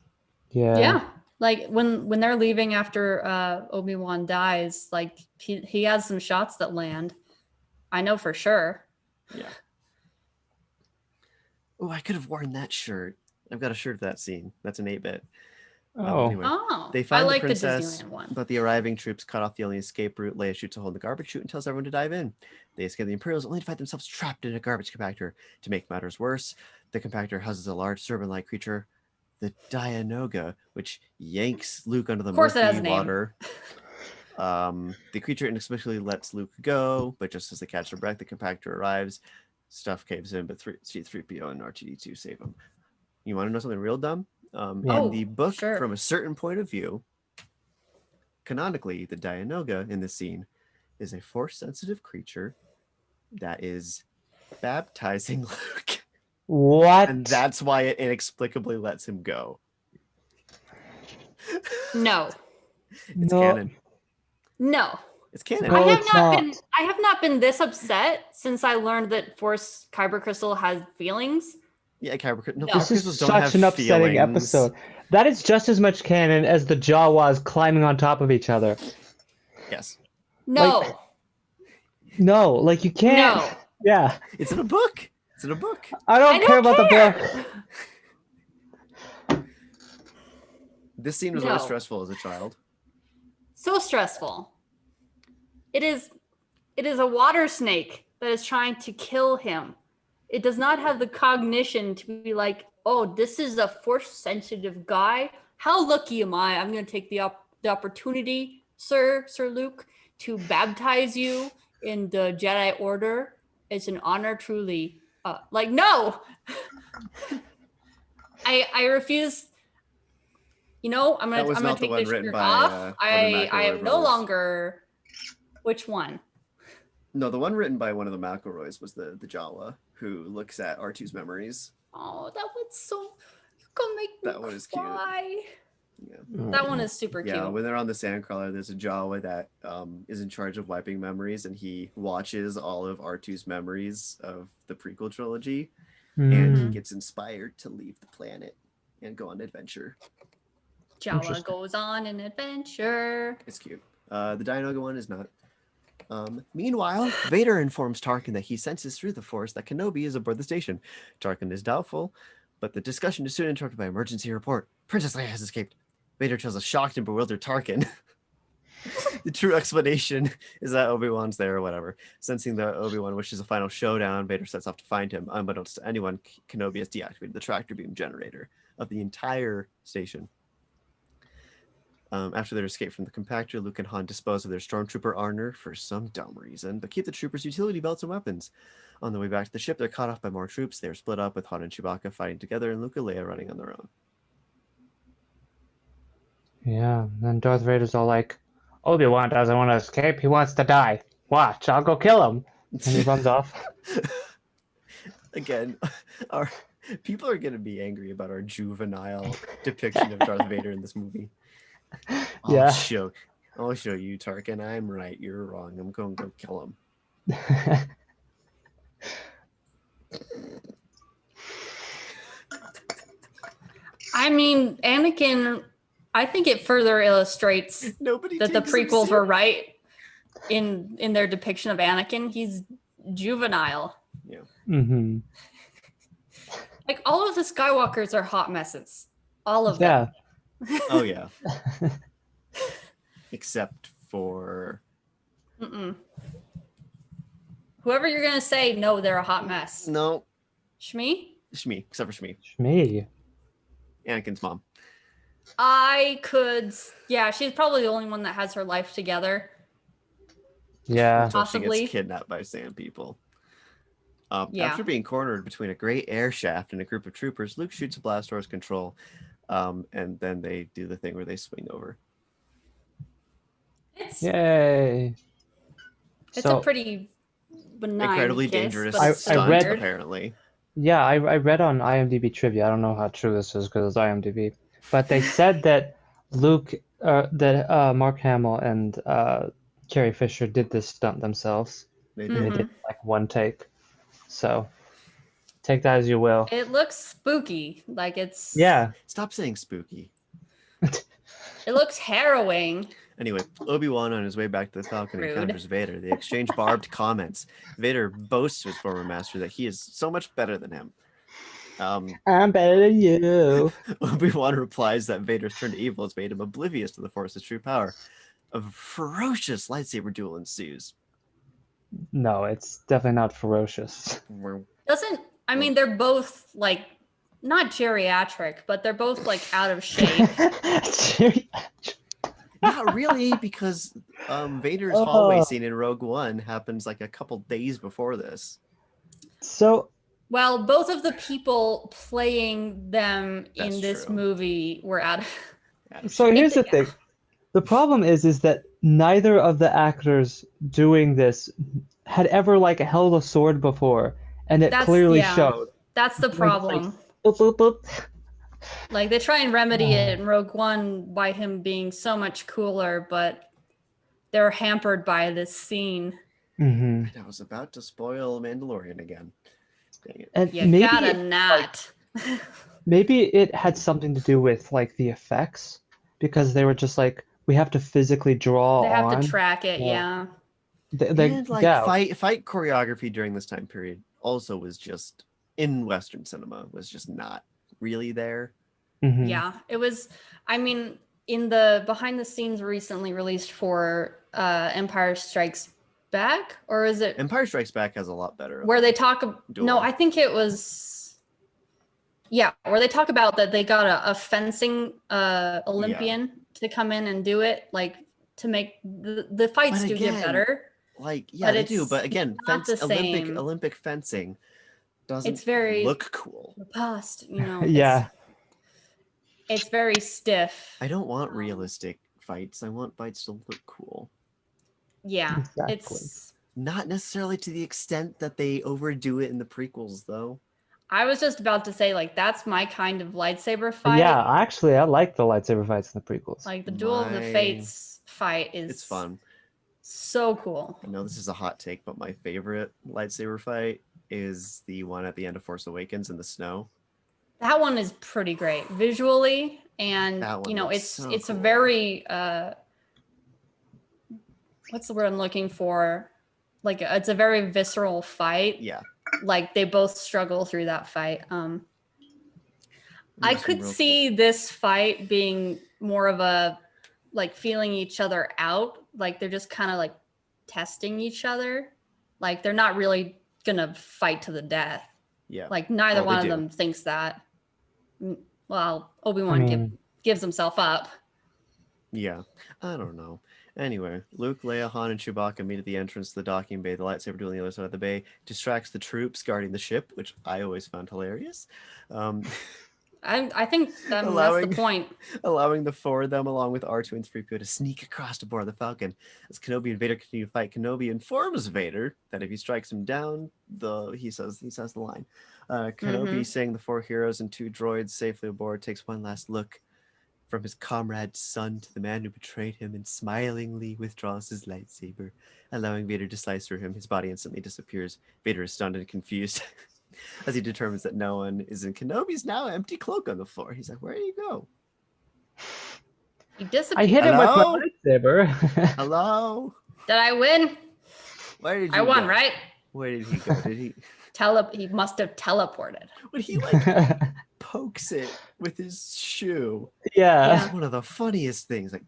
Yeah. Like when they're leaving after Obi-Wan dies, like he has some shots that land. I know for sure. Yeah. Oh, I could have worn that shirt. I've got a shirt of that scene. That's an 8-bit. Oh. Anyway, Oh, they I find like the the princess, Disneyland one. but the arriving troops cut off the only escape route. Leia shoots a hole in the garbage chute and tells everyone to dive in. They escape the Imperials only to find themselves trapped in a garbage compactor. To make matters worse, the compactor houses a large serpent-like creature, the Dianoga, which yanks Luke under the course it has murky a name. water. The creature inexplicably lets Luke go, but just as they catch their breath, the compactor arrives. Stuff caves in, but C-3PO and R2-D2 save him. You want to know something real dumb? Yeah. In the book, sure. from a certain point of view, canonically, the Dianoga in this scene is a force-sensitive creature that is baptizing Luke. What? And that's why it inexplicably lets him go. No. It's No. canon. No. It's canon. No. I have it's not not. been I have not been this upset since I learned that Force Kyber Crystal has feelings. Yeah, Kyber No. Kyber This crystals is don't such have an upsetting feelings. episode. That is just as much canon as the Jawas climbing on top of each other. Yes. No. No, like you can't. No. Yeah, It's in a book. It's in a book. I don't care about the book. This scene was No. always stressful as a child. So stressful. It is a water snake that is trying to kill him. It does not have the cognition to be like, oh, this is a force sensitive guy. How lucky am I? I'm going to take the opportunity, Sir Luke, to baptize you in the Jedi Order. It's an honor, truly. No. I refuse. I'm That was gonna not the take one this written shirt by, off. one of the I am McElroy no brothers. longer. Which one? No, the one written by one of the McElroys was the Jawa who looks at R2's memories. Oh, that one's so. You can make me That one is cute. cry. Yeah. That one is super Yeah, cute. when they're on the Sandcrawler, there's a Jawa that is in charge of wiping memories, and he watches all of R2's memories of the prequel trilogy, and he Mm. gets inspired to leave the planet and go on an adventure. Jawa Interesting. goes on an adventure. It's cute. The Dianoga one is not. Meanwhile, Vader informs Tarkin that he senses through the Force that Kenobi is aboard the station. Tarkin is doubtful, but the discussion is soon interrupted by emergency report. Princess Leia has escaped. Vader tells a shocked and bewildered Tarkin. The true explanation is that Obi-Wan's there or whatever. Sensing that Obi-Wan wishes a final showdown, Vader sets off to find him. Unbeknownst to anyone, Kenobi has deactivated the tractor beam generator of the entire station. After their escape from the compactor, Luke and Han dispose of their stormtrooper armor for some dumb reason, but keep the troopers' utility belts and weapons. On the way back to the ship, they're caught off by more troops. They are split up, with Han and Chewbacca fighting together, and Luke and Leia running on their own. Yeah, and then Darth Vader's all like, Obi-Wan doesn't want to escape, he wants to die. Watch, I'll go kill him. And he runs off. Again, our people are going to be angry about our juvenile depiction of Darth Vader in this movie. Yeah. I'll show you, Tarkin. I'm right, you're wrong. I'm going to go kill him. I mean, Anakin, I think it further illustrates Nobody that the takes him prequels were serious. right in their depiction of Anakin. He's juvenile. Mm-hmm. Like, all of the Skywalkers are hot messes. All of them. Yeah. Oh, yeah. Except for... Mm-mm. Whoever you're going to say, no, they're a hot mess. No, Shmi? Shmi, except for Shmi. Me. Anakin's mom. Yeah, she's probably the only one that has her life together. Yeah. Until she Possibly. gets kidnapped by sand people. Yeah. After being cornered between a gray air shaft and a group of troopers, Luke shoots a blast towards control, and then they do the thing where they swing over. It's Yay. a pretty benign Incredibly kiss, dangerous but it's stunt, read- apparently. Yeah, I read on IMDb trivia. I don't know how true this is because it's IMDb, but they said that Mark Hamill and Carrie Fisher did this stunt themselves. They Mhm. did. They did like one take. So take that as you will. It looks spooky. Like it's Yeah. Stop saying spooky. It looks harrowing. Anyway, Obi-Wan on his way back to the Falcon Rude. encounters Vader. They exchange barbed comments. Vader boasts to his former master that he is so much better than him. I'm better than you. Obi-Wan replies that Vader's turn to evil has made him oblivious to the Force's true power. A ferocious lightsaber duel ensues. No, it's definitely not ferocious. I mean, they're both like not geriatric, but they're both like out of shape. Not really, because Vader's Oh. hallway scene in Rogue One happens like a couple days before this. So Well, both of the people playing them That's in this true. movie were out of So here's the thing. The problem is that neither of the actors doing this had ever like held a sword before, and it clearly showed. That's the problem. Boop, boop, boop. Like they try and remedy it in Rogue One by him being so much cooler, but they're hampered by this scene. Mm-hmm. I was about to spoil Mandalorian again. Dang it. And You maybe gotta not. maybe it had something to do with like the effects, because they were just like, we have to physically draw They have on. to track it, Yeah. yeah. And like yeah. fight choreography during this time period also was just in Western cinema was just not really there. Mhm. Yeah, it was. I mean, in the behind the scenes recently released for Empire Strikes Back, or is it Empire Strikes Back has a lot better. where they talk? Duel. No, I think it was. Yeah, where they talk about that they got a fencing Olympian to come in and do it, like to make the fights But do get again, better. like yeah, but they do. it's But again, not the same. Olympic fencing doesn't It's very look cool. robust, you know. Yeah. It's very stiff. I don't want realistic fights. I want fights to look cool. Yeah, Exactly. it's. Not necessarily to the extent that they overdo it in the prequels, though. I was just about to say, like, that's my kind of lightsaber fight. Yeah, actually, I like the lightsaber fights in the prequels. Like the Duel of the My- Fates fight is It's fun. so cool. I know this is a hot take, but my favorite lightsaber fight is the one at the end of Force Awakens in the snow. That one is pretty great visually, and That one you know, looks it's so it's a cool. very what's the word I'm looking for? Like it's a very visceral fight. Yeah. Like they both struggle through that fight. I There's some could real see this fight being more of a like feeling each other out. Like they're just kind of like testing each other. Like they're not really gonna fight to the death. Yeah. Like neither Oh, they one of do. them thinks that. Well, Obi-Wan I mean- gives himself up. Yeah, I don't know. Anyway, Luke, Leia, Han, and Chewbacca meet at the entrance to the docking bay. The lightsaber duel on the other side of the bay distracts the troops guarding the ship, which I always found hilarious. Um, I think that's the allowing point. allowing the four of them, along with R2 and 3PO, to sneak across to board the Falcon. As Kenobi and Vader continue to fight, Kenobi informs Vader that if he strikes him down, he says the line. Kenobi, saying the four heroes and two droids safely aboard, takes one last look from his comrade's son to the man who betrayed him, and smilingly withdraws his lightsaber, allowing Vader to slice through him. His body instantly disappears. Vader is stunned and confused as he determines that no one is in Kenobi's now empty cloak on the floor. He's like, "Where do you go? He I disappeared. hit him with Hello? my lightsaber. Hello? Did I win? Where did you I won, go? right? Where did he go? Did he He must have teleported. when he like pokes it with his shoe? Yeah. That's one of the funniest things. Like,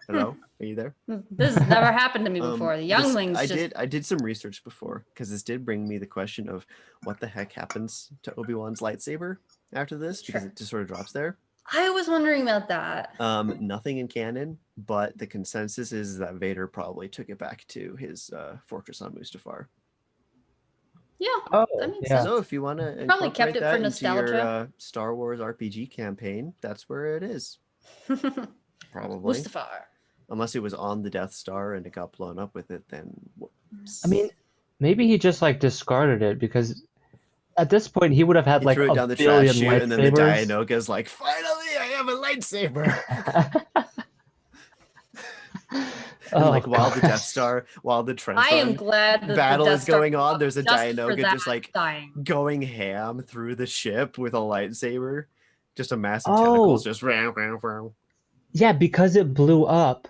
hello? Are you there? This has never happened to me before. The younglings I did some research before because this did bring me the question of what the heck happens to Obi-Wan's lightsaber after this, because it just sort of drops there. I was wondering about that. Nothing in canon, but the consensus is that Vader probably took it back to his fortress on Mustafar. Yeah, Oh, that makes yeah. sense. So if you want to Probably kept it for into your nostalgia. Star Wars RPG campaign, that's where it is. Probably. Mustafar. Unless it was on the Death Star and it got blown up with it, then whoops. I mean, maybe he just like discarded it because at this point he would have had He like threw it a down the billion trash chute, and then the lightsabers. Dianoga's like, "Finally, I have a lightsaber!" And like while the Death Star, while the I am Trenton glad that battle the is Death Star going on, there's a just for Dianoga that just like dying. going ham through the ship with a lightsaber, just a massive Oh. tentacles, just round, round, round. Yeah, because it blew up,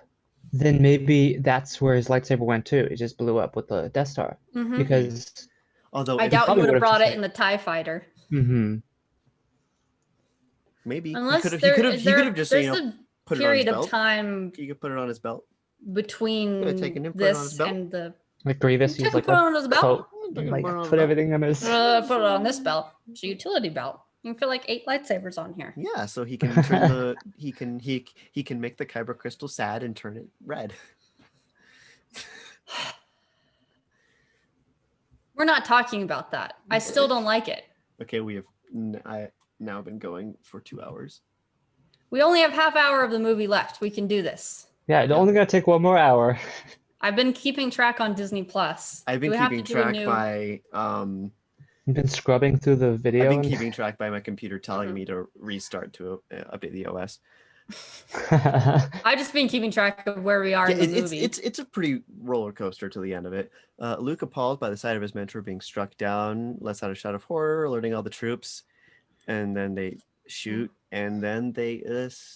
then maybe that's where his lightsaber went too. It just blew up with the Death Star. Mhm. Because Although I if- doubt he probably would have would've brought just, it in the TIE fighter. maybe Unless he could have just there's put a it on his period of belt. time He could put it on his belt. between taken him, put it on his this belt. and the like Grievous You used took like him, put it a on his belt? coat, Took and, him, like put it on his put belt. everything on his. put it on this belt. It's a utility belt. You can fit like 8 lightsabers on here. Yeah, so he can turn the he can make the kyber crystal sad and turn it red. We're not talking about that. I still don't like it. Okay, we have now been going for 2 hours. We only have half hour of the movie left. We can do this. Yeah, it's only gonna take one more hour. I've been keeping track on Disney Plus. I've been keeping track by You've been scrubbing through the video. I've been and- keeping track by my computer telling me to restart to update the OS. I've just been keeping track of where we are in the movie. It's a pretty roller coaster to the end of it. Luke, appalled by the sight of his mentor being struck down, lets out a shout of horror, alerting all the troops, and then they shoot, and then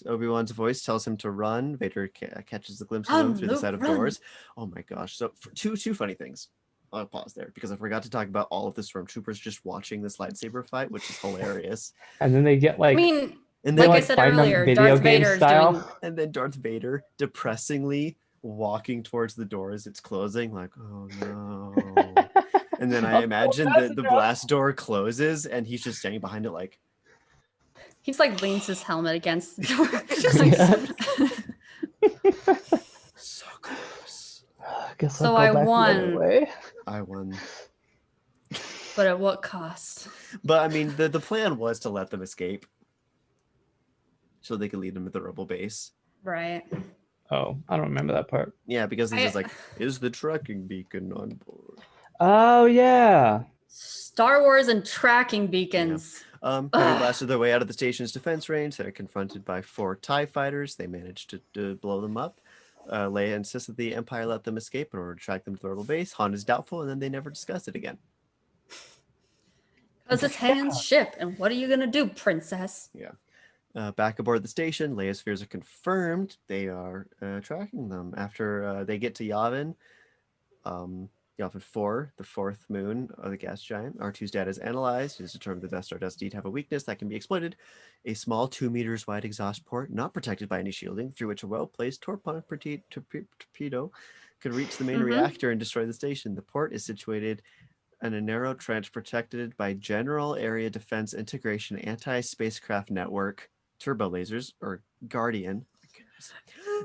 Obi-Wan's voice tells him to run. Vader catches the glimpse of him through the Luke, side of run. doors. Oh my gosh! So two funny things. I'll pause there because I forgot to talk about all of the stormtroopers just watching this lightsaber fight, which is hilarious. And then they get like. I mean, And like then I like, said fighting on earlier, video Darth game Vader is style. doing. and then Darth Vader depressingly walking towards the door as it's closing, like, oh no. And then I imagine that the blast door closes and he's just standing behind it like, He's like leans his helmet against the door. so close. I guess So I'll I go back the other won. way. I won. But at what cost? But I mean, the plan was to let them escape so they could lead them to the rebel base. Right. Oh, I don't remember that part. Yeah, because he's I- just like, is the tracking beacon on board? Oh yeah. Star Wars and tracking beacons. Having blasted their way out of the station's defense range, they're confronted by 4 TIE fighters. They manage to blow them up. Leia insists that the Empire let them escape in order to track them to the rebel base. Han is doubtful, and then they never discuss it again. Because it's Han's ship. And what are you going to do, princess? Back aboard the station, Leia's fears are confirmed. They are tracking them. After they get to Yavin, Yavin 4, the 4th moon of the gas giant, R2's data is analyzed. It is determined the Death Star does indeed have a weakness that can be exploited. A small 2 meters wide exhaust port, not protected by any shielding, through which a well-placed torpedo could reach the main reactor and destroy the station. The port is situated in a narrow trench protected by General Area Defense Integration Anti-Spacecraft Network turbo lasers, or Guardian.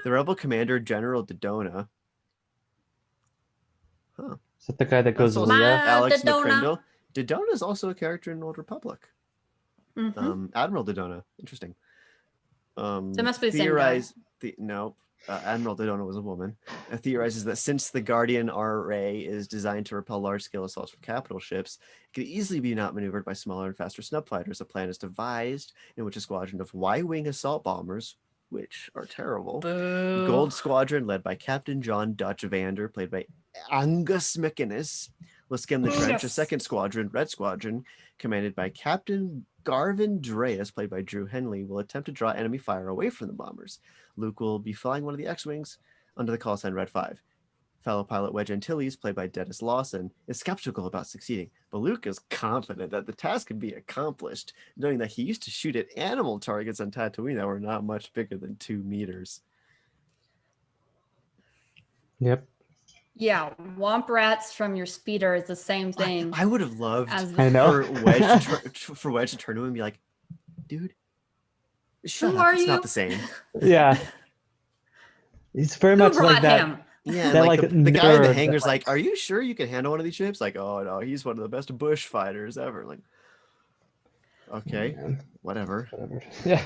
The rebel commander, General Dodona. Huh. Is that the guy that goes That's also Leia? Alex Dodona. McCrindle. Dodona is also a character in Old Republic. Mhm. Admiral Dodona. Interesting. So it must be the same guy. No, Admiral Dodona was a woman. Theorizes that since the Guardian RA is designed to repel large-scale assaults from capital ships, it could easily be not maneuvered by smaller and faster snub fighters. A plan is devised in which a squadron of Y-wing assault bombers, which are terrible, Boo. Gold Squadron, led by Captain John Dutch Vander, played by Angus McInnes, will skim the trench. A Yes. second squadron, Red Squadron, commanded by Captain Garvin Dreas, played by Drew Henley, will attempt to draw enemy fire away from the bombers. Luke will be flying one of the X-Wings under the call sign Red 5. Fellow pilot Wedge Antilles, played by Dennis Lawson, is skeptical about succeeding, but Luke is confident that the task can be accomplished, knowing that he used to shoot at animal targets on Tatooine that were not much bigger than 2 meters. Yep. Yeah, womp rats from your speeder is the same thing. I would have loved as I know. for Wedge to turn to him and be like, dude, shut Who up. are It's you? not the same. Yeah. He's very Who much brought like that. him? Yeah, That, like like, the guy in the nerd that, hangar's like- like, are you sure you can handle one of these ships? Like, oh no, he's one of the best bush fighters ever. Like, okay, Man, whatever. whatever. Yeah.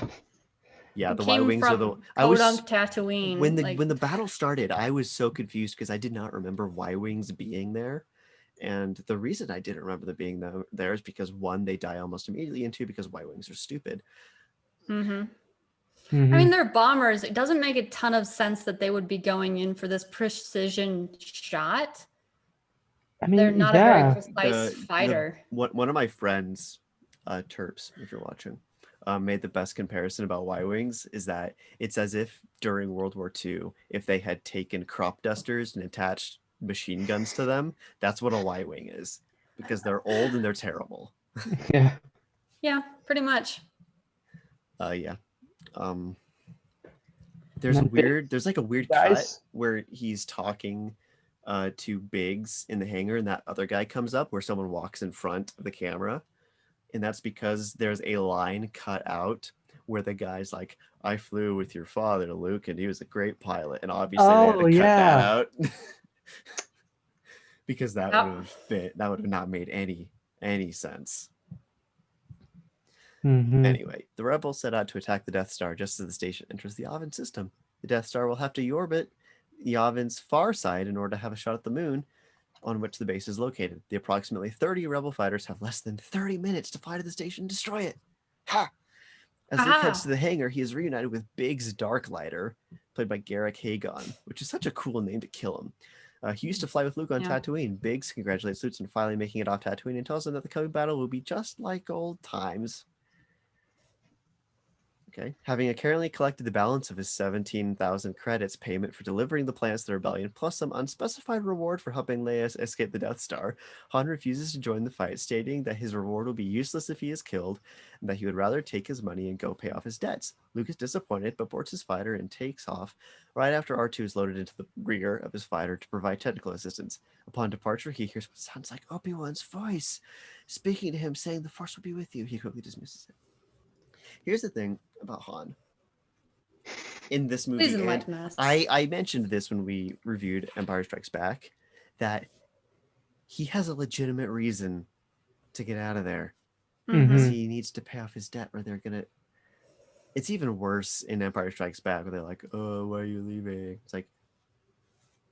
Yeah, Who the came Y-wings are the. from I was Podunk Tatooine. when the like, when the battle started, I was so confused because I did not remember Y-wings being there, and the reason I didn't remember them being there is because one, they die almost immediately, and two, because Y-wings are stupid. mhm. Mhm. I mean, they're bombers. It doesn't make a ton of sense that they would be going in for this precision shot. I mean, They're not yeah. a very precise fighter. One of my friends, Terps, if you're watching, made the best comparison about Y-wings is that it's as if during World War II, if they had taken crop dusters and attached machine guns to them, that's what a Y-wing is, because they're old and they're terrible. Yeah. Yeah, pretty much. Yeah. And then There's like a weird cut guys. where he's talking to Biggs in the hangar, and that other guy comes up where someone walks in front of the camera, and that's because there's a line cut out where the guy's like, I flew with your father, Luke, and he was a great pilot, and obviously they had to Oh, cut yeah. that out because that Yep. would have that would have not made any sense. Mhm. Anyway, the rebels set out to attack the Death Star just as the station enters the Yavin system. The Death Star will have to orbit Yavin's far side in order to have a shot at the moon on which the base is located. The approximately 30 rebel fighters have less than 30 minutes to fly to the station and destroy it. Ha! As Luke heads to the hangar, he is reunited with Biggs Darklighter, played by Garrick Hagon, which is such a cool name to kill him. He used to fly with Luke on Yeah. Tatooine. Biggs congratulates Luke on finally making it off Tatooine and tells him that the coming battle will be just like old times. Okay. Having currently collected the balance of his 17,000 credits payment for delivering the plans to the rebellion, plus some unspecified reward for helping Leia escape the Death Star, Han refuses to join the fight, stating that his reward will be useless if he is killed, and that he would rather take his money and go pay off his debts. Luke is disappointed, but boards his fighter and takes off right after R2 is loaded into the rear of his fighter to provide technical assistance. Upon departure, he hears what sounds like Obi-Wan's voice, speaking to him, saying, "The Force will be with you." He quickly dismisses it. Here's the thing about Han in this movie, Please and enlighten us. I mentioned this when we reviewed Empire Strikes Back, that he has a legitimate reason to get out of there. Mhm. Mhm. He needs to pay off his debt, or they're gonna. It's even worse in Empire Strikes Back, where they're like, "Oh, why are you leaving?" It's like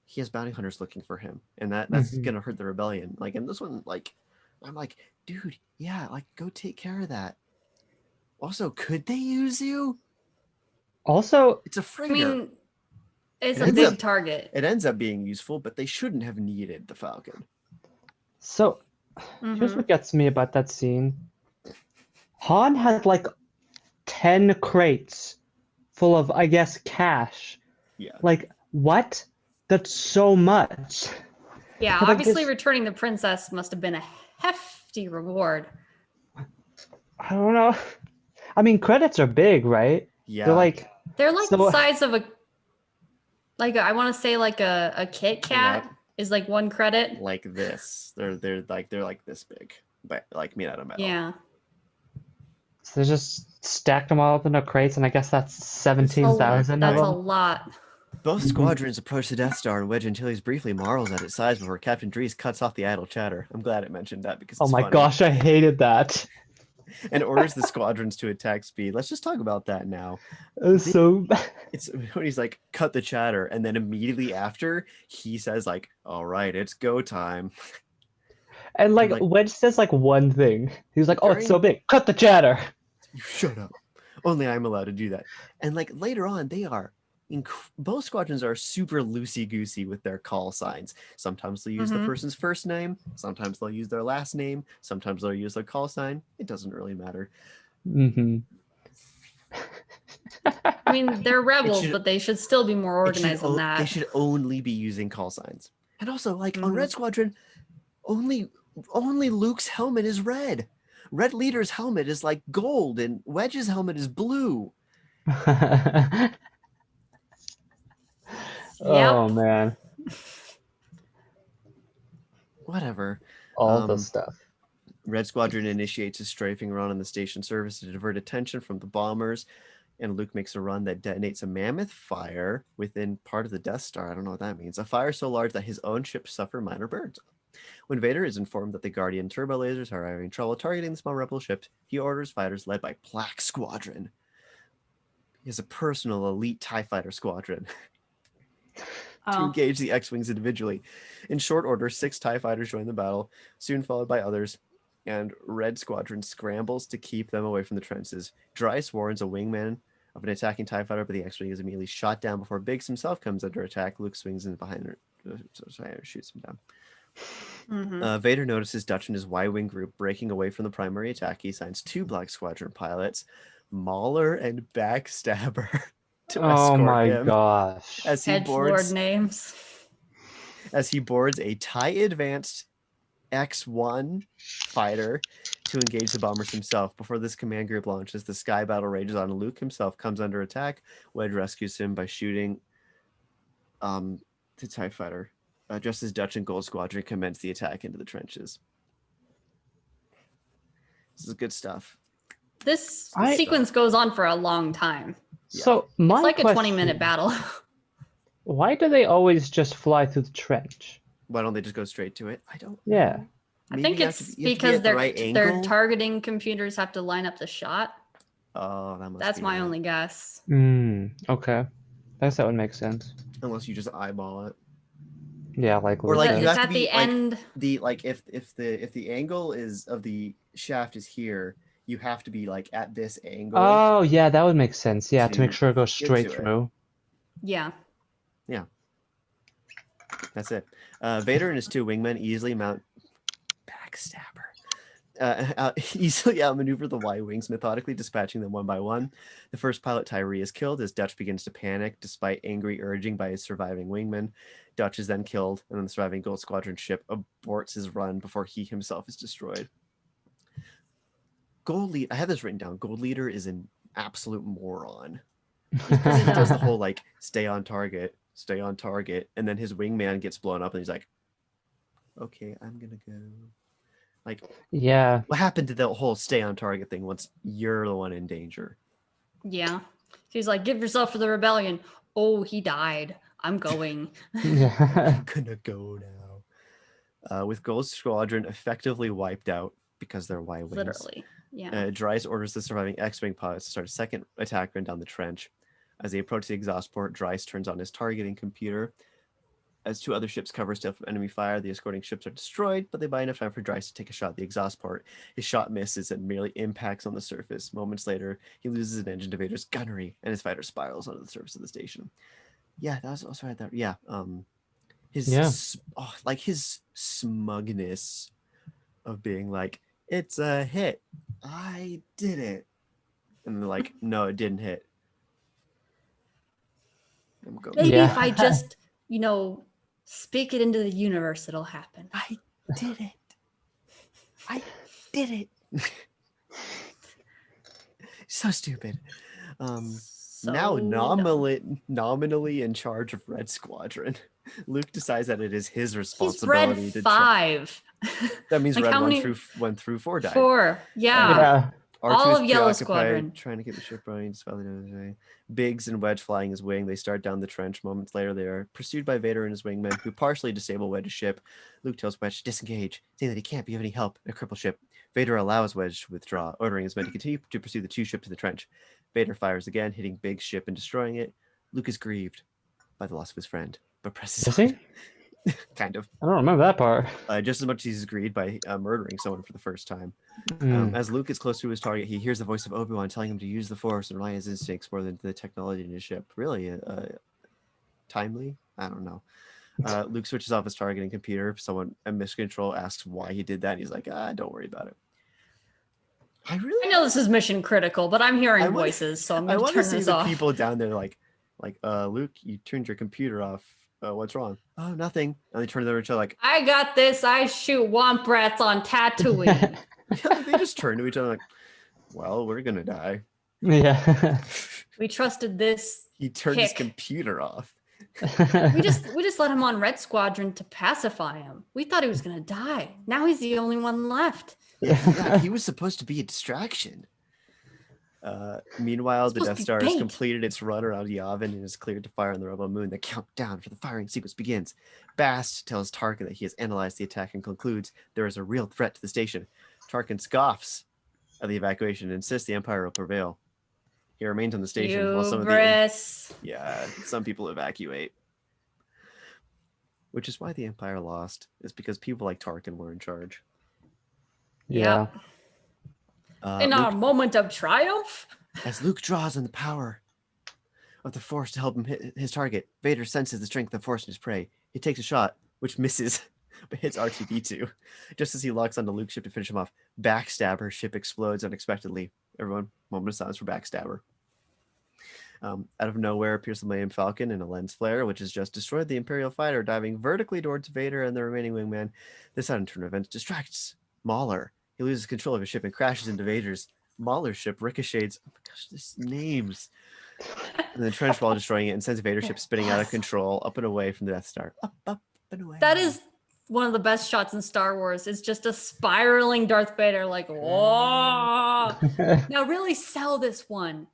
he has bounty hunters looking for him, and that's Mhm. gonna hurt the rebellion. Like in this one, like I'm like, dude, yeah, like go take care of that. Also, could they use you? Also, It's a I freighter. mean, it's It a ends big up- target. It ends up being useful, but they shouldn't have needed the Falcon. so here's Mhm. what gets me about that scene. Han had like 10 crates full of, I guess, cash. Yeah. Like, what? That's so much. Yeah, But I obviously guess- returning the princess must have been a hefty reward. I don't know. I mean, credits are big, right? Yeah. They're like, They're like So- the size of I want to say like a Kit Kat Yeah. is like one credit. like this. They're like this big, but like made out of metal. Yeah. they're just stacked them all up into crates, and I guess that's Oh, 17,000 of that's a them. lot. Both squadrons approach the Death Star, and Wedge Antilles briefly marvels at its size before Captain Dries cuts off the idle chatter. I'm glad it mentioned that because Oh it's my funny. gosh, I hated that. And orders the squadrons to attack speed. Let's just talk about that now. It was so. It's when he's like, cut the chatter, and then immediately after he says like, all right, it's go time. And like like- Wedge says like one thing. He's like, "Oh, it's so During- big. Cut the chatter." You shut up. Only I'm allowed to do that. And like later on, they are both squadrons are super loosey-goosey with their call signs. Sometimes they'll use the person's first name, sometimes they'll use their last name, sometimes they'll use their call sign. It doesn't really matter. Mm-hmm. I mean, they're rebels, should- but they should still be more organized than that. They should only be using call signs. And also, like on Red Squadron, only Luke's helmet is red. Red Leader's helmet is like gold, and Wedge's helmet is blue. Oh man, Whatever. all the stuff. Red Squadron initiates a strafing run on the station surface to divert attention from the bombers, and Luke makes a run that detonates a mammoth fire within part of the Death Star. I don't know what that means. A fire so large that his own ships suffer minor burns. When Vader is informed that the Guardian turbo lasers are having trouble targeting the small rebel ships, he orders fighters led by Black Squadron. He has a personal elite TIE fighter squadron to engage the X-Wings individually. In short order, 6 TIE fighters join the battle, soon followed by others, and Red Squadron scrambles to keep them away from the trenches. Dries warns a wingman of an attacking TIE fighter, but the X-Wing is immediately shot down before Biggs himself comes under attack. Luke swings in behind her, shoots him down. Vader notices Dutch and his Y-Wing group breaking away from the primary attack. He assigns 2 Black Squadron pilots, Mauler and Backstabber, to escort my him gosh. as he Edgelord boards names. a TIE Advanced X-1 fighter to engage the bombers himself. Before this command group launches, the sky battle rages on. Luke himself comes under attack. Wedge rescues him by shooting the TIE fighter. Just as Dutch and Gold Squadron commence the attack into the trenches. This is good stuff. This sequence goes on for a long time. So my It's like a question, 20-minute battle. why do they always just fly through the trench? Why don't they just go straight to it? I don't. Yeah. I Maybe think you have it's to be- you have to be because at the right their angle? targeting computers have to line up the shot. Oh, that must That's be my it. only guess. Okay. I guess that would make sense. Unless you just eyeball it. Yeah, like Or like Luke you said. have It's to at be the like end. the like if the angle is of the shaft is here, you have to be like at this angle. Oh yeah, that would make sense. Yeah, to make to sure it goes get straight to it. through. Yeah. That's it. Vader and his 2 wingmen easily mount Backstabber. Easily outmaneuver the Y-Wings, methodically dispatching them one by one. The first pilot, Tyree, is killed as Dutch begins to panic despite angry urging by his surviving wingman. Dutch is then killed, and then the surviving Gold Squadron ship aborts his run before he himself is destroyed. I have this written down. Gold Leader is an absolute moron. He does the whole like stay on target, and then his wingman gets blown up, and he's like, "Okay, I'm gonna go." Like, Yeah. what happened to the whole stay on target thing once you're the one in danger? Yeah. He's like, give yourself for the rebellion. Oh, he died. I'm going. Yeah. I'm gonna go now. With Gold Squadron effectively wiped out because they're Y-Wings. Literally. Yeah. Dries orders the surviving X-Wing pilots to start a second attack run down the trench. As they approach the exhaust port, Dries turns on his targeting computer. As 2 other ships cover still from enemy fire, the escorting ships are destroyed, but they buy enough time for Dries to take a shot at the exhaust port. His shot misses and merely impacts on the surface. Moments later, he loses an engine to Vader's gunnery, and his fighter spirals onto the surface of the station. Yeah, that was also right there. Yeah, his smugness of being like, "It's a hit, I did it," and they're like, "No, it didn't hit." I'm going. Maybe Yeah. if I just, speak it into the universe, it'll happen. I did it. I did it. So stupid. Now dumb. nominally in charge of Red Squadron, Luke decides that it is his He's responsibility red to 5. That means Like, Red how 1 many- through 4 died. 4. Yeah. Yeah. All R2 is of Yellow preoccupied, Squadron. trying to get the ship running. Despite the way. Biggs and Wedge flying his wing. They start down the trench. Moments later, they are pursued by Vader and his wingmen, who partially disable Wedge's ship. Luke tells Wedge to disengage, saying that he can't be of any help in a crippled ship. Vader allows Wedge to withdraw, ordering his men to continue to pursue the two ships in the trench. Vader fires again, hitting Biggs' ship and destroying it. Luke is grieved by the loss of his friend, but presses Is on. he? Kind of. I don't remember that part. Just as much as he's grieved by murdering someone for the first time. Mm. As Luke is close to his target, he hears the voice of Obi-Wan telling him to use the Force and rely on his instincts more than the technology in his ship. Really timely? I don't know. Luke switches off his targeting computer. Someone at Mission Control asks why he did that. And he's like, don't worry about it. I know this is mission critical, but I'm hearing I wanna- voices, so I'm I going to want turn to see this the off. people down there like, Luke, you turned your computer off. What's wrong? Oh, nothing. And they turn to their each other like, I got this. I shoot womp rats on Tatooine. they just turn to each other like, well, we're gonna die. Yeah. We trusted this. He turned his Hick. computer off. We just let him on Red Squadron to pacify him. We thought he was going to die. Now he's the only one left. Yeah, he was supposed to be a distraction. Meanwhile, the Supposed Death to be Star has bait. completed its run around Yavin and is cleared to fire on the rebel moon. The countdown for the firing sequence begins. Bast tells Tarkin that he has analyzed the attack and concludes there is a real threat to the station. Tarkin scoffs at the evacuation and insists the Empire will prevail. He remains on the station while Hubris. some people evacuate. Which is why the Empire lost, is because people like Tarkin were in charge. Yeah. In our moment of triumph. As Luke draws on the power of the Force to help him hit his target, Vader senses the strength of the Force in his prey. He takes a shot, which misses, but hits R2-D2. Just as he locks onto Luke's ship to finish him off, Backstabber's ship explodes unexpectedly. Everyone, moment of silence for Backstabber. Out of nowhere appears the Millennium Falcon in a lens flare, which has just destroyed the Imperial fighter, diving vertically towards Vader and the remaining wingman. This sudden turn of events distracts Mauler. He loses control of his ship and crashes into Vader's. Mauler's ship ricochets. Oh my gosh, these names. And the trench while destroying it and sends Vader's ship spinning out of control, up and away from the Death Star. Up and away. That is one of the best shots in Star Wars. It's just a spiraling Darth Vader, like, whoa. Now really sell this one.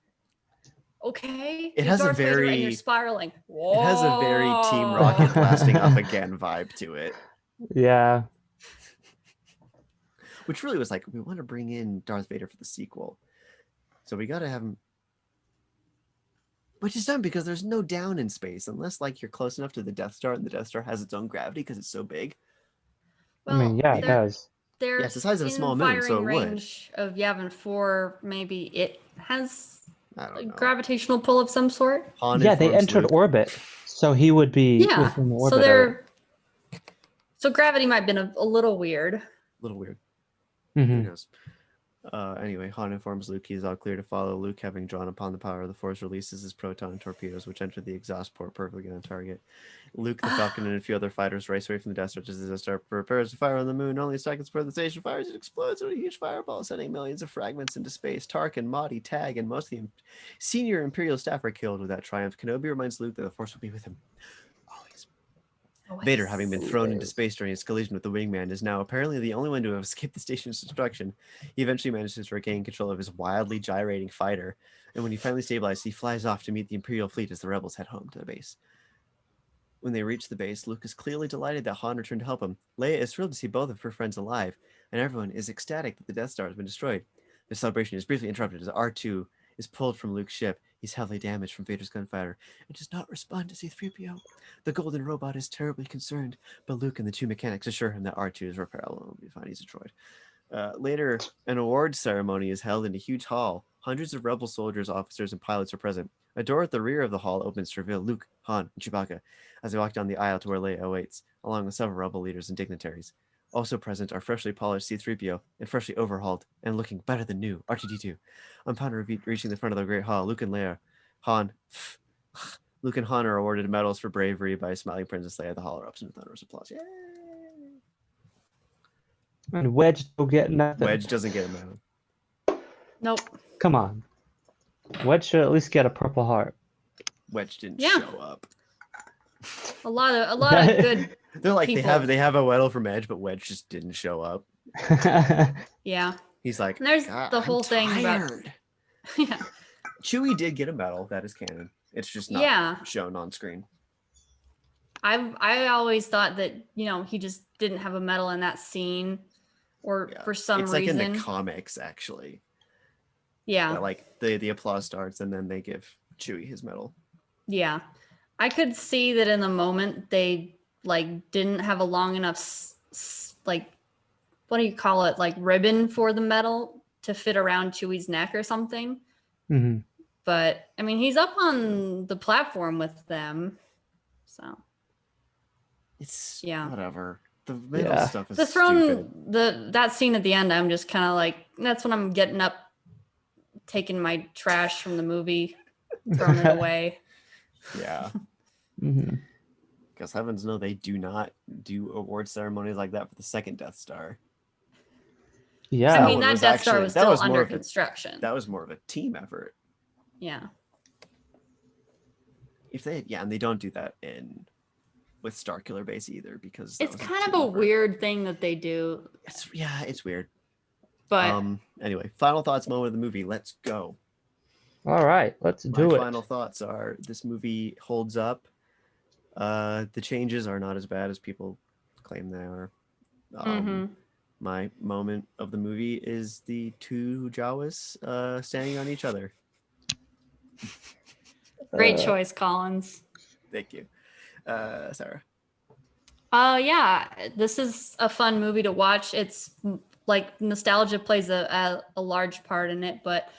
Okay? It You're has a Darth Vader and you're very- spiraling. Whoa. It has a very Team Rocket blasting off again vibe to it. Yeah. Which really was like, we want to bring in Darth Vader for the sequel. So we got to have him. Which is done because there's no down in space unless like you're close enough to the Death Star and the Death Star has its own gravity because it's so big. I mean, yeah, it does. They're Yeah, it's the size of a in small moon, so it firing would. range of Yavin 4, maybe it has I a don't know. gravitational pull of some sort. Han Yeah, they informs entered Luke- orbit, so he would be Yeah. within the orbit. So of it. they're so gravity might have been a little weird. little weird. Who Mhm. knows? Anyway, Han informs Luke he is all clear to follow. Luke, having drawn upon the power of the Force, releases his proton torpedoes, which enter the exhaust port perfectly on target. Luke, the Falcon, and a few other fighters race away from the Death Star as the Death Star prepares to fire on the moon. Only seconds before the station fires, it explodes in a huge fireball, sending millions of fragments into space. Tarkin, Madi, Tag, and most of the senior Imperial staff are killed with that triumph. Kenobi reminds Luke that the Force will be with him always. Vader, having been thrown into space during his collision with the wingman, is now apparently the only one to have escaped the station's destruction. He eventually manages to regain control of his wildly gyrating fighter, and when he finally stabilizes, he flies off to meet the Imperial fleet as the rebels head home to the base. When they reach the base, Luke is clearly delighted that Han returned to help him. Leia is thrilled to see both of her friends alive, and everyone is ecstatic that the Death Star has been destroyed. The celebration is briefly interrupted as R2 is pulled from Luke's ship. He's heavily damaged from Vader's gunfire and does not respond to C-3PO. The golden robot is terribly concerned, but Luke and the two mechanics assure him that R2 is repairable and will be fine. He's a droid. Later, an awards ceremony is held in a huge hall. Hundreds of rebel soldiers, officers, and pilots are present. A door at the rear of the hall opens to reveal Luke, Han, and Chewbacca as they walk down the aisle to where Leia awaits, along with several rebel leaders and dignitaries. Also present are freshly polished C-3PO and freshly overhauled and looking better than new R2-D2. Upon reaching the front of the Great Hall, Luke and Han are awarded medals for bravery by smiling Princess Leia. The hall erupts into thunderous applause. Yay! And Wedge will get nothing. Wedge doesn't get a medal. Nope. Come on. Wedge should at least get a Purple Heart. Wedge didn't Yeah. show up. A lot of good. They're like People. they have a medal from Edge, but Wedge just didn't show up. Yeah. He's like, And there's "God, the whole I'm thing about- tired." Yeah. Chewie did get a medal. That is canon. It's just not Yeah. shown on screen. I always thought that, he just didn't have a medal in that scene, or Yeah. for some it's reason. like in the comics, actually. Yeah. That, like the applause starts and then they give Chewie his medal. Yeah. I could see that in the moment they like didn't have a long enough like, what do you call it? Like ribbon for the medal to fit around Chewie's neck or something. Hmm. But I mean, he's up on the platform with them. So It's Yeah. whatever. The medal Yeah. stuff is the throne, stupid. that scene at the end, I'm just kind of like, that's when I'm getting up, taking my trash from the movie, throwing it away. Yeah. Hmm. Because heavens no, they do not do award ceremonies like that for the second Death Star. Yeah. I That mean, one that was Death Star actually- was that still was more under of a- construction. That was more of a team effort. Yeah. If they and they don't do that with Starkiller Base either, because that It's was kind of team a effort. weird thing that they do, It's weird. but Anyway, final thoughts moment of the movie. Let's go. All right, let's My do it. final thoughts are this movie holds up. The changes are not as bad as people claim they are. mhm. My moment of the movie is the two Jawas standing on each other. Great choice, Collins. Thank you. Sarah. Yeah, this is a fun movie to watch. It's like nostalgia plays a large part in it, but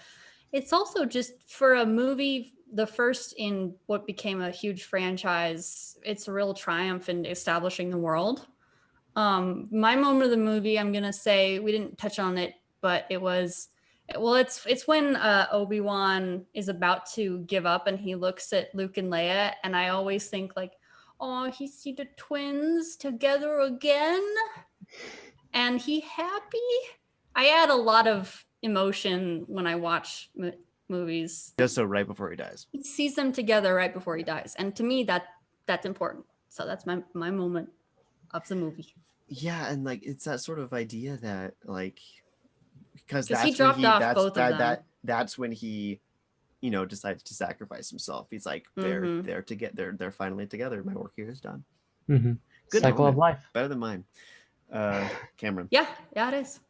it's also just for a movie, the first in what became a huge franchise. It's a real triumph in establishing the world. My moment of the movie, I'm gonna say, we didn't touch on it, but it's when Obi-Wan is about to give up and he looks at Luke and Leia, and I always think like, oh, he see the twins together again, and he happy. I add a lot of emotion when I watch movies. Just so right before he dies. He sees them together right before he dies, and to me that's important. So that's my moment of the movie. Yeah, and like it's that sort of idea that like because 'Cause that's he dropped when off that's, both of them. that's when he decides to sacrifice himself. He's like Mhm. they're finally together. My work here is done. Hmm. Good Cycle of moment. life. Better than mine. Cameron. Yeah, it is.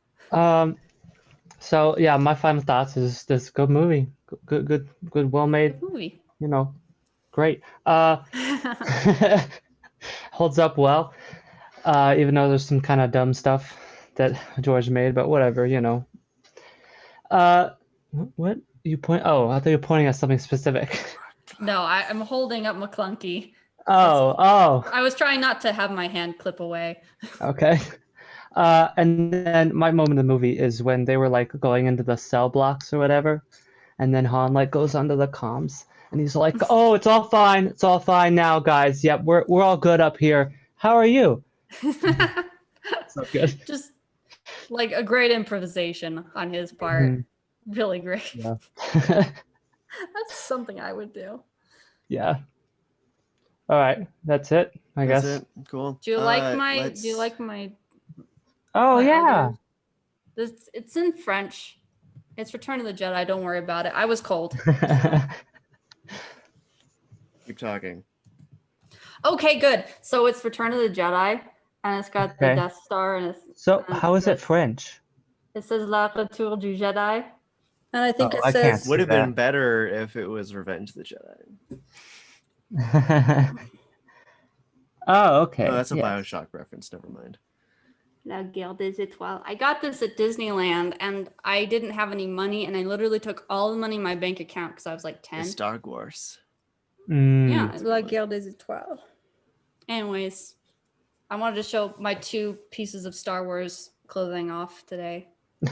So yeah, my final thoughts is this good movie, good, well made. Good movie. Great. Holds up well, even though there's some kind of dumb stuff that George made, but whatever. What you point? Oh, I thought you were pointing at something specific. No, I'm holding up McClunky. Oh, I was trying not to have my hand clip away. okay. And then my moment in the movie is when they were like going into the cell blocks or whatever, and then Han like goes under the comms and he's like, "Oh, it's all fine now, guys. Yep, we're all good up here. How are you?" So good. Just like a great improvisation on his part. Mhm. Really great. Yeah. That's something I would do. Yeah. All right, that's it. I That's guess. it. Cool. Do you like my? let's- Do you like my? Oh my yeah. other- it's in French. It's Return of the Jedi. Don't worry about it. I was cold. Keep talking. Okay, good. So it's Return of the Jedi, and it's got the Okay. Death Star, and So how is it French? it says La Retour du Jedi, and I think Oh, it I can't says see Would have that. been better if it was Revenge of the Jedi. Oh, okay. Oh, that's a yes. Bioshock reference. Never mind. La Guerre des Étoiles. I got this at Disneyland, and I didn't have any money, and I literally took all the money in my bank account because I was like 10. It's Star Wars. Yeah, That's La good. Guerre des Étoiles. Anyways, I wanted to show my 2 pieces of Star Wars clothing off today.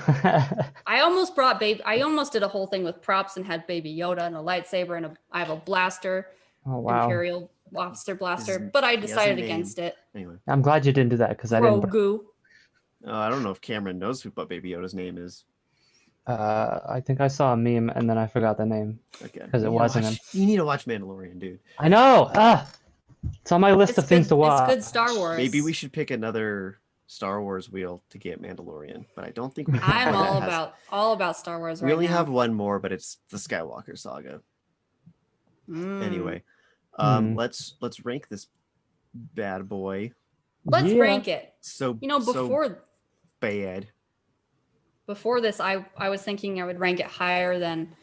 I almost did a whole thing with props and had Baby Yoda and a lightsaber, and I have a blaster, Oh wow. Imperial Officer blaster, His- but I he has a decided name. against it. Anyway, I'm glad you didn't do that because I didn't. Grogu. I don't know if Cameron knows what Baby Yoda's name is. I think I saw a meme and then I forgot the name. Okay. 'Cause it You need to wasn't watch- You need to watch Mandalorian, dude. I know. It's on my list of things to watch. It's good Star Wars. Maybe we should pick another Star Wars wheel to get Mandalorian, but I don't think we have I'm one that has- all about Star Wars We right only now. have one more, but it's the Skywalker saga. Mm. Anyway, Hmm. let's rank this bad boy. Let's Yeah. rank it. So You know, so bad. before this, I was thinking I would rank it higher than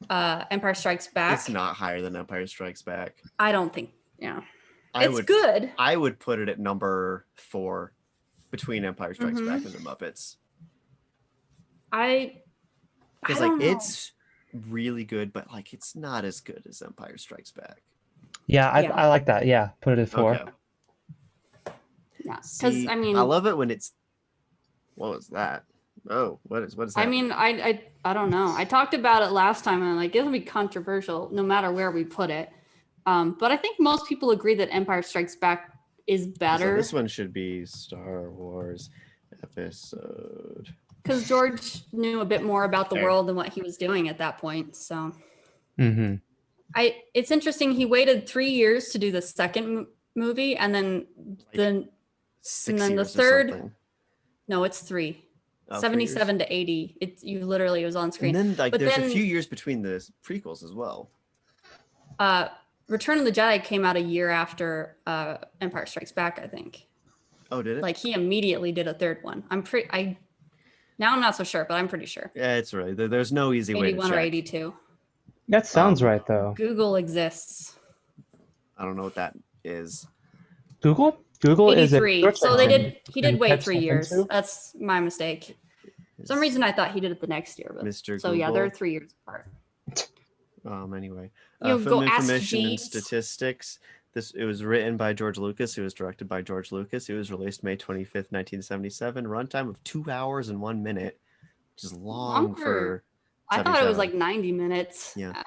Empire Strikes Back. It's not higher than Empire Strikes Back. I don't think. Yeah, I it's would good. I would put it at number 4 between Empire Strikes Mhm. Back and the Muppets. I Because don't know. it's really good, but like it's not as good as Empire Strikes Back. Yeah, Yeah. I like that. Yeah, put it at 4. Okay. Yeah, because See, I mean, I love it when it's. What was that? Oh, what is that? I mean, I don't know. I talked about it last time, and I'm like, it'll be controversial no matter where we put it. But I think most people agree that Empire Strikes Back is So better this one should be Star Wars episode. because George knew a bit more about the Okay. world and what he was doing at that point. So Mm-hmm. it's interesting. He waited 3 years to do the second movie, and then the 6 then the years or third- something. no, it's 3. Oh, 3 years? 77 to 80. It's you literally was on screen. And then like But there's then- a few years between the prequels as well. Return of the Jedi came out a year after Empire Strikes Back, I think. Oh, did it? Like he immediately did a third one. Now I'm not so sure, but I'm pretty sure. Yeah, it's right. There's no easy way to 81 check. or 82. That sounds Um, right, though. Google exists. I don't know what that is. Google is a 83. search So engine. he did and wait type 3 stuff years. into. That's my mistake. For some reason I thought he did it the next year, but Mr. so yeah, they're Google. 3 years apart. Anyway, You film go ask information and Jeeves. statistics. It was written by George Lucas. It was directed by George Lucas. It was released May 25th, 1977. Runtime of 2 hours and 1 minute, which is long Longer. for. I thought it was 77. like 90 minutes. Yeah.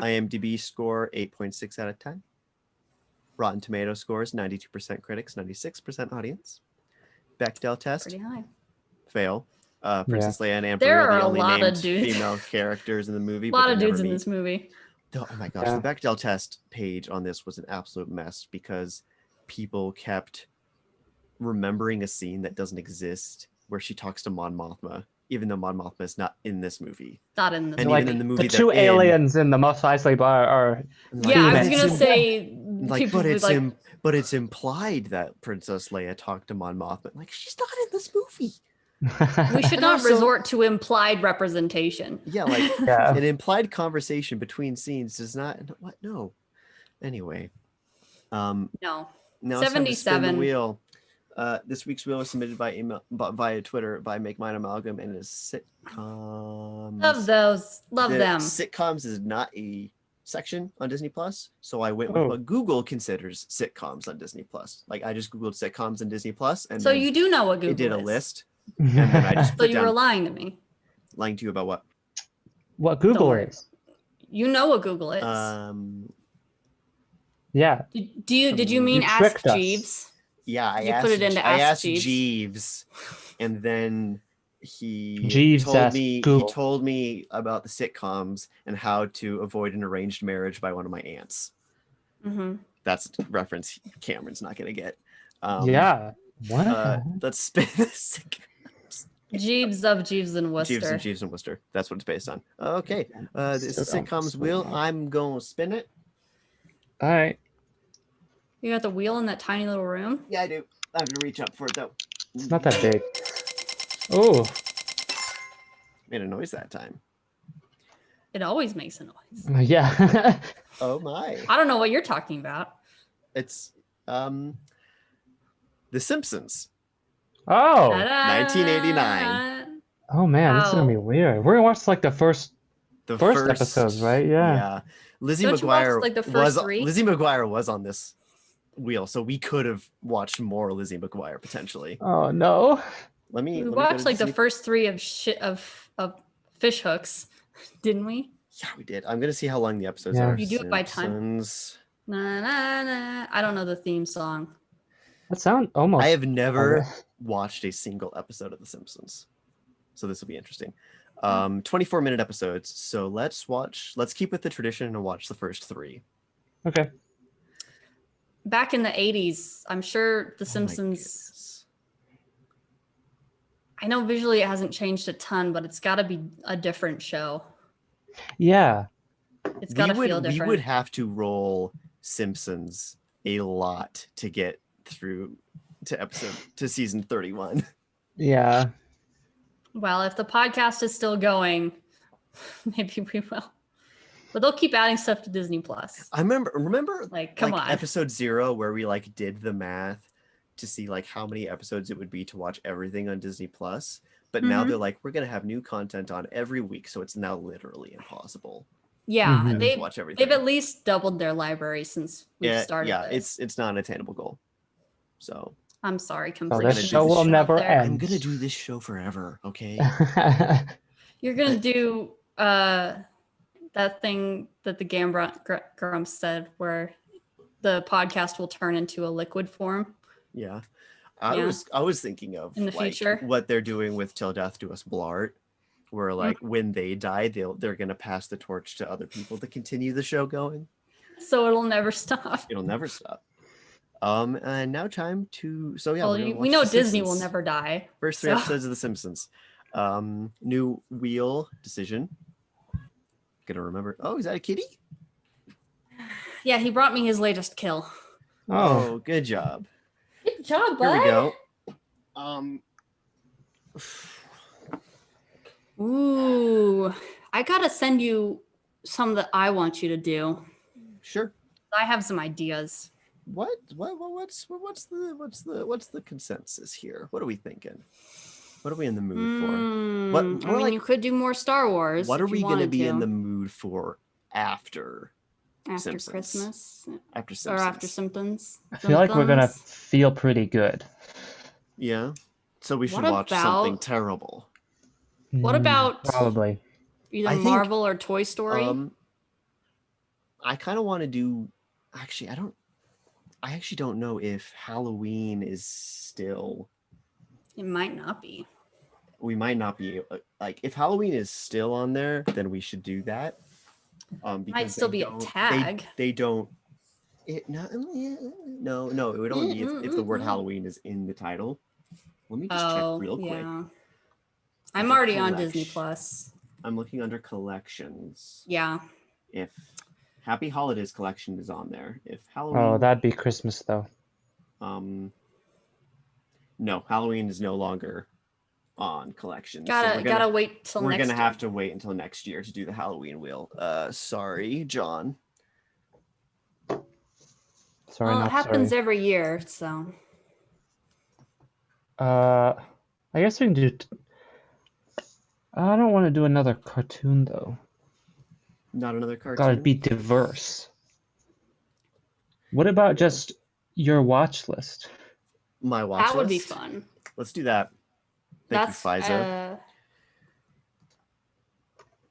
IMDb score 8.6 out of 10. Rotten Tomato scores 92% critics, 96% audience. Bechdel test Pretty high. fail. Princess Leia and Emperor There are are the a only lot of named dudes. female characters in the movie. A but lot they of never dudes in meet. this movie. Oh my gosh, Yeah. the Bechdel test page on this was an absolute mess because people kept remembering a scene that doesn't exist where she talks to Mon Mothma, even though Mon Mothma is not in this movie. Not in this And movie. even in the movie The two they're in, aliens in the Mos Eisley bar are like, Yeah, I but was it's- gonna say like, people but would it's like but it's implied that Princess Leia talked to Mon Mothma. Like she's not in this movie. we should And not also- resort to implied representation. Yeah, like Yeah. an implied conversation between sines does not. What? No. Anyway, No. now it's time to spin the 77. wheel. This week's wheel was submitted by email, via Twitter by Make Mine Amalgam, and it is sitcoms. Love those. Love The them. Sitcoms is not a section on Disney Plus, so I went with Oh. what Google considers sitcoms on Disney Plus. Like I just googled sitcoms on Disney Plus, and So then you do know what Google it did a is. list, and then I just So put you were down lying to me. lying to you about what. what Google worry. is. You know what Google is. Yeah. Did you mean You Ask tricked us. Jeeves? Yeah, I You asked. put it into I Ask asked Jeeves. Jeeves, and then he Jeeves told asked me. Google. He told me about the sitcoms and how to avoid an arranged marriage by one of my aunts. Hmm. That's a reference Cameron's not gonna get. Yeah. What? Let's spin this. Jeeves of Jeeves and Worcester. Jeeves and Worcester. That's what it's based on. Okay. This is So sitcoms dumb. wheel. I'm gonna spin it. All right. You got the wheel in that tiny little room? Yeah, I do. I have to reach up for it though. It's not that big. Oh. Made a noise that time. It always makes a noise. Yeah. Oh my. I don't know what you're talking about. It's The Simpsons. Oh. Ta-da! 1989. Oh man, this is gonna be Wow. weird. We're gonna watch like the first. The First episodes, right? Yeah. Lizzie Don't you watch, McGuire like, the first was 3? Lizzie McGuire was on this wheel, so we could have watched more Lizzie McGuire potentially. Oh no. Let me. We let me go watched to like the Disney- first 3 of fish hooks, didn't we? Yeah, we did. I'm gonna see how long the episodes Yeah. are. You do it by time. Simpsons. Na, na, na. I don't know the theme song. That sounds almost. I have never Okay. watched a single episode of The Simpsons, so this will be interesting. 24-minute episodes. So let's keep with the tradition and watch the first 3. Okay. Back in the 80s, I'm sure The Oh my Simpsons goodness. I know visually it hasn't changed a ton, but it's got to be a different show. Yeah. It's got to feel We different. would have to roll Simpsons a lot to get through to season 31. Yeah. Well, if the podcast is still going, maybe we will. But they'll keep adding stuff to Disney Plus. I remember Like, come on. episode 0 where we like did the math to see like how many episodes it would be to watch everything on Disney Plus. But now Mhm. they're like, we're gonna have new content on every week, so it's now literally impossible Yeah, Mhm. to watch everything. they've at least doubled their library since we've started this. it's not an attainable goal. So I'm sorry, Oh, completely. this show will never end. I'm gonna do this show forever, okay? You're gonna do that thing that the Grum said, where the podcast will turn into a liquid form. Yeah. Yeah. I was thinking of In the like future. what they're doing with Till Death Do Us Blart, where like when they die, they're gonna pass the torch to other people to continue the show going. So it'll never stop. It'll never stop. And now time to Well, we're gonna we watch know The Disney will Simpsons. never die. First 3 so- episodes of The Simpsons. New wheel decision. Gonna remember. Oh, is that a kitty? Yeah, he brought me his latest kill. Oh, good job. Good job, Here bud. we go. Ooh, I gotta send you some that I want you to do. Sure. I have some ideas. What's the consensus here? What are we thinking? What are we in the mood for? What- I more mean, like- you could do more Star Wars. What are if you we going to wanted be in to. the mood for after after Simpsons? Christmas After or Simpsons? after Simpsons? I feel like we're gonna feel pretty good. Yeah. So we should What watch something about- terrible. What about Probably. either I think, Marvel or Toy Story? I kind of want to do. Actually, I actually don't know if Halloween is still. It might not be. We might not be like if Halloween is still on there, then we should do that. Because Might still they be a don't- tag. They don't. No. It would only be if the word Halloween is in the title. Let me just check real quick. Yeah. I'm Under already on Disney collection. Plus. I'm looking under collections. Yeah. If Happy Holidays collection is on there, if Halloween. Oh, that'd be Christmas though. No, Halloween is no longer on collections. Gotta wait till We're next gonna year. have to wait until next year to do the Halloween wheel. Sorry, John. Sorry, Well, it not happens sorry. every year, so I guess we can do. I don't want to do another cartoon though. Not another cartoon. Gotta be diverse. What about just your watch list? My watch that would be list? fun. Let's do that. Thank That's you, Fiza.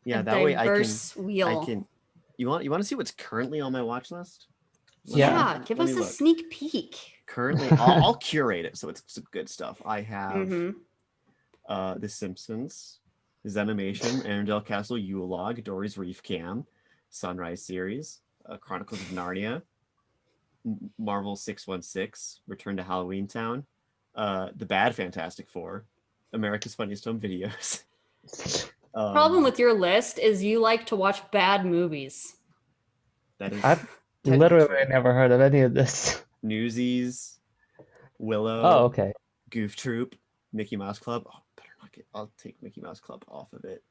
Yeah, a that way diverse wheel. I can. You want to see what's currently on my watch list? Yeah, give let us me a look. sneak peek. Currently, I'll curate it so it's some good stuff. I have Mhm. The Simpsons, Zenimation, Arendelle Castle, Yule Log, Dory's Reef Cam, Sunrise Series, Chronicles of Narnia, Marvel 616, Return to Halloween Town, The Bad Fantastic Four, America's Funniest Home Videos. Problem with your list is you like to watch bad movies. that is I've technically literally true. never heard of any of this. Newsies, Willow, Oh, okay. Goof Troop, Mickey Mouse Club. Oh, better not get. I'll take Mickey Mouse Club off of it.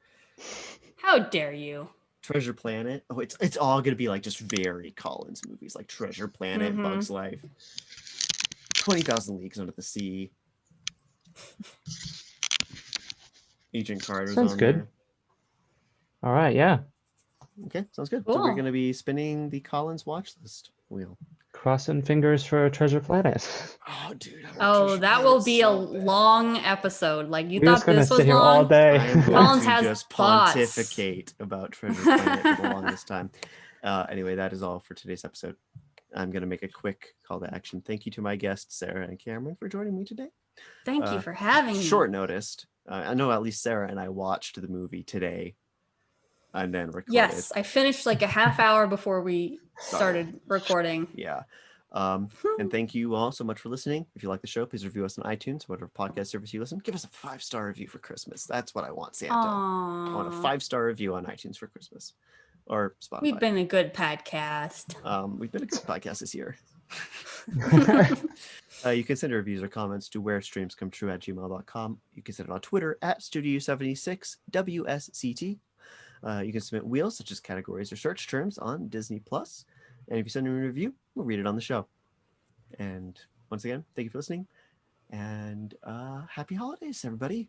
How dare you? Treasure Planet. Oh, it's all gonna be like just very Collins movies, like Treasure Planet, Mhm. Bugs Life, 20,000 Leagues Under the Sea. Agent Carter's Sounds on good. there. All right, yeah. Okay, sounds good. So we're Cool. gonna be spinning the Collins watch list wheel. Crossing fingers for Treasure Planet. Oh, dude. I want Oh, Treasure that Planet will be a so bad. long episode. Like you We're just thought gonna this was sit here all long. day. I am going Collins to has just thoughts. pontificate about Treasure Planet for the longest time. Anyway, that is all for today's episode. I'm going to make a quick call to action. Thank you to my guests, Sarah and Cameron, for joining me today. Thank you for having me. Short noticed. I know at least Sarah and I watched the movie today and then recorded. Yes, I finished like a half hour before we Sorry. started recording. Yeah. And thank you all so much for listening. If you like the show, please review us on iTunes, whatever podcast service you listen. Give us a 5-star review for Christmas. That's what I want, Santa. I want a Aww. 5-star review on iTunes for Christmas, or Spotify. We've been a good podcast. We've been a good podcast this year. You can send your reviews or comments to WhereStreamsComeTrue@gmail.com. You can send it on Twitter @Studio76WSCT. You can submit wheels such as categories or search terms on Disney Plus. And if you send in a review, we'll read it on the show. And once again, thank you for listening. And happy holidays, everybody.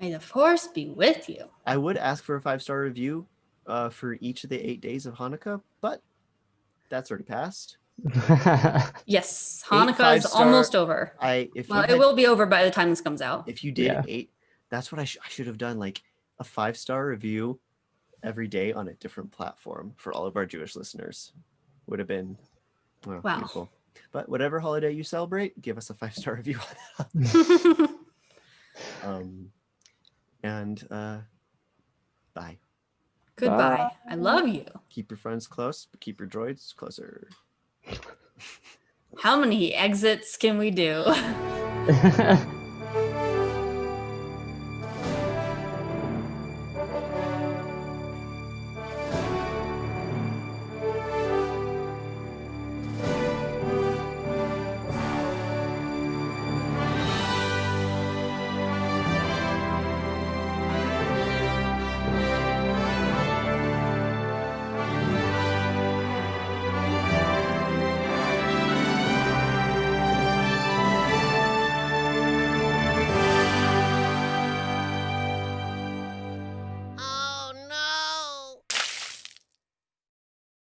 May the force be with you. I would ask for a 5-star review for each of the 8 days of Hanukkah, but that's already passed. Yes, 8 Hanukkah is 5-star almost over. It will be over by the time this comes out. If you did Yeah. 8, that's what I should have done, like a 5-star review every day on a different platform for all of our Jewish listeners. Would have been Wow. beautiful. But whatever holiday you celebrate, give us a 5-star review on that. And bye. Goodbye. I love you. Keep your friends close, but keep your droids closer. How many exits can we do?